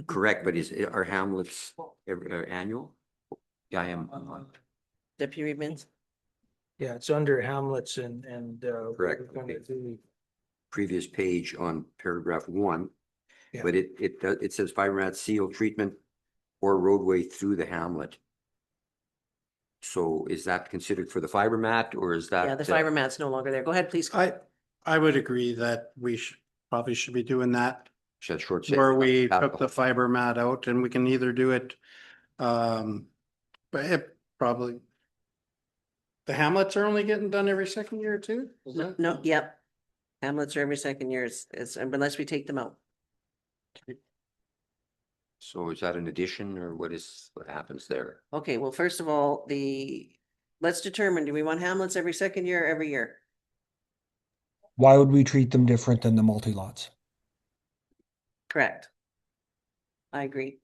Speaker 6: Correct, but are hamlets annual? Yeah, I am.
Speaker 1: Deputy Reed Mintz.
Speaker 5: Yeah, it's under Hamlets and
Speaker 6: Correct.
Speaker 5: we're gonna do-
Speaker 6: Previous page on paragraph 1.
Speaker 5: Yeah.
Speaker 6: But it says fiber mat seal treatment or roadway through the hamlet. So is that considered for the fiber mat or is that?
Speaker 1: Yeah, the fiber mat's no longer there. Go ahead, please.
Speaker 3: I would agree that we probably should be doing that,
Speaker 6: Short
Speaker 3: where we
Speaker 6: section.
Speaker 3: took the fiber mat out, and we can either do it, but it probably. The hamlets are only getting done every second year too? Is that-
Speaker 1: No, yep. Hamlets are every second year. It's unless we take them out.
Speaker 6: So is that an addition or what happens there?
Speaker 1: Okay, well, first of all, let's determine, do we want hamlets every second year or every year?
Speaker 7: Why would we treat them different than the multi-lots?
Speaker 1: Correct. I agree.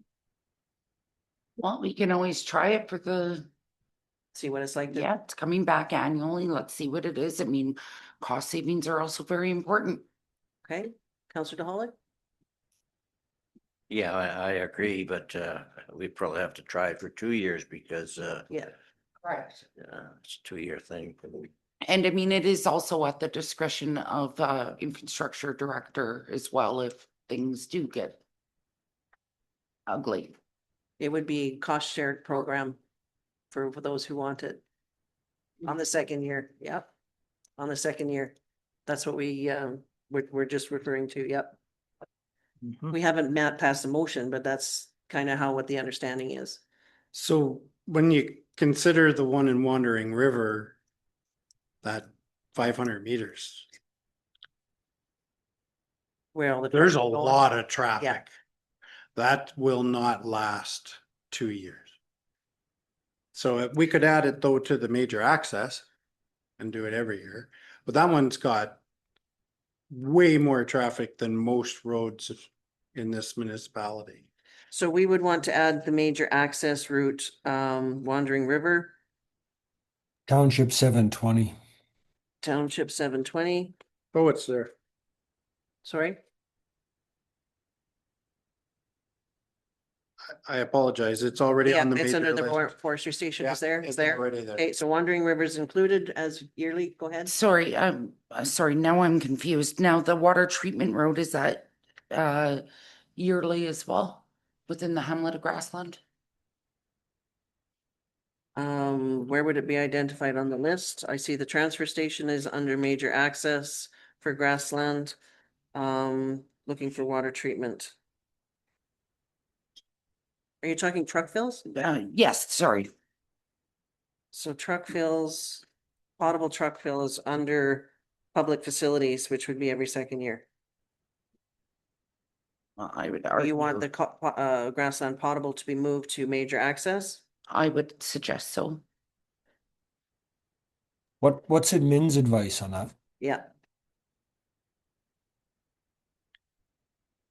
Speaker 8: Well, we can always try it for
Speaker 1: See what it's like.
Speaker 8: yeah, it's coming back annually. Let's see what it is. I mean, cost savings are also very important.
Speaker 1: Okay, Councillor DeHollick?
Speaker 2: Yeah, I agree, but we probably have to try it for 2 years because
Speaker 1: Yeah.
Speaker 8: Correct.
Speaker 2: Yeah, it's a 2-year thing.
Speaker 8: And I mean, it is also at the discretion of infrastructure director as well if things do get ugly.
Speaker 1: It would be cost shared program for those who want it. On the second year, yep. On the second year. That's what we're just referring to, yep.
Speaker 5: Mhm.
Speaker 1: We haven't passed a motion, but that's kind of what the understanding is.
Speaker 3: So when you consider the one in Wandering River, that 500 meters,
Speaker 1: Well,
Speaker 3: there's a lot of traffic. That will not last 2 years. So we could add it though to the major access and do it every year, but that one's got way more traffic than most roads in this municipality.
Speaker 1: So we would want to add the major access route, Wandering River,
Speaker 7: Township 720.
Speaker 1: Township 720,
Speaker 3: Oh, it's there.
Speaker 1: sorry.
Speaker 3: I apologize. It's already
Speaker 1: Yeah,
Speaker 3: on the
Speaker 1: it's under
Speaker 3: major
Speaker 1: the
Speaker 3: list.
Speaker 1: forestry station
Speaker 3: Yeah,
Speaker 1: is there,
Speaker 3: it's
Speaker 1: is there?
Speaker 3: already there.
Speaker 1: Okay, so Wandering River is included as yearly, go ahead.
Speaker 8: Sorry, sorry, now I'm confused. Now the water treatment road, is that yearly as well within the hamlet of Grassland?
Speaker 1: Where would it be identified on the list? I see the transfer station is under major access for grassland. Looking for water treatment. Are you talking truck fills?
Speaker 8: Yes, sorry.
Speaker 1: So truck fills, potable truck fill is under public facilities, which would be every second year.
Speaker 8: I would
Speaker 1: You want
Speaker 8: argue,
Speaker 1: the grassland potable to be moved to major access?
Speaker 8: I would suggest so.
Speaker 7: What's admin's advice on that?
Speaker 1: Yeah,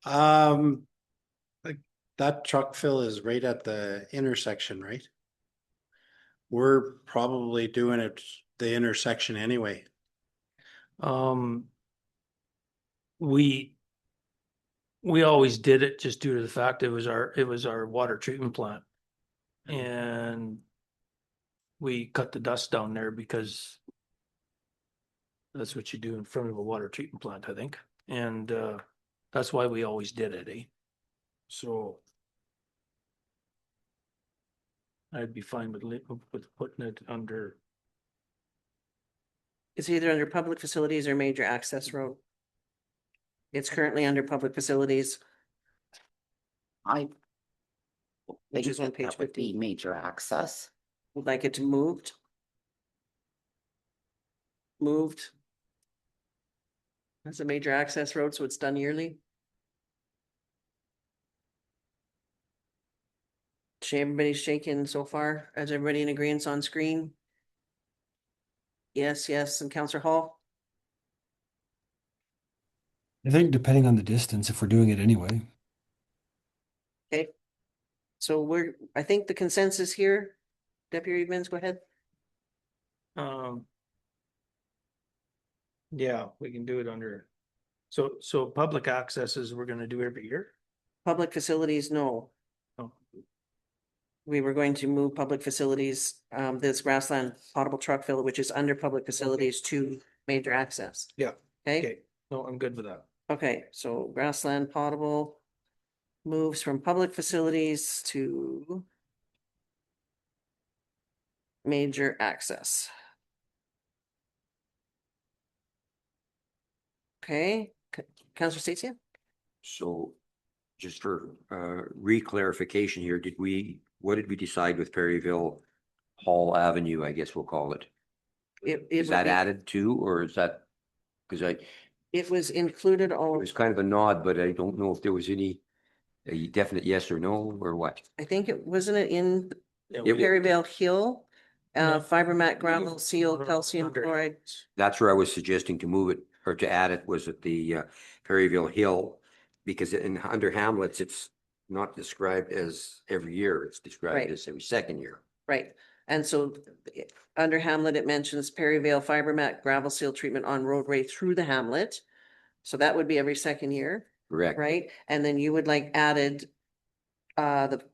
Speaker 3: Like that truck fill is right at the intersection, right? We're probably doing it the intersection anyway.
Speaker 5: We always did it just due to the fact it was our water treatment plant. And we cut the dust down there because that's what you do in front of a water treatment plant, I think. And that's why we always did it, eh? So I'd be fine with putting it under,
Speaker 1: it's either under public facilities or major access road. It's currently under public facilities.
Speaker 8: I
Speaker 1: Which
Speaker 8: think
Speaker 1: is on
Speaker 8: that
Speaker 1: page
Speaker 8: that would be
Speaker 1: 15.
Speaker 8: major access.
Speaker 1: Would like it to moved. Moved. That's a major access road, so it's done yearly. Everybody's shaking so far. Is everybody in agreement on screen? Yes, yes, and Counselor Hall?
Speaker 7: I think depending on the distance, if we're doing it anyway.
Speaker 1: Okay. So I think the consensus here, Deputy Evans, go ahead.
Speaker 5: yeah, we can do it under. So public accesses, we're gonna do every year?
Speaker 1: Public facilities, no.
Speaker 5: Oh.
Speaker 1: We were going to move public facilities, this grassland potable truck fill, which is under public facilities to major access.
Speaker 5: Yeah.
Speaker 1: Okay,
Speaker 5: Okay, no, I'm good with that.
Speaker 1: okay, so grassland potable moves from public facilities to major access. Okay, Councilor Stacia?
Speaker 6: So just for re-clarification here, what did we decide with Perryville Hall Avenue, I guess we'll call it? Is that added too, or is that, because
Speaker 1: It was included
Speaker 6: it
Speaker 1: all,
Speaker 6: was kind of a nod, but I don't know if there was a definite yes or no, or what?
Speaker 1: I think wasn't it in
Speaker 5: Yeah,
Speaker 6: It-
Speaker 5: we-
Speaker 1: Perryvale Hill?
Speaker 5: No.
Speaker 1: Fiber mat, gravel, seal,
Speaker 5: No,
Speaker 1: calcium
Speaker 5: under-
Speaker 1: chloride.
Speaker 6: That's where I was suggesting to move it, or to add it, was at the Perryville Hill, because under Hamlets, it's not described as every year, it's described
Speaker 1: Right.
Speaker 6: as every second year.
Speaker 1: Right, and so under Hamlet, it mentions Perryvale fiber mat gravel seal treatment on roadway through the hamlet. So that would be every second year,
Speaker 6: Correct.
Speaker 1: right? And then you would like added the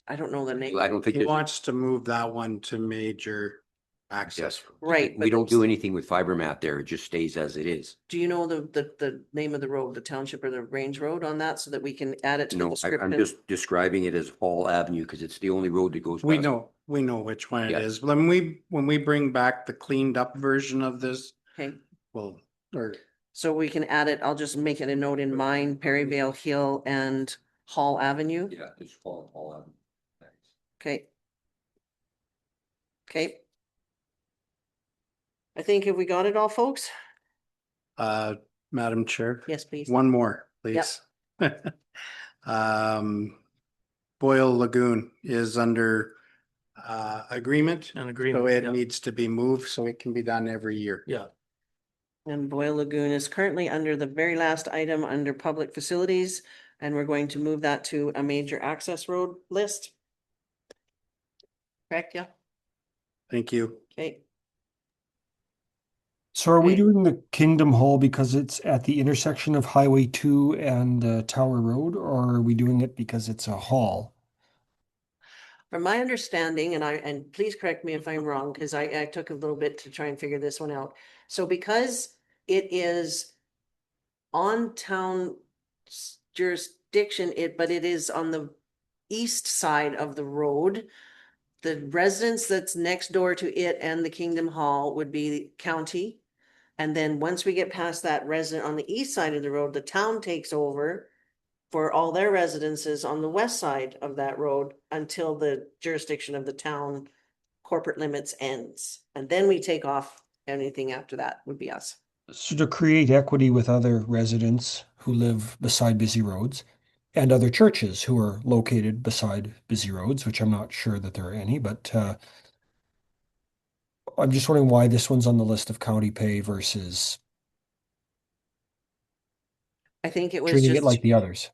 Speaker 1: I don't know the name.
Speaker 6: I don't think
Speaker 3: He
Speaker 6: there's,
Speaker 3: wants to move that one to major access. road.
Speaker 1: Right.
Speaker 6: we
Speaker 1: but
Speaker 6: don't do
Speaker 1: there's-
Speaker 6: anything with fiber mat there. It just stays as it is.
Speaker 1: Do you know the name of the road, the township or the range road on that so that we can add it to the
Speaker 6: No, I'm
Speaker 1: description?
Speaker 6: just describing it as Hall Avenue because it's the only road that goes.
Speaker 3: We
Speaker 6: past.
Speaker 3: know which one it
Speaker 6: Yeah.
Speaker 3: is. When we bring back the cleaned up version of this,
Speaker 1: Okay,
Speaker 3: well, or
Speaker 1: so we can add it, I'll just make it a note in mine, Perryvale Hill and Hall Avenue.
Speaker 6: Yeah, it's Hall Avenue.
Speaker 1: Okay. Okay. I think have we got it all, folks?
Speaker 3: Madam Chair.
Speaker 1: Yes, please.
Speaker 3: One more, please. Boyle Lagoon is under agreement.
Speaker 5: An
Speaker 3: So
Speaker 5: agreement.
Speaker 3: it
Speaker 5: yeah.
Speaker 3: needs to be moved, so it can be done every year.
Speaker 5: Yeah,
Speaker 1: And Boyle Lagoon is currently under the very last item under public facilities, and we're going to move that to a major access road list. Correct, yeah,
Speaker 3: Thank you.
Speaker 1: okay.
Speaker 7: So are we
Speaker 1: Okay.
Speaker 7: doing the Kingdom Hall because it's at the intersection of Highway 2 and Tower Road, or are we doing it because it's a hall?
Speaker 1: From my understanding, and please correct me if I'm wrong, because I took a little bit to try and figure this one out. So because it is on town jurisdiction, but it is on the east side of the road. The residence that's next door to it and the Kingdom Hall would be county. And then once we get past that resident on the east side of the road, the town takes over for all their residences on the west side of that road until the jurisdiction of the town corporate limits ends. And then we take off, anything after that would be us.
Speaker 7: So to create equity with other residents who live beside busy roads and other churches who are located beside busy roads, which I'm not sure that there are any, but I'm just wondering why this one's on the list of county pay versus
Speaker 1: I think it was
Speaker 7: treating it
Speaker 1: just,
Speaker 7: like the others.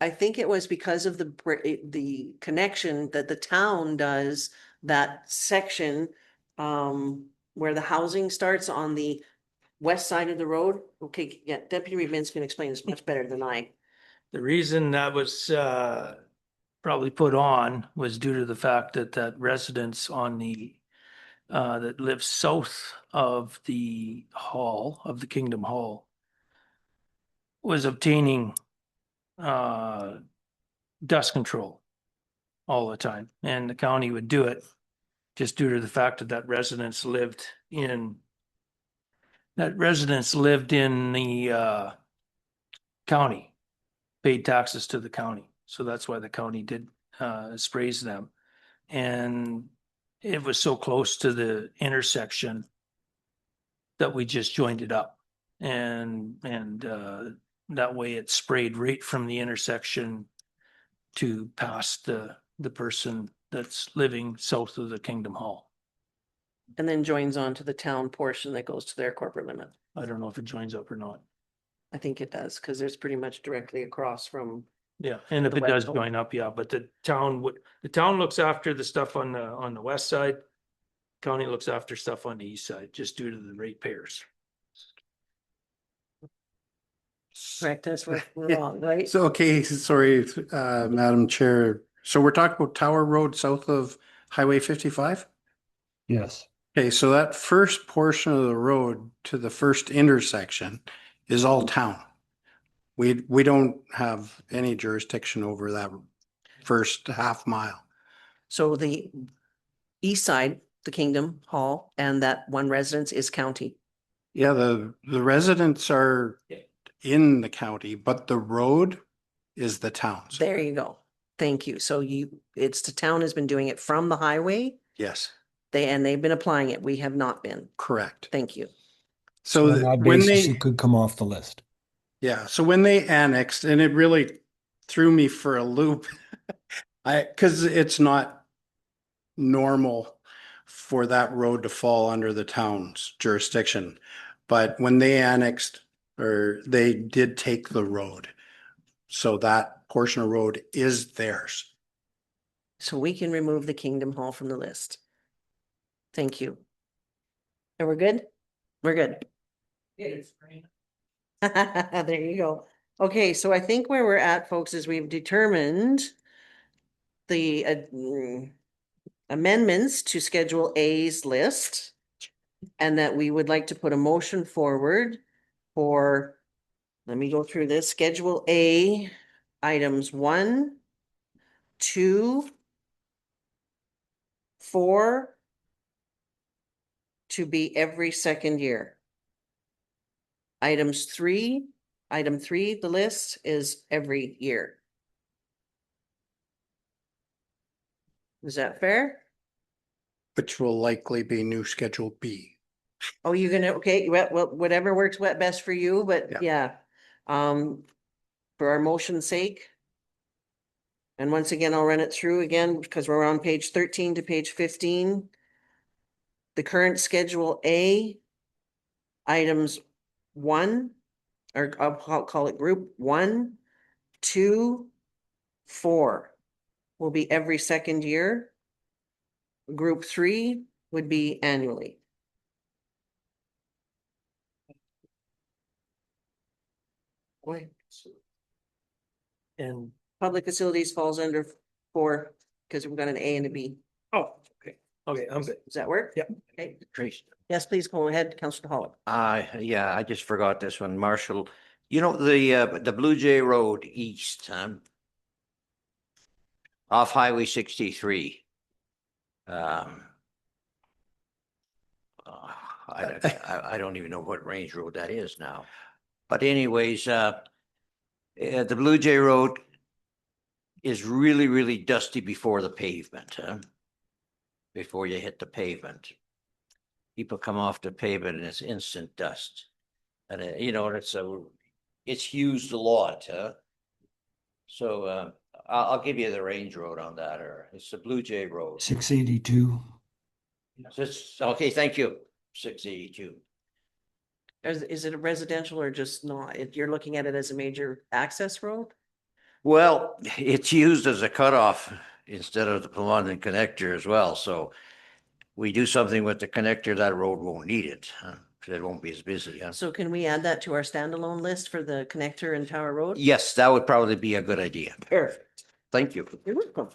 Speaker 1: I think it was because of the connection that the town does, that section where the housing starts on the west side of the road. Okay, yeah, Deputy Reedman's can explain this much better than I.
Speaker 5: the reason that was probably put on was due to the fact that that residence on the that lives south of the hall, of the Kingdom Hall, was obtaining dust control all the time, and the county would do it just due to the fact that that residence lived in the county, paid taxes to the county. So that's why the county did sprays them. And it was so close to the intersection that we just joined it up. And that way it sprayed right from the intersection to past the person that's living south of the Kingdom Hall.
Speaker 1: And then joins on to the town portion that goes to their corporate limit.
Speaker 5: I don't know if it joins up or not.
Speaker 1: I think it does, because there's pretty much directly across from,
Speaker 5: Yeah, and if
Speaker 1: The
Speaker 5: it does
Speaker 1: west-
Speaker 5: join up, yeah, but the town looks after the stuff on the west side. County looks after stuff on the east side, just due to the ratepayers.
Speaker 1: correct us, we're
Speaker 3: Yeah.
Speaker 1: wrong, right?
Speaker 3: So, okay, sorry, Madam Chair. So we're talking about Tower Road south of Highway 55?
Speaker 7: Yes.
Speaker 3: Okay, so that first portion of the road to the first intersection is all town. We don't have any jurisdiction over that first half mile.
Speaker 1: So the east side, the Kingdom Hall, and that one residence is county.
Speaker 3: Yeah, the residents are in the county, but the road is the town's.
Speaker 1: There you go. Thank you. So it's the town has been doing it from the highway.
Speaker 3: Yes,
Speaker 1: They've been applying it. We have not been.
Speaker 3: correct.
Speaker 1: Thank you.
Speaker 3: So
Speaker 7: on that
Speaker 3: when
Speaker 7: basis,
Speaker 3: they,
Speaker 7: it could come off the list.
Speaker 3: yeah, so when they annexed, and it really threw me for a loop. Cause it's not normal for that road to fall under the town's jurisdiction. But when they annexed, or they did take the road, so that portion of road is theirs.
Speaker 1: So we can remove the Kingdom Hall from the list. Thank you. And we're good? We're good. There you go. Okay, so I think where we're at, folks, is we've determined the amendments to Schedule A's list. And that we would like to put a motion forward for, let me go through this, Schedule A, items 1, 2, 4 to be every second year. Item 3, the list is every year. Is that fair?
Speaker 3: Which will likely be new Schedule B.
Speaker 1: Oh, you're gonna, okay, well, whatever works best for you, but
Speaker 3: Yeah.
Speaker 1: yeah. For our motion's sake. And once again, I'll run it through again because we're on page 13 to page 15. The current Schedule A, items 1, or I'll call it group 1, 2, 4 will be every second year. Group 3 would be annually. Wait,
Speaker 5: And,
Speaker 1: public facilities falls under 4 because we've got an A and a B.
Speaker 5: oh, okay, I'm good.
Speaker 1: Does that work?
Speaker 5: Yep.
Speaker 1: Okay.
Speaker 2: Tracy.
Speaker 1: Yes, please go ahead, Councillor Holland.
Speaker 2: Yeah, I just forgot this one, Marshall. You know, the Blue Jay Road East, off Highway 63. I don't even know what range road that is now. But anyways, the Blue Jay Road is really, really dusty before the pavement, before you hit the pavement. People come off the pavement and it's instant dust. And it's used a lot, so I'll give you the range road on that, or it's the Blue Jay Road.
Speaker 7: 682.
Speaker 2: Okay, thank you. 682.
Speaker 1: Is it a residential or just not? You're looking at it as a major access road?
Speaker 2: Well, it's used as a cutoff instead of the Plumbon connector as well, so we do something with the connector, that road won't need it, because it won't be as busy,
Speaker 1: So can we add that to our standalone list for the connector and Tower Road?
Speaker 2: Yes, that would probably be a good idea.
Speaker 1: Perfect.
Speaker 2: Thank you.
Speaker 1: You're welcome.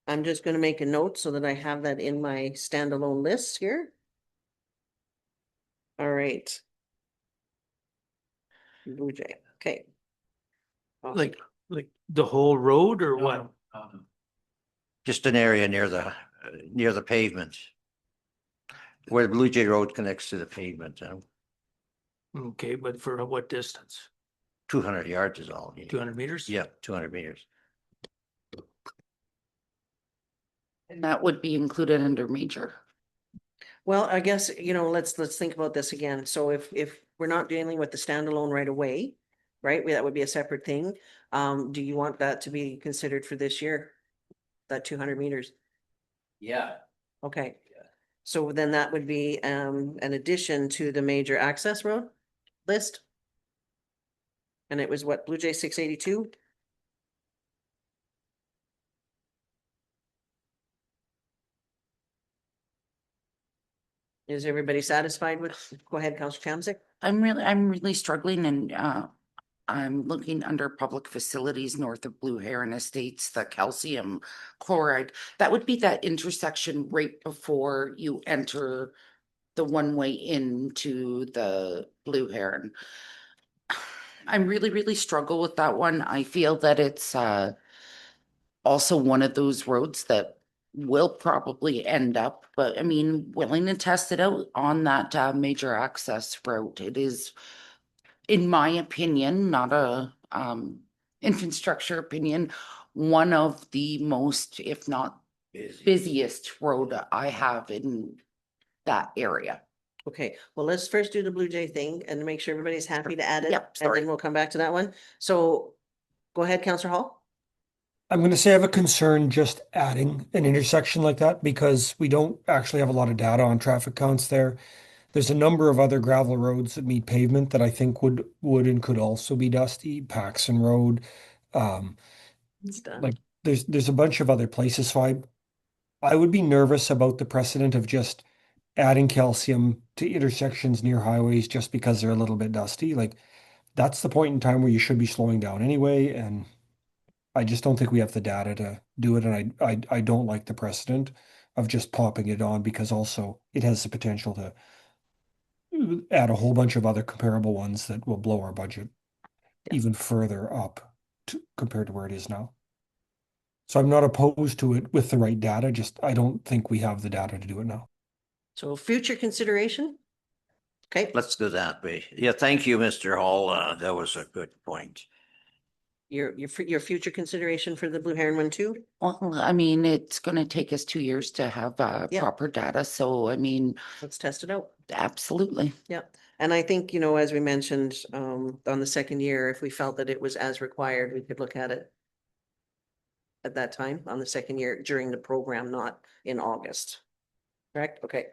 Speaker 1: I'm just gonna make a note so that I have that in my standalone list here. All right. Blue Jay, okay. Awesome.
Speaker 5: Like the whole road or what?
Speaker 2: Just an area near the pavement. Where the Blue Jay Road connects to the pavement,
Speaker 5: Okay, but for what distance?
Speaker 2: 200 yards is all. you need.
Speaker 5: 200 meters?
Speaker 2: Yeah, 200 meters.
Speaker 8: And that would be included under major.
Speaker 1: Well, I guess, let's think about this again. So if we're not dealing with the standalone right away, right, that would be a separate thing. Do you want that to be considered for this year? That 200 meters?
Speaker 2: Yeah.
Speaker 1: Okay. So then that would be an addition to the major access road list? And it was what, Blue Jay 682? Is everybody satisfied with, go ahead, Councillor Kamzik?
Speaker 8: I'm really struggling and I'm looking under public facilities north of Blue Heron Estates, the calcium chloride. That would be that intersection right before you enter the one-way into the Blue Heron. I'm really struggle with that one. I feel that it's also one of those roads that will probably end up, but I mean, willing to test it out on that major access route. It is, in my opinion, not a infrastructure opinion, one of the most, if not busiest road I have in that area.
Speaker 1: Okay, well, let's first do the Blue Jay thing and make sure everybody's happy to add it.
Speaker 8: Yep,
Speaker 1: And
Speaker 8: sorry.
Speaker 1: then we'll come back to that one. So go ahead, Councillor Hall.
Speaker 7: I'm going to say I have a concern just adding an intersection like that because we don't actually have a lot of data on traffic counts there. There's a number of other gravel roads that meet pavement that I think would and could also be dusty. Paxson Road,
Speaker 1: It's done.
Speaker 7: like there's a bunch of other places. So I would be nervous about the precedent of just adding calcium to intersections near highways just because they're a little bit dusty. Like that's the point in time where you should be slowing down anyway. And I just don't think we have the data to do it, and I don't like the precedent of just popping it on because also it has the potential to add a whole bunch of other comparable ones that will blow our budget even further up compared to where it is now. So I'm not opposed to it with the right data, just I don't think we have the data to do it now.
Speaker 1: So future consideration? Okay,
Speaker 2: Let's do that, yeah, thank you, Mr. Hall. That was a good point.
Speaker 1: your future consideration for the Blue Heron one too?
Speaker 8: Well, I mean, it's gonna take us 2 years to have
Speaker 1: Yeah.
Speaker 8: proper data, so I mean,
Speaker 1: Let's test it out.
Speaker 8: absolutely.
Speaker 1: Yeah, and I think, you know, as we mentioned, on the second year, if we felt that it was as required, we could look at it at that time on the second year during the program, not in August. Correct? Okay.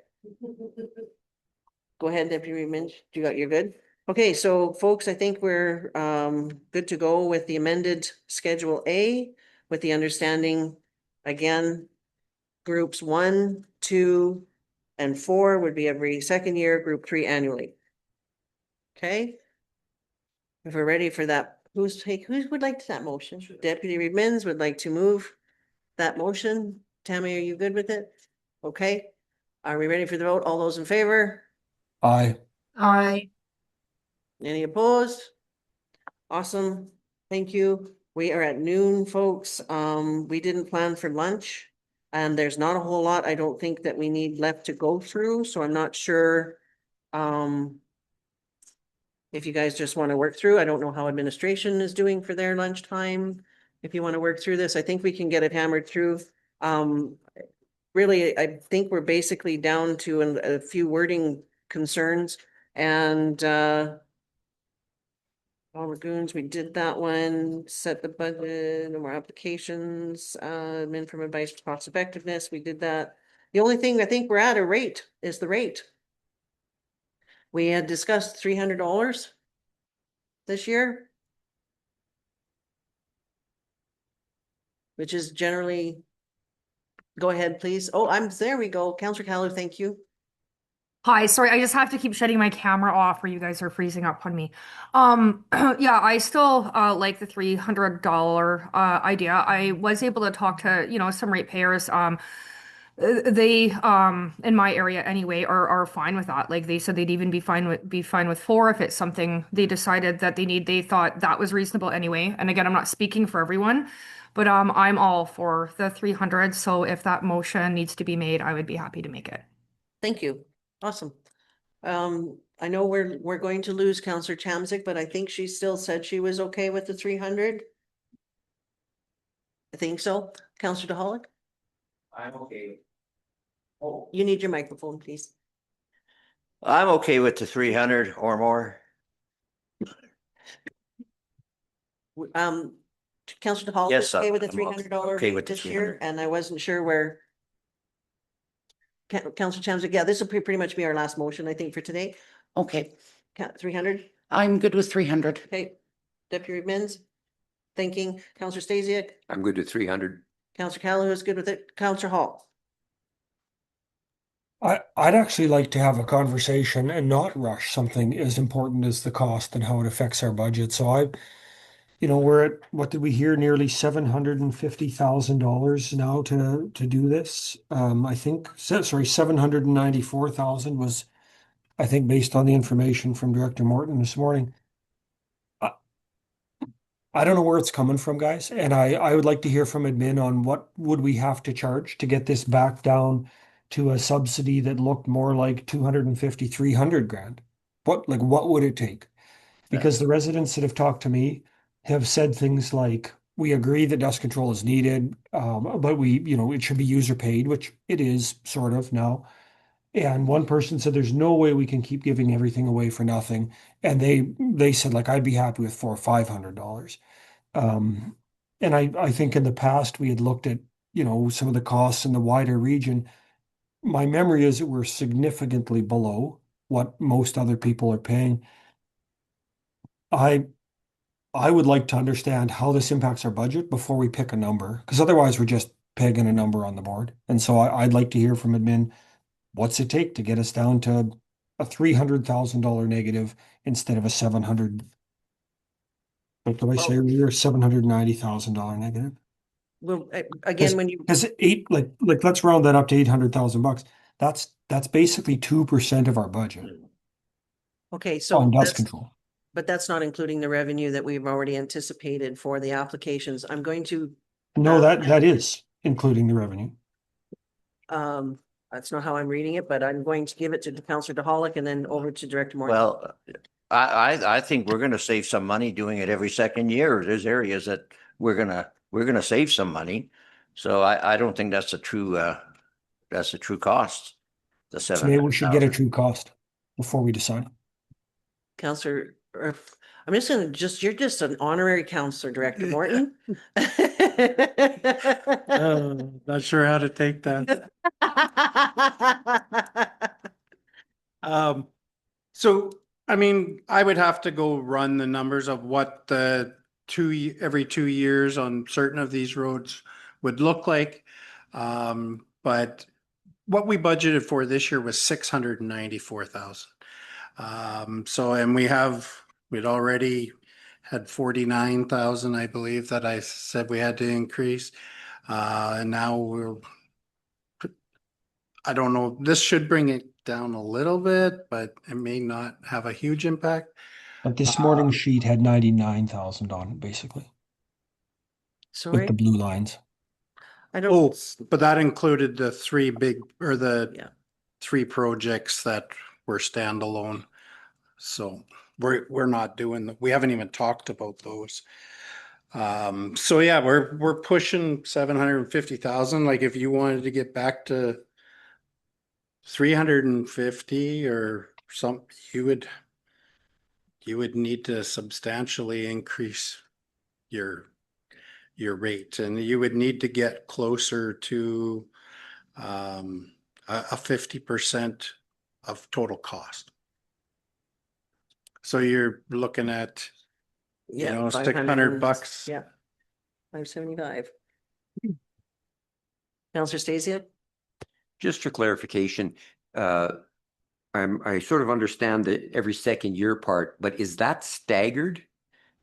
Speaker 1: Go ahead, Deputy Minch. You're good? Okay, so folks, I think we're good to go with the amended Schedule A with the understanding, again, groups 1, 2, and 4 would be every second year, group 3 annually. Okay? If we're ready for that, who would like that motion? Deputy Reed Mins would like to move that motion. Tammy, are you good with it? Okay. Are we ready for the vote? All those in favor?
Speaker 7: I
Speaker 1: Any opposed? Awesome. Thank you. We are at noon, folks. We didn't plan for lunch. And there's not a whole lot, I don't think, that we need left to go through, so I'm not sure. If you guys just want to work through, I don't know how administration is doing for their lunchtime. If you want to work through this, I think we can get it hammered through. Really, I think we're basically down to a few wording concerns and all lagoons, we did that one, set the budget, no more applications, admin from advice for cost effectiveness, we did that. The only thing I think we're at a rate is the rate. We had discussed $300 this year. Which is generally, go ahead, please. Oh, there we go. Councillor Callow, thank you.
Speaker 4: Hi, sorry, I just have to keep shutting my camera off or you guys are freezing up on me. Yeah, I still like the $300 idea. I was able to talk to, you know, some ratepayers. They in my area anyway are fine with that. Like they said they'd even be fine with 4 if it's something they decided that they need. They thought that was reasonable anyway. And again, I'm not speaking for everyone, but I'm all for the 300. So if that motion needs to be made, I would be happy to make it.
Speaker 1: Thank you. Awesome. I know we're going to lose Councillor Chamzik, but I think she still said she was okay with the 300. I think so. Councillor DeHollick?
Speaker 6: I'm okay.
Speaker 1: Oh, you need your microphone, please.
Speaker 2: I'm okay with the 300 or more.
Speaker 1: Councillor DeHollick
Speaker 2: Yes,
Speaker 1: is okay with the
Speaker 2: I'm
Speaker 1: $300
Speaker 2: okay with the
Speaker 1: this year,
Speaker 2: 300.
Speaker 1: and I wasn't sure where. Councillor Chamzik, yeah, this will pretty much be our last motion, I think, for today.
Speaker 8: Okay,
Speaker 1: 300.
Speaker 8: I'm good with 300.
Speaker 1: Okay. Deputy Mins, thinking. Councillor Stasiak,
Speaker 6: I'm good with 300.
Speaker 1: Councillor Calhoun is good with it. Councillor Hall.
Speaker 7: I'd actually like to have a conversation and not rush something as important as the cost and how it affects our budget. So you know, we're at, what did we hear, nearly $750,000 now to do this. I think, sorry, 794,000 was, I think, based on the information from Director Morton this morning. I don't know where it's coming from, guys, and I would like to hear from admin on what would we have to charge to get this back down to a subsidy that looked more like 250, 300 grand. What would it take? Because the residents that have talked to me have said things like, we agree that dust control is needed, but it should be user paid, which it is sort of now. And one person said, there's no way we can keep giving everything away for nothing. And they said, like, I'd be happy with $400 or $500. And I think in the past we had looked at, you know, some of the costs in the wider region. My memory is that we're significantly below what most other people are paying. I would like to understand how this impacts our budget before we pick a number, because otherwise we're just pegging a number on the board. And so I'd like to hear from admin, what's it take to get us down to a $300,000 negative instead of a 700? Like did I say we're $790,000 negative?
Speaker 1: Well, again, when you,
Speaker 7: Because let's round that up to $800,000. That's basically 2% of our budget
Speaker 1: okay, so
Speaker 7: on dust
Speaker 1: that's,
Speaker 7: control.
Speaker 1: but that's not including the revenue that we've already anticipated for the applications. I'm going to,
Speaker 7: No, that is including the revenue.
Speaker 1: that's not how I'm reading it, but I'm going to give it to Councillor DeHollick and then over to Director Morton.
Speaker 2: Well, I think we're gonna save some money doing it every second year. There's areas that we're gonna save some money. So I don't think that's a true cost. The
Speaker 7: So maybe we should get a
Speaker 2: 700,000.
Speaker 7: true cost before we decide.
Speaker 1: Councillor, I'm just gonna you're just an honorary councillor, Director Morton.
Speaker 3: Not sure how to take that. So, I mean, I would have to go run the numbers of what the every 2 years on certain of these roads would look like. But what we budgeted for this year was 694,000. So, and we'd already had 49,000, I believe, that I said we had to increase. And now I don't know, this should bring it down a little bit, but it may not have a huge impact.
Speaker 7: But this morning's sheet had 99,000 on it, basically, with
Speaker 1: Sorry,
Speaker 7: the blue lines.
Speaker 1: I don't,
Speaker 3: Oh, but that included the three
Speaker 1: Yeah.
Speaker 3: three projects that were standalone. So we're not doing, we haven't even talked about those. So yeah, we're pushing 750,000. Like if you wanted to get back to 350 or some, you would need to substantially increase your rate, and you would need to get closer to a 50% of total cost. So you're looking at, you know, $600.
Speaker 1: Yeah. 575. Councillor Stasiak?
Speaker 6: Just for clarification, I sort of understand the every second year part, but is that staggered?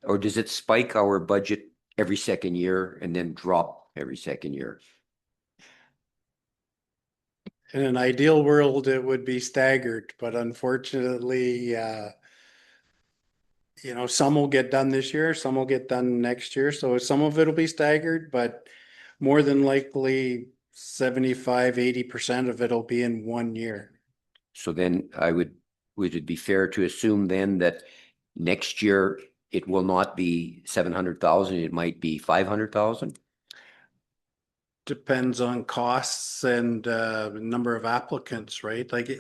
Speaker 6: Or does it spike our budget every second year and then drop every second year?
Speaker 3: In an ideal world, it would be staggered, but unfortunately, you know, some will get done this year, some will get done next year. So some of it'll be staggered, but more than likely 75–80% of it'll be in 1 year.
Speaker 6: So then would it be fair to assume then that next year it will not be 700,000, it might be 500,000?
Speaker 3: Depends on costs and number of applicants, right? Like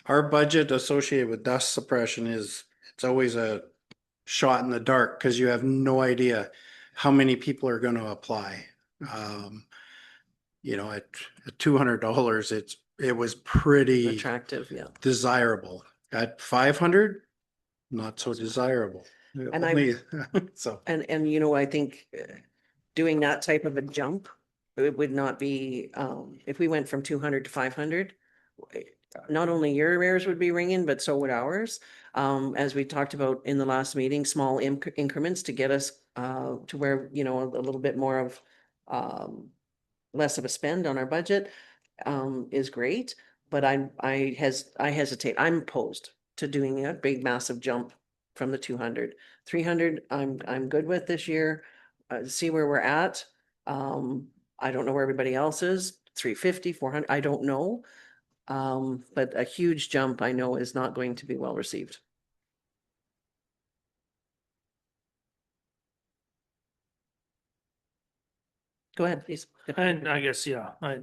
Speaker 3: our budget associated with dust suppression it's always a shot in the dark because you have no idea how many people are going to apply. You know, at $200, it was pretty
Speaker 1: Attractive, yeah.
Speaker 3: desirable. At 500, not so desirable.
Speaker 1: And and you know, I think doing that type of a jump, it would not be, if we went from 200 to 500, not only your ears would be ringing, but so would ours. As we talked about in the last meeting, small increments to get us to where, you know, a little bit more of less of a spend on our budget is great. But I hesitate. I'm opposed to doing a big, massive jump from the 200. 300, I'm good with this year. See where we're at. I don't know where everybody else is. 350, 400, I don't know. But a huge jump I know is not going to be well received. Go ahead, please.
Speaker 5: And I guess, yeah, I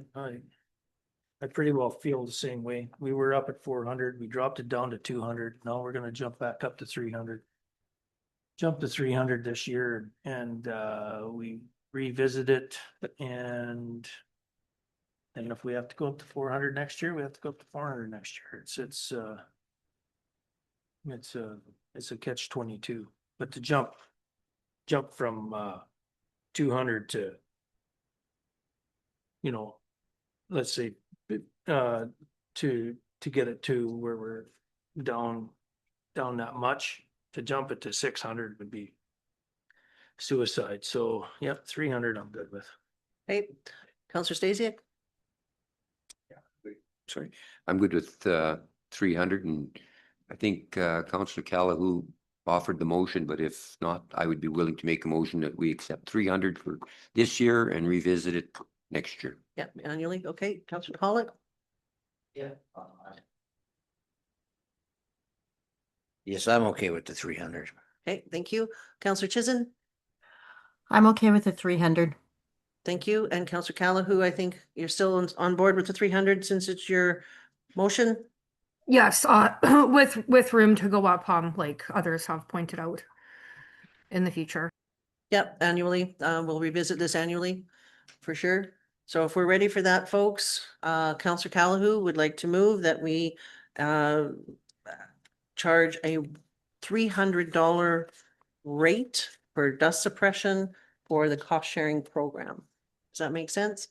Speaker 5: pretty well feel the same way. We were up at 400, we dropped it down to 200. Now we're gonna jump back up to 300. Jump to 300 this year and we revisit it and if we have to go up to 400 next year, we have to go up to 400 next year. It's a catch-22, but to jump from 200 to, you know, let's say to get it to where we're down that much, to jump it to 600 would be suicide. So, yeah, 300 I'm good with.
Speaker 1: Hey, Counselor Stasiak?
Speaker 6: Sorry, I'm good with 300, and I think Councillor Callahan offered the motion, but if not, I would be willing to make a motion that we accept 300 for this year and revisit it next year.
Speaker 1: Yeah, annually. Okay, Counselor Pollock?
Speaker 2: Yeah. Yes, I'm okay with the 300.
Speaker 1: Okay, thank you. Counselor Chizen?
Speaker 9: I'm okay with the 300.
Speaker 1: Thank you. And Counselor Callahan, I think you're still on board with the 300 since it's your motion?
Speaker 4: Yes, with room to go up, like others have pointed out in the future.
Speaker 1: Yep, annually. We'll revisit this annually for sure. So if we're ready for that, folks, Counselor Callahan would like to move that we charge a $300 rate for dust suppression for the cost sharing program. Does that make sense? Is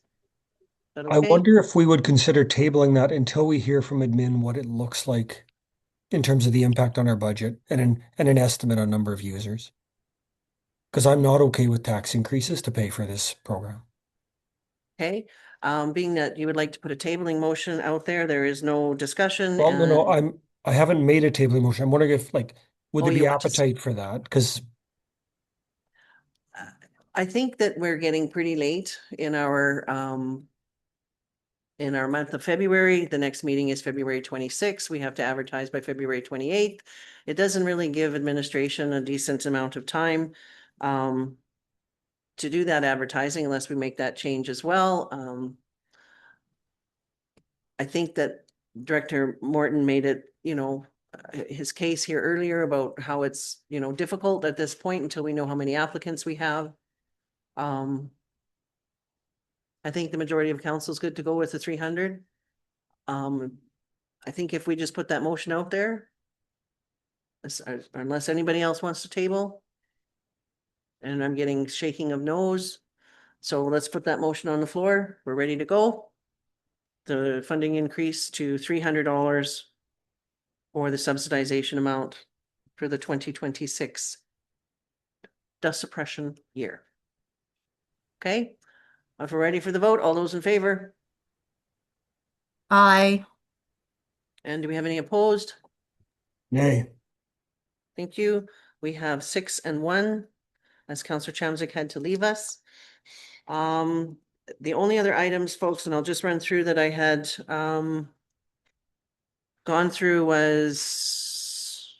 Speaker 1: that
Speaker 7: I
Speaker 1: okay?
Speaker 7: wonder if we would consider tabling that until we hear from admin what it looks like in terms of the impact on our budget and an estimate on number of users. Because I'm not okay with tax increases to pay for this program.
Speaker 1: Okay, being that you would like to put a tabling motion out there, there is no discussion.
Speaker 7: Well, no,
Speaker 1: and-
Speaker 7: I haven't made a tabling motion. I'm wondering if would
Speaker 1: Oh,
Speaker 7: there
Speaker 1: you
Speaker 7: be
Speaker 1: want to s-
Speaker 7: appetite for that? Because
Speaker 1: I think that we're getting pretty late in our month of February. The next meeting is February 26th. We have to advertise by February 28th. It doesn't really give administration a decent amount of time to do that advertising unless we make that change as well. I think that Director Morton made it, his case here earlier about how it's, difficult at this point until we know how many applicants we have. I think the majority of council is good to go with the 300. I think if we just put that motion out there, unless anybody else wants to table. And I'm getting shaking of no's. So let's put that motion on the floor. We're ready to go. The funding increase to $300 for the subsidization amount for the 2026 dust suppression year. Okay, if we're ready for the vote, all those in favor?
Speaker 9: Aye.
Speaker 1: And do we have any opposed?
Speaker 7: nay.
Speaker 1: Thank you. We have 6 and 1, as Councillor Chamzik had to leave us. The only other items, folks, and I'll just run through that I had gone through was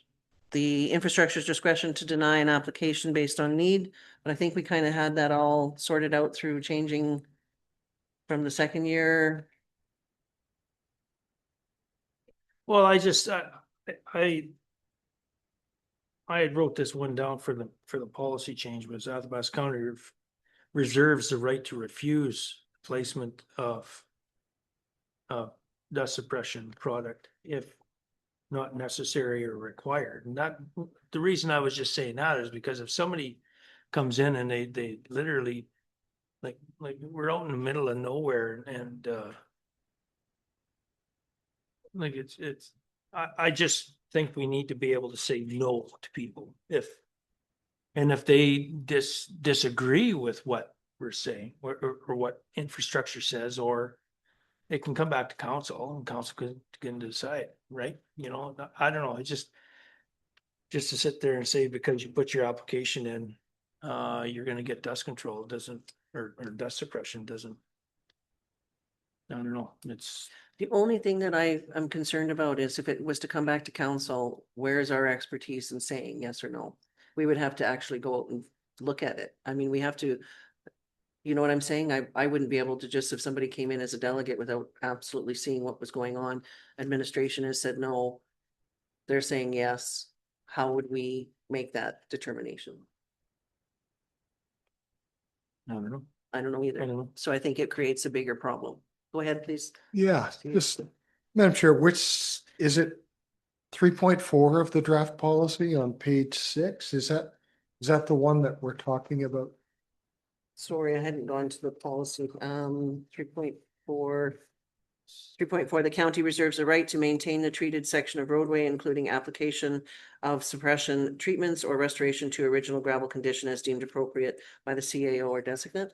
Speaker 1: the infrastructure's discretion to deny an application based on need, but I think we kind of had that all sorted out through changing from the second year.
Speaker 5: Well, I had wrote this one down for the policy change, was Athabasca County reserves the right to refuse placement of dust suppression product if not necessary or required. And that, the reason I was just saying that is because if somebody comes in and they literally like we're out in the middle of nowhere and like I just think we need to be able to say no to people if they disagree with what we're saying or what infrastructure says, or it can come back to council and council can decide, right? I don't know. It's just to sit there and say, because you put your application in, you're gonna get dust control, doesn't, or dust suppression doesn't. I don't know. It's,
Speaker 1: The only thing that I am concerned about is if it was to come back to council, where's our expertise in saying yes or no? We would have to actually go out and look at it. I mean, we have to, you know what I'm saying? I wouldn't be able to just, if somebody came in as a delegate without absolutely seeing what was going on, administration has said no, they're saying yes. How would we make that determination?
Speaker 5: I don't know.
Speaker 1: I don't know either.
Speaker 5: I don't know.
Speaker 1: So I think it creates a bigger problem. Go ahead, please.
Speaker 11: Yeah, just, Madam Chair, which, is it 3.4 of the draft policy on page 6? Is that the one that we're talking about?
Speaker 1: Sorry, I hadn't gone to the policy. 3.4. 3.4, the county reserves the right to maintain the treated section of roadway, including application of suppression treatments or restoration to original gravel condition as deemed appropriate by the CAO or designate.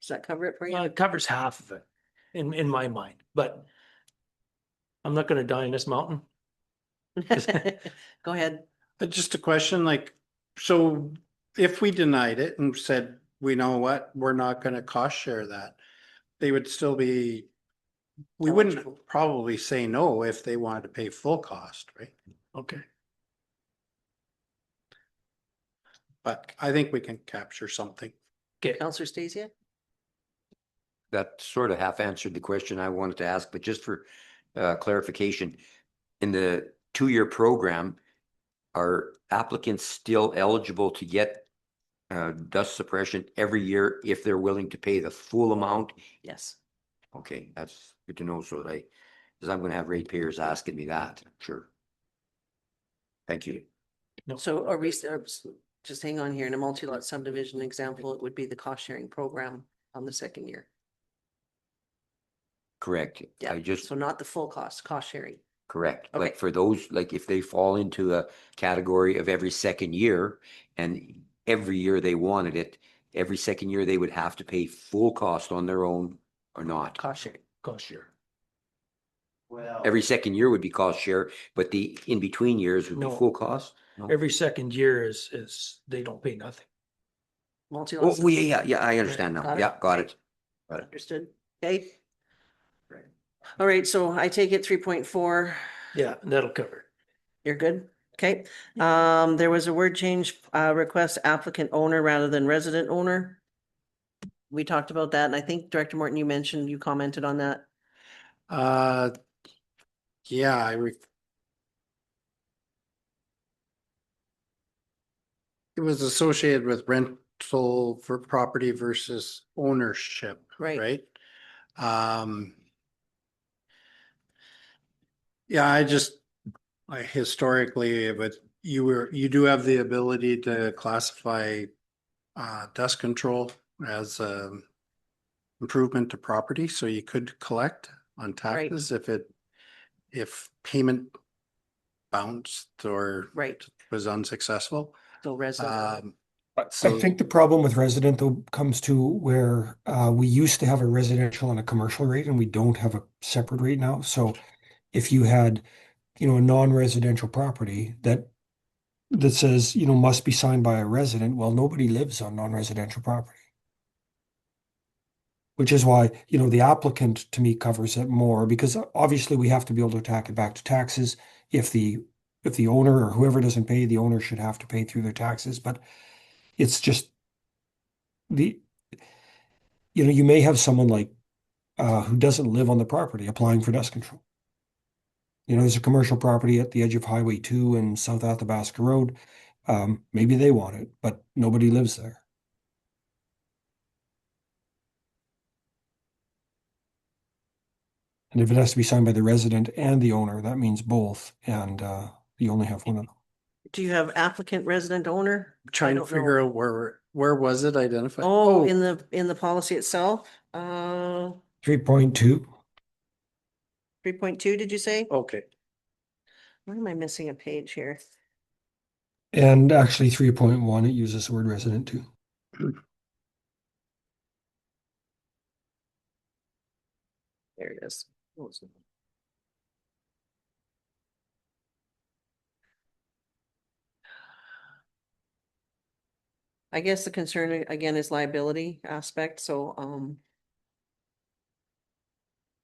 Speaker 1: Does that cover it for
Speaker 5: Well,
Speaker 1: you?
Speaker 5: it covers half of it in my mind, but I'm not gonna die in this mountain.
Speaker 1: Go ahead.
Speaker 3: Just a question, like, so if we denied it and said, we know what, we're not gonna cost share that, they would still be, we
Speaker 1: Eligible.
Speaker 3: wouldn't probably say no if they wanted to pay full cost, right?
Speaker 5: Okay.
Speaker 3: But I think we can capture something.
Speaker 5: Okay.
Speaker 1: Counselor Stasia?
Speaker 6: That sort of half answered the question I wanted to ask, but just for clarification, in the 2-year program, are applicants still eligible to get dust suppression every year if they're willing to pay the full amount?
Speaker 1: Yes.
Speaker 6: Okay, that's good to know, so that because I'm gonna have ratepayers asking me that, sure. Thank you.
Speaker 5: No.
Speaker 1: So are we, just hang on here, in a multi-lot subdivision example, it would be the cost sharing program on the second year.
Speaker 6: Correct.
Speaker 1: Yeah,
Speaker 6: I just,
Speaker 1: so not the full cost sharing.
Speaker 6: correct.
Speaker 1: Okay.
Speaker 6: Like for those, like if they fall into a category of every second year and every year they wanted it, every second year they would have to pay full cost on their own or not.
Speaker 1: Cost sharing.
Speaker 5: Cost share.
Speaker 2: Well.
Speaker 6: Every second year would be cost share, but the in-between years would be
Speaker 5: No.
Speaker 6: full cost? No?
Speaker 5: Every second year is they don't pay nothing.
Speaker 1: Multi-lot.
Speaker 6: Oh, yeah, I understand now.
Speaker 1: Got it?
Speaker 6: Yeah, got it. Got it.
Speaker 1: Understood. Okay. All right, so I take it 3.4.
Speaker 5: Yeah, that'll cover it.
Speaker 1: You're good? Okay. There was a word change, request applicant owner rather than resident owner. We talked about that, and I think Director Morton, you commented on that.
Speaker 3: Yeah, it was associated with rental for property versus ownership,
Speaker 1: Right.
Speaker 3: right? Yeah, I historically, but you do have the ability to classify dust control as improvement to property, so you could collect on
Speaker 1: Right.
Speaker 3: taxes if payment bounced or
Speaker 1: Right.
Speaker 3: was unsuccessful.
Speaker 1: So resident.
Speaker 7: I
Speaker 3: So-
Speaker 7: think the problem with resident though comes to where we used to have a residential and a commercial rate and we don't have a separate rate now. So if you had, a non-residential property that says, must be signed by a resident, well, nobody lives on non-residential property. Which is why, the applicant to me covers it more because obviously we have to be able to tack it back to taxes. If the owner or whoever doesn't pay, the owner should have to pay through their taxes, but it's just you may have someone like who doesn't live on the property applying for dust control. There's a commercial property at the edge of Highway 2 and South Athabasca Road. Maybe they want it, but nobody lives there. And if it has to be signed by the resident and the owner, that means both, and you only have one of them.
Speaker 1: Do you have applicant, resident, owner?
Speaker 3: Trying to
Speaker 1: don't know.
Speaker 3: figure out where was it identified?
Speaker 1: Oh, in the policy itself,
Speaker 7: 3.2.
Speaker 1: 3.2, did you say?
Speaker 3: Okay.
Speaker 1: Why am I missing a page here?
Speaker 7: And actually 3.1, it uses the word resident too.
Speaker 1: There it is. I guess the concern again is liability aspect, so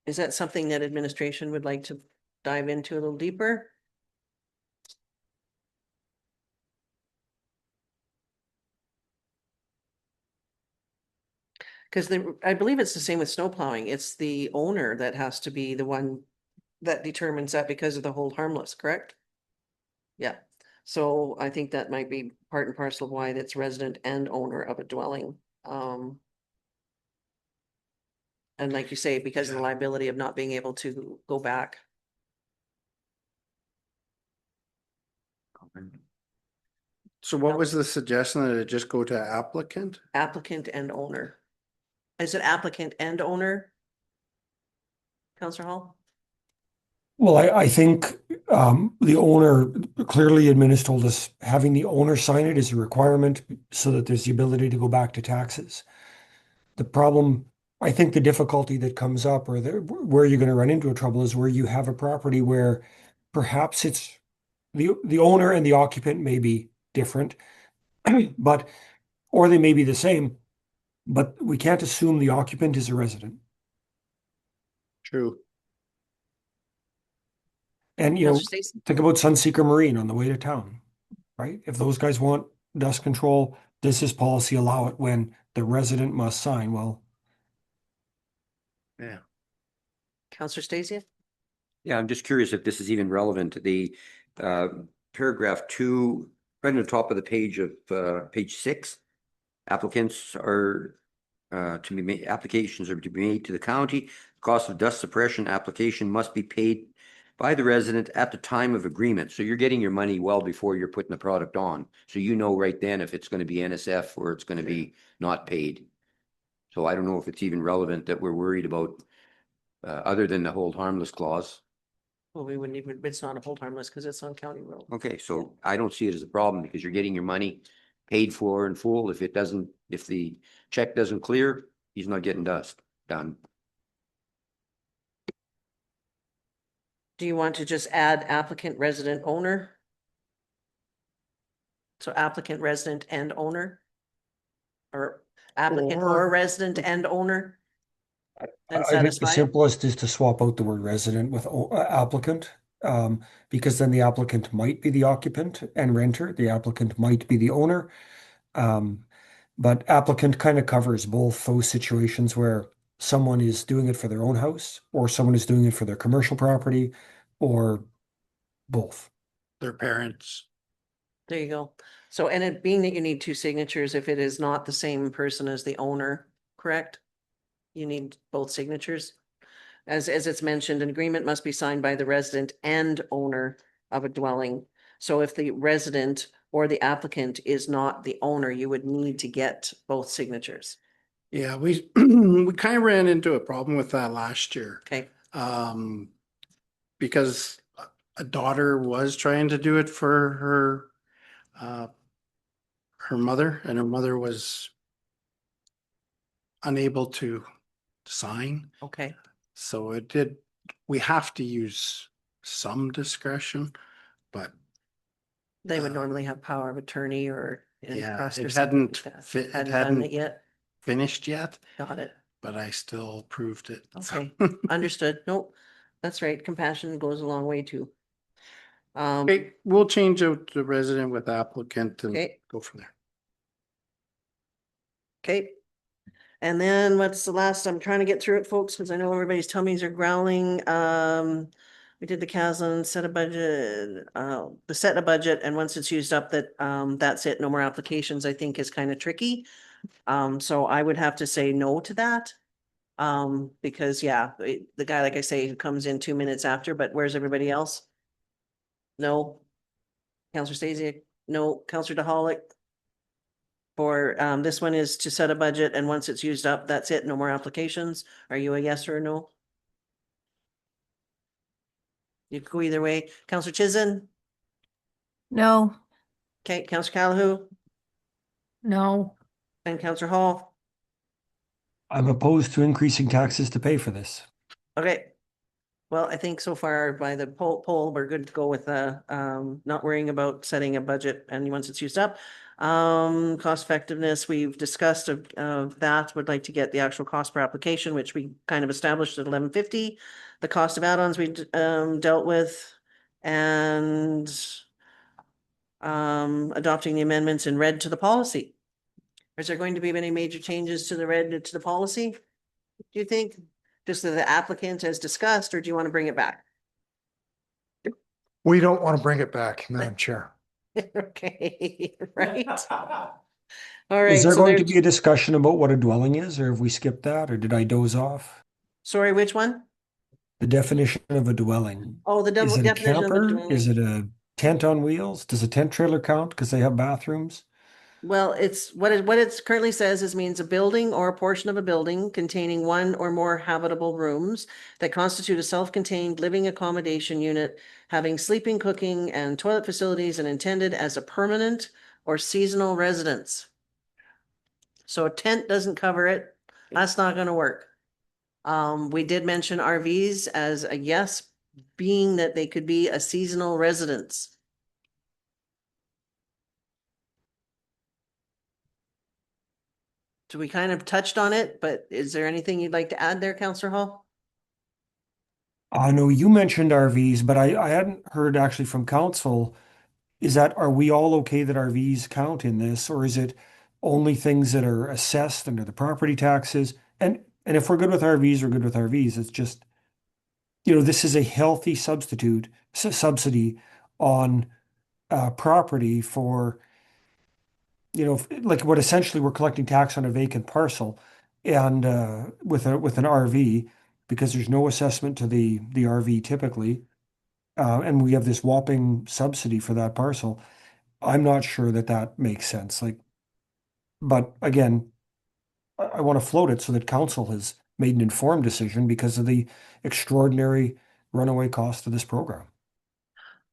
Speaker 1: is that something that administration would like to dive into a little deeper? Because I believe it's the same with snow plowing. It's the owner that has to be the one that determines that because of the hold harmless, correct? Yeah, so I think that might be part and parcel of why it's resident and owner of a dwelling. And like you say, because of the liability of not being able to go back.
Speaker 3: So what was the suggestion that it just go to applicant?
Speaker 1: Applicant and owner. Is it applicant and owner? Counselor Hall?
Speaker 7: Well, I think the owner, clearly admin told us having the owner sign it is a requirement so that there's the ability to go back to taxes. The problem, I think the difficulty that comes up or where you're going to run into a trouble is where you have a property where perhaps it's the owner and the occupant may be different, but or they may be the same, but we can't assume the occupant is a resident.
Speaker 3: True.
Speaker 7: And you know,
Speaker 1: Counselor Stacey?
Speaker 7: think about Sunseeker Marine on the way to town, right? If those guys want dust control, does this policy allow it when the resident must sign? Well,
Speaker 3: Yeah.
Speaker 1: Counselor Stacey?
Speaker 6: Yeah, I'm just curious if this is even relevant to the paragraph 2, right on the top of the page of page 6. Applicants are to be made, applications are to be made to the county. Cost of dust suppression application must be paid by the resident at the time of agreement. So you're getting your money well before you're putting the product on. So you know right then if it's going to be NSF or it's going to be not paid. So I don't know if it's even relevant that we're worried about other than the hold harmless clause.
Speaker 1: Well, we wouldn't even, it's not a hold harmless because it's on county road.
Speaker 6: Okay, so I don't see it as a problem because you're getting your money paid for in full. If it doesn't, if the check doesn't clear, he's not getting dust done.
Speaker 1: Do you want to just add applicant, resident, owner? So applicant, resident, and owner? Or applicant or
Speaker 11: Or-
Speaker 1: resident and owner? And
Speaker 7: I think the
Speaker 1: satisfy it?
Speaker 7: simplest is to swap out the word resident with applicant, because then the applicant might be the occupant and renter, the applicant might be the owner. But applicant kind of covers both those situations where someone is doing it for their own house or someone is doing it for their commercial property or both.
Speaker 3: Their parents.
Speaker 1: There you go. So, and it being that you need two signatures, if it is not the same person as the owner, correct? You need both signatures. As it's mentioned, an agreement must be signed by the resident and owner of a dwelling. So if the resident or the applicant is not the owner, you would need to get both signatures.
Speaker 3: Yeah, we we kind of ran into a problem with that last year.
Speaker 1: Okay,
Speaker 3: Because a daughter was trying to do it for her mother, and her mother was unable to sign.
Speaker 1: okay.
Speaker 3: So it did, we have to use some discretion, but
Speaker 1: They would normally have power of attorney or.
Speaker 3: yeah,
Speaker 1: trust or
Speaker 3: it
Speaker 1: something
Speaker 3: hadn't
Speaker 1: like that.
Speaker 3: fit, it
Speaker 1: Hadn't done
Speaker 3: hadn't
Speaker 1: it yet.
Speaker 3: finished yet,
Speaker 1: Got it.
Speaker 3: but I still approved it. so.
Speaker 1: Okay, understood. Nope, that's right. Compassion goes a long way too.
Speaker 3: Okay, we'll change out the resident with applicant and
Speaker 1: Okay.
Speaker 3: go from there.
Speaker 1: Okay. And then what's the last, I'm trying to get through it, folks, because I know everybody's tummies are growling. We did the CASLIN, set a budget, the set a budget, and once it's used up, that's it. No more applications, I think is kind of tricky. So I would have to say no to that. Because yeah, the guy, like I say, who comes in 2 minutes after, but where's everybody else? No. Counselor Stasiak, no. Counselor DeHolick. For this one is to set a budget and once it's used up, that's it. No more applications. Are you a yes or a no? You could go either way. Counselor Chizen?
Speaker 9: No,
Speaker 1: Okay, Counselor Calhoun
Speaker 9: no.
Speaker 1: and Counselor Hall.
Speaker 7: I'm opposed to increasing taxes to pay for this.
Speaker 1: Okay. Well, I think so far by the poll, we're good to go with not worrying about setting a budget and once it's used up. Cost effectiveness, we've discussed of that, would like to get the actual cost per application, which we kind of established at $11.50. The cost of add-ons we dealt with and adopting the amendments in red to the policy. Is there going to be any major changes to the red to the policy? Do you think? Just the applicant as discussed, or do you want to bring it back?
Speaker 11: We don't want to bring it back, Madam Chair.
Speaker 1: Okay, right. All right.
Speaker 7: Is there
Speaker 1: so
Speaker 7: going to
Speaker 1: there's-
Speaker 7: be a discussion about what a dwelling is, or have we skipped that, or did I doze off?
Speaker 1: Sorry, which one?
Speaker 7: The definition of a dwelling.
Speaker 1: Oh, the
Speaker 7: Is it a
Speaker 1: definition of the
Speaker 7: camper?
Speaker 1: dwelling.
Speaker 7: Is it a tent on wheels? Does a tent trailer count because they have bathrooms?
Speaker 1: Well, it's what it currently says is means a building or a portion of a building containing one or more habitable rooms that constitute a self-contained living accommodation unit having sleeping, cooking, and toilet facilities and intended as a permanent or seasonal residence. So a tent doesn't cover it. That's not gonna work. We did mention RVs as a yes, being that they could be a seasonal residence. So we kind of touched on it, but is there anything you'd like to add there, Counselor Hall?
Speaker 7: I know you mentioned RVs, but I hadn't heard actually from council. Is that, are we all okay that RVs count in this, or is it only things that are assessed under the property taxes? And if we're good with RVs, we're good with RVs. It's just, this is a healthy subsidy on property for, like what essentially we're collecting tax on a vacant parcel and with an RV because there's no assessment to the RV typically. And we have this whopping subsidy for that parcel. I'm not sure that that makes sense. But again, I want to float it so that council has made an informed decision because of the extraordinary runaway cost of this program.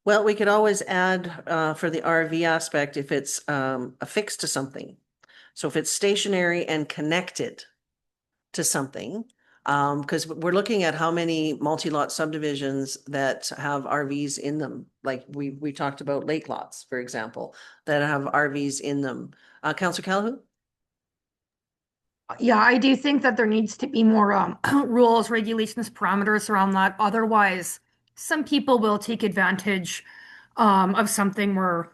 Speaker 1: Well, we could always add for the RV aspect if it's affixed to something. So if it's stationary and connected to something, because we're looking at how many multi-lot subdivisions that have RVs in them. Like we talked about lake lots, for example, that have RVs in them. Councillor Calhoun?
Speaker 4: Yeah, I do think that there needs to be more rules, regulations, parameters around that. Otherwise, some people will take advantage of something we're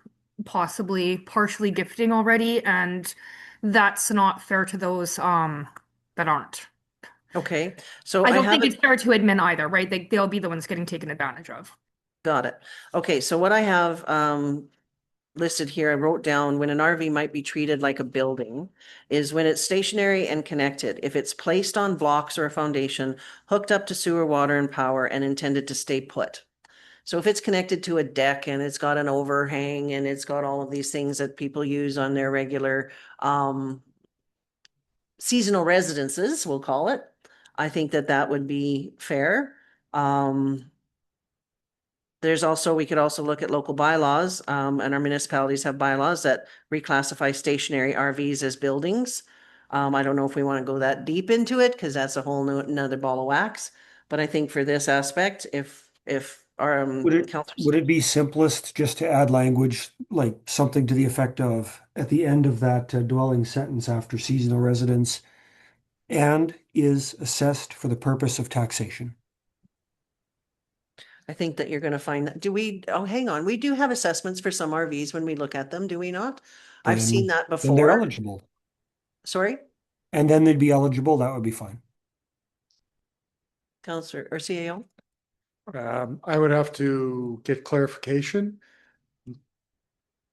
Speaker 4: possibly partially gifting already, and that's not fair to those that aren't.
Speaker 1: Okay, so
Speaker 4: I don't
Speaker 1: have
Speaker 4: think
Speaker 1: it-
Speaker 4: it's fair to admin either, right? They'll be the ones getting taken advantage of.
Speaker 1: Got it. Okay, so what I have listed here, I wrote down when an RV might be treated like a building is when it's stationary and connected. If it's placed on blocks or a foundation, hooked up to sewer, water, and power, and intended to stay put. So if it's connected to a deck and it's got an overhang and it's got all of these things that people use on their regular seasonal residences, we'll call it, I think that that would be fair. There's also, we could also look at local bylaws, and our municipalities have bylaws that reclassify stationary RVs as buildings. I don't know if we want to go that deep into it because that's a whole another ball of wax. But I think for this aspect, if our
Speaker 7: Would it be simplest just to add language like something to the effect of at the end of that dwelling sentence after seasonal residence and is assessed for the purpose of taxation?
Speaker 1: I think that you're going to find that. Oh, hang on. We do have assessments for some RVs when we look at them, do we not? I've seen that
Speaker 7: Then they're
Speaker 1: before.
Speaker 7: eligible.
Speaker 1: Sorry,
Speaker 7: And then they'd be eligible. That would be fine.
Speaker 1: Counselor or CAO?
Speaker 11: I would have to get clarification.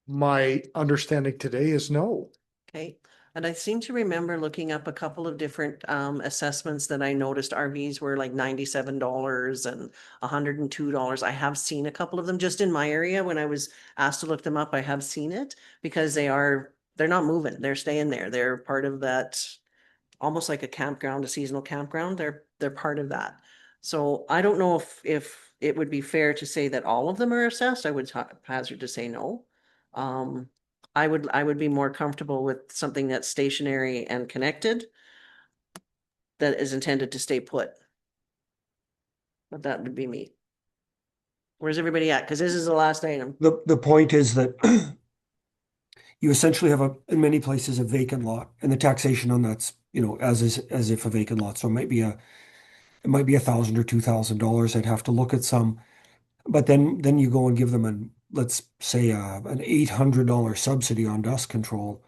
Speaker 11: My understanding today is no.
Speaker 1: Okay, and I seem to remember looking up a couple of different assessments that I noticed RVs were like $97 and $102. I have seen a couple of them just in my area. When I was asked to look them up, I have seen it because they're not moving. They're staying there. They're part of that, almost like a campground, a seasonal campground. They're part of that. So I don't know if it would be fair to say that all of them are assessed. I would hazard to say no. I would be more comfortable with something that's stationary and connected that is intended to stay put. But that would be me. Where's everybody at? Because this is the last item.
Speaker 7: The point is that you essentially have in many places a vacant lot, and the taxation on that's as if a vacant lot. So it might be $1,000 or $2,000. I'd have to look at some, but then you go and give them let's say an $800 subsidy on dust control.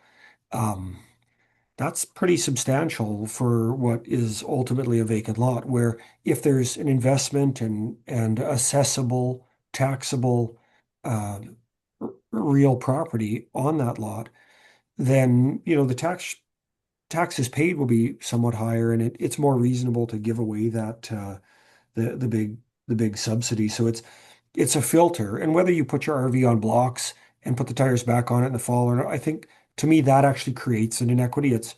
Speaker 7: That's pretty substantial for what is ultimately a vacant lot, where if there's an investment and assessable, taxable, real property on that lot, then, the taxes paid will be somewhat higher, and it's more reasonable to give away that, the big subsidy. So it's a filter, and whether you put your RV on blocks and put the tires back on it in the fall or not, I think to me, that actually creates an inequity. It's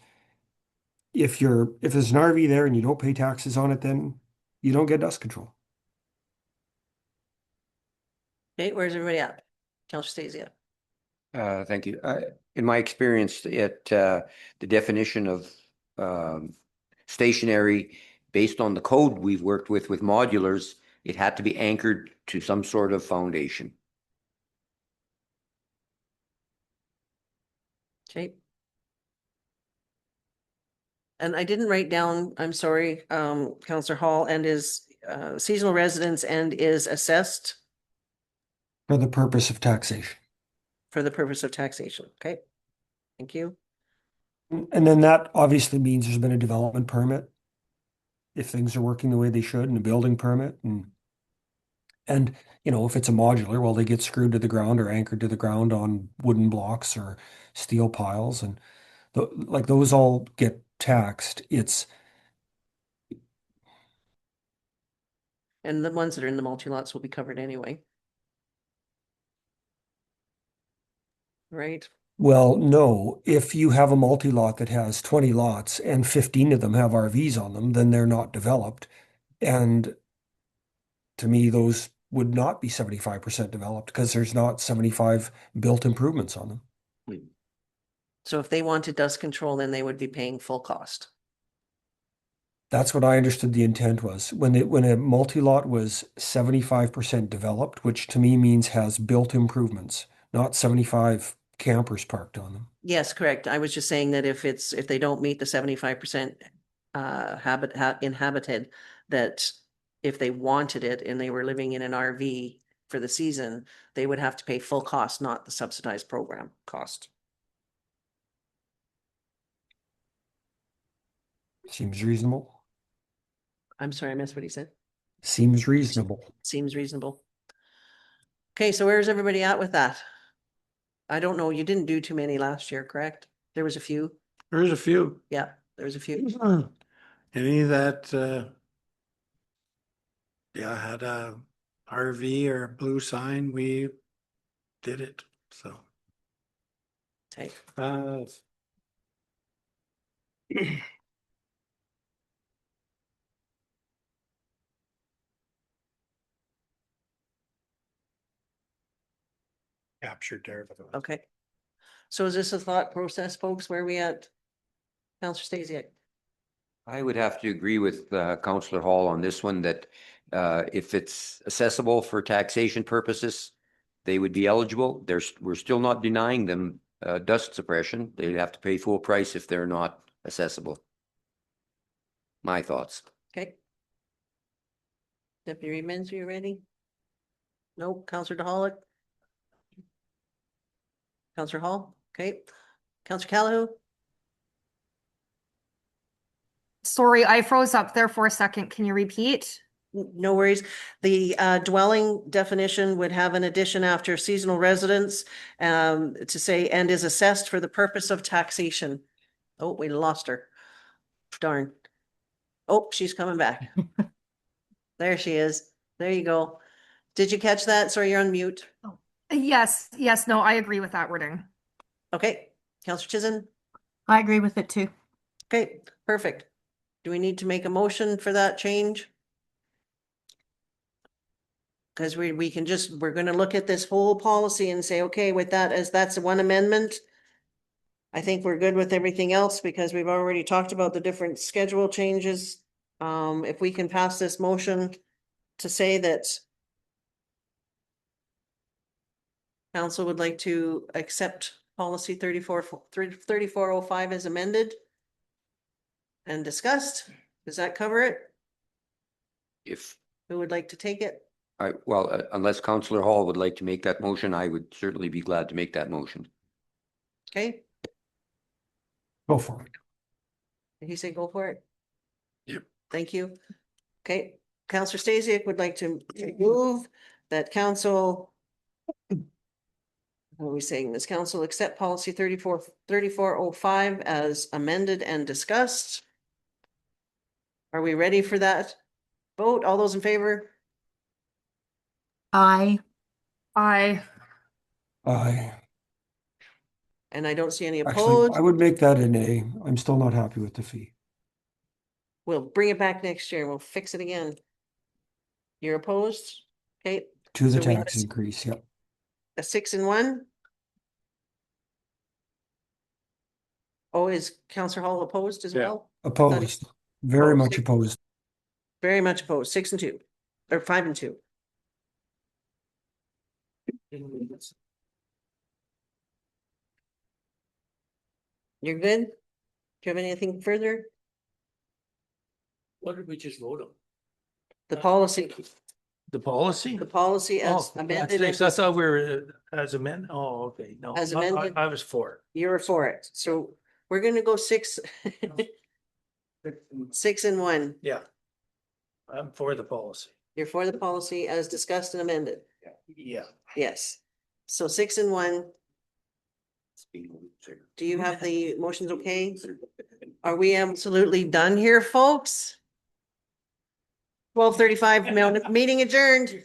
Speaker 7: if there's an RV there and you don't pay taxes on it, then you don't get dust control.
Speaker 1: Okay, where's everybody at? Counselor Stacey.
Speaker 6: Thank you. In my experience, the definition of stationary, based on the code we've worked with modulars, it had to be anchored to some sort of foundation.
Speaker 1: Okay. And I didn't write down, I'm sorry, Counselor Hall, and is seasonal residence and is assessed
Speaker 7: For the purpose of taxation.
Speaker 1: for the purpose of taxation. Okay. Thank you.
Speaker 7: And then that obviously means there's been a development permit. If things are working the way they should, and a building permit, and you know, if it's a modular, well, they get screwed to the ground or anchored to the ground on wooden blocks or steel piles, and like those all get taxed.
Speaker 1: And the ones that are in the multi-lots will be covered anyway. Right?
Speaker 7: Well, no, if you have a multi-lot that has 20 lots and 15 of them have RVs on them, then they're not developed. And to me, those would not be 75% developed because there's not 75 built improvements on them.
Speaker 1: So if they wanted dust control, then they would be paying full cost.
Speaker 7: That's what I understood the intent was. When a multi-lot was 75% developed, which to me means has built improvements, not 75 campers parked on them.
Speaker 1: Yes, correct. I was just saying that if they don't meet the 75% inhabited, that if they wanted it and they were living in an RV for the season, they would have to pay full cost, not the subsidized program cost.
Speaker 7: Seems reasonable.
Speaker 1: I'm sorry, I missed what he said.
Speaker 7: Seems reasonable.
Speaker 1: Seems reasonable. Okay, so where's everybody at with that? I don't know. You didn't do too many last year, correct? There was a few.
Speaker 3: There's a few.
Speaker 1: Yeah, there was a few.
Speaker 3: Any that, had a RV or a blue sign, we did it, so.
Speaker 1: Okay.
Speaker 3: Captured there.
Speaker 1: Okay. So is this a thought process, folks? Where are we at? Counselor Stasiak?
Speaker 6: I would have to agree with Councillor Hall on this one, that if it's accessible for taxation purposes, they would be eligible. We're still not denying them dust suppression. They'd have to pay full price if they're not accessible. My thoughts.
Speaker 1: Okay. Deputy Reedmans, are you ready? Nope. Counselor DeHollick? Counselor Hall? Okay. Counselor Calhoun?
Speaker 4: Sorry, I froze up there for a second. Can you repeat?
Speaker 1: No worries. The dwelling definition would have an addition after seasonal residence to say, and is assessed for the purpose of taxation. Oh, we lost her. Darn. Oh, she's coming back. There she is. There you go. Did you catch that? Sorry, you're on mute.
Speaker 4: Yes, no, I agree with that wording.
Speaker 1: Okay. Counselor Chisholm?
Speaker 9: I agree with it too.
Speaker 1: Okay, perfect. Do we need to make a motion for that change? Because we can just, we're gonna look at this whole policy and say, okay, with that, as that's one amendment. I think we're good with everything else because we've already talked about the different schedule changes. If we can pass this motion to say that council would like to accept policy 3405 as amended and discussed. Does that cover it? Who would like to take it?
Speaker 6: Unless Councillor Hall would like to make that motion, I would certainly be glad to make that motion.
Speaker 1: Okay,
Speaker 7: Go for it.
Speaker 1: did he say go for it?
Speaker 3: Yep.
Speaker 1: Thank you. Okay, Counselor Stasiak would like to move that council. What are we saying? This council accept policy 3405 as amended and discussed. Are we ready for that vote? All those in favor?
Speaker 9: I
Speaker 7: Aye.
Speaker 1: And I don't see any
Speaker 7: Actually,
Speaker 1: opposed.
Speaker 7: I would make that an A. I'm still not happy with the fee.
Speaker 1: We'll bring it back next year. We'll fix it again. You're opposed? Okay,
Speaker 7: To the
Speaker 1: So we have
Speaker 7: tax
Speaker 1: a-
Speaker 7: increase, yep.
Speaker 1: a 6 and 1. Oh, is Counselor Hall opposed as
Speaker 3: Yeah.
Speaker 1: well?
Speaker 7: Opposed, very
Speaker 1: Opposed.
Speaker 7: much opposed.
Speaker 1: Very much opposed. 6 and 2, or 5 and 2. You're good? Do you have anything further?
Speaker 5: What did we just vote on?
Speaker 1: The policy,
Speaker 5: The policy?
Speaker 1: the policy
Speaker 5: Oh,
Speaker 1: as
Speaker 5: that's
Speaker 1: amended,
Speaker 5: next. I thought we were as amended. Oh, okay, no.
Speaker 1: As
Speaker 5: I-
Speaker 1: amended?
Speaker 5: I was for it.
Speaker 1: you're for it. So we're gonna go 6, 6 and 1.
Speaker 5: Yeah. I'm for the policy.
Speaker 1: You're for the policy as discussed and amended.
Speaker 5: Yeah.
Speaker 1: Yes. So 6 and 1. Do you have the motions okay? Are we absolutely done here, folks? 12:35, meeting adjourned.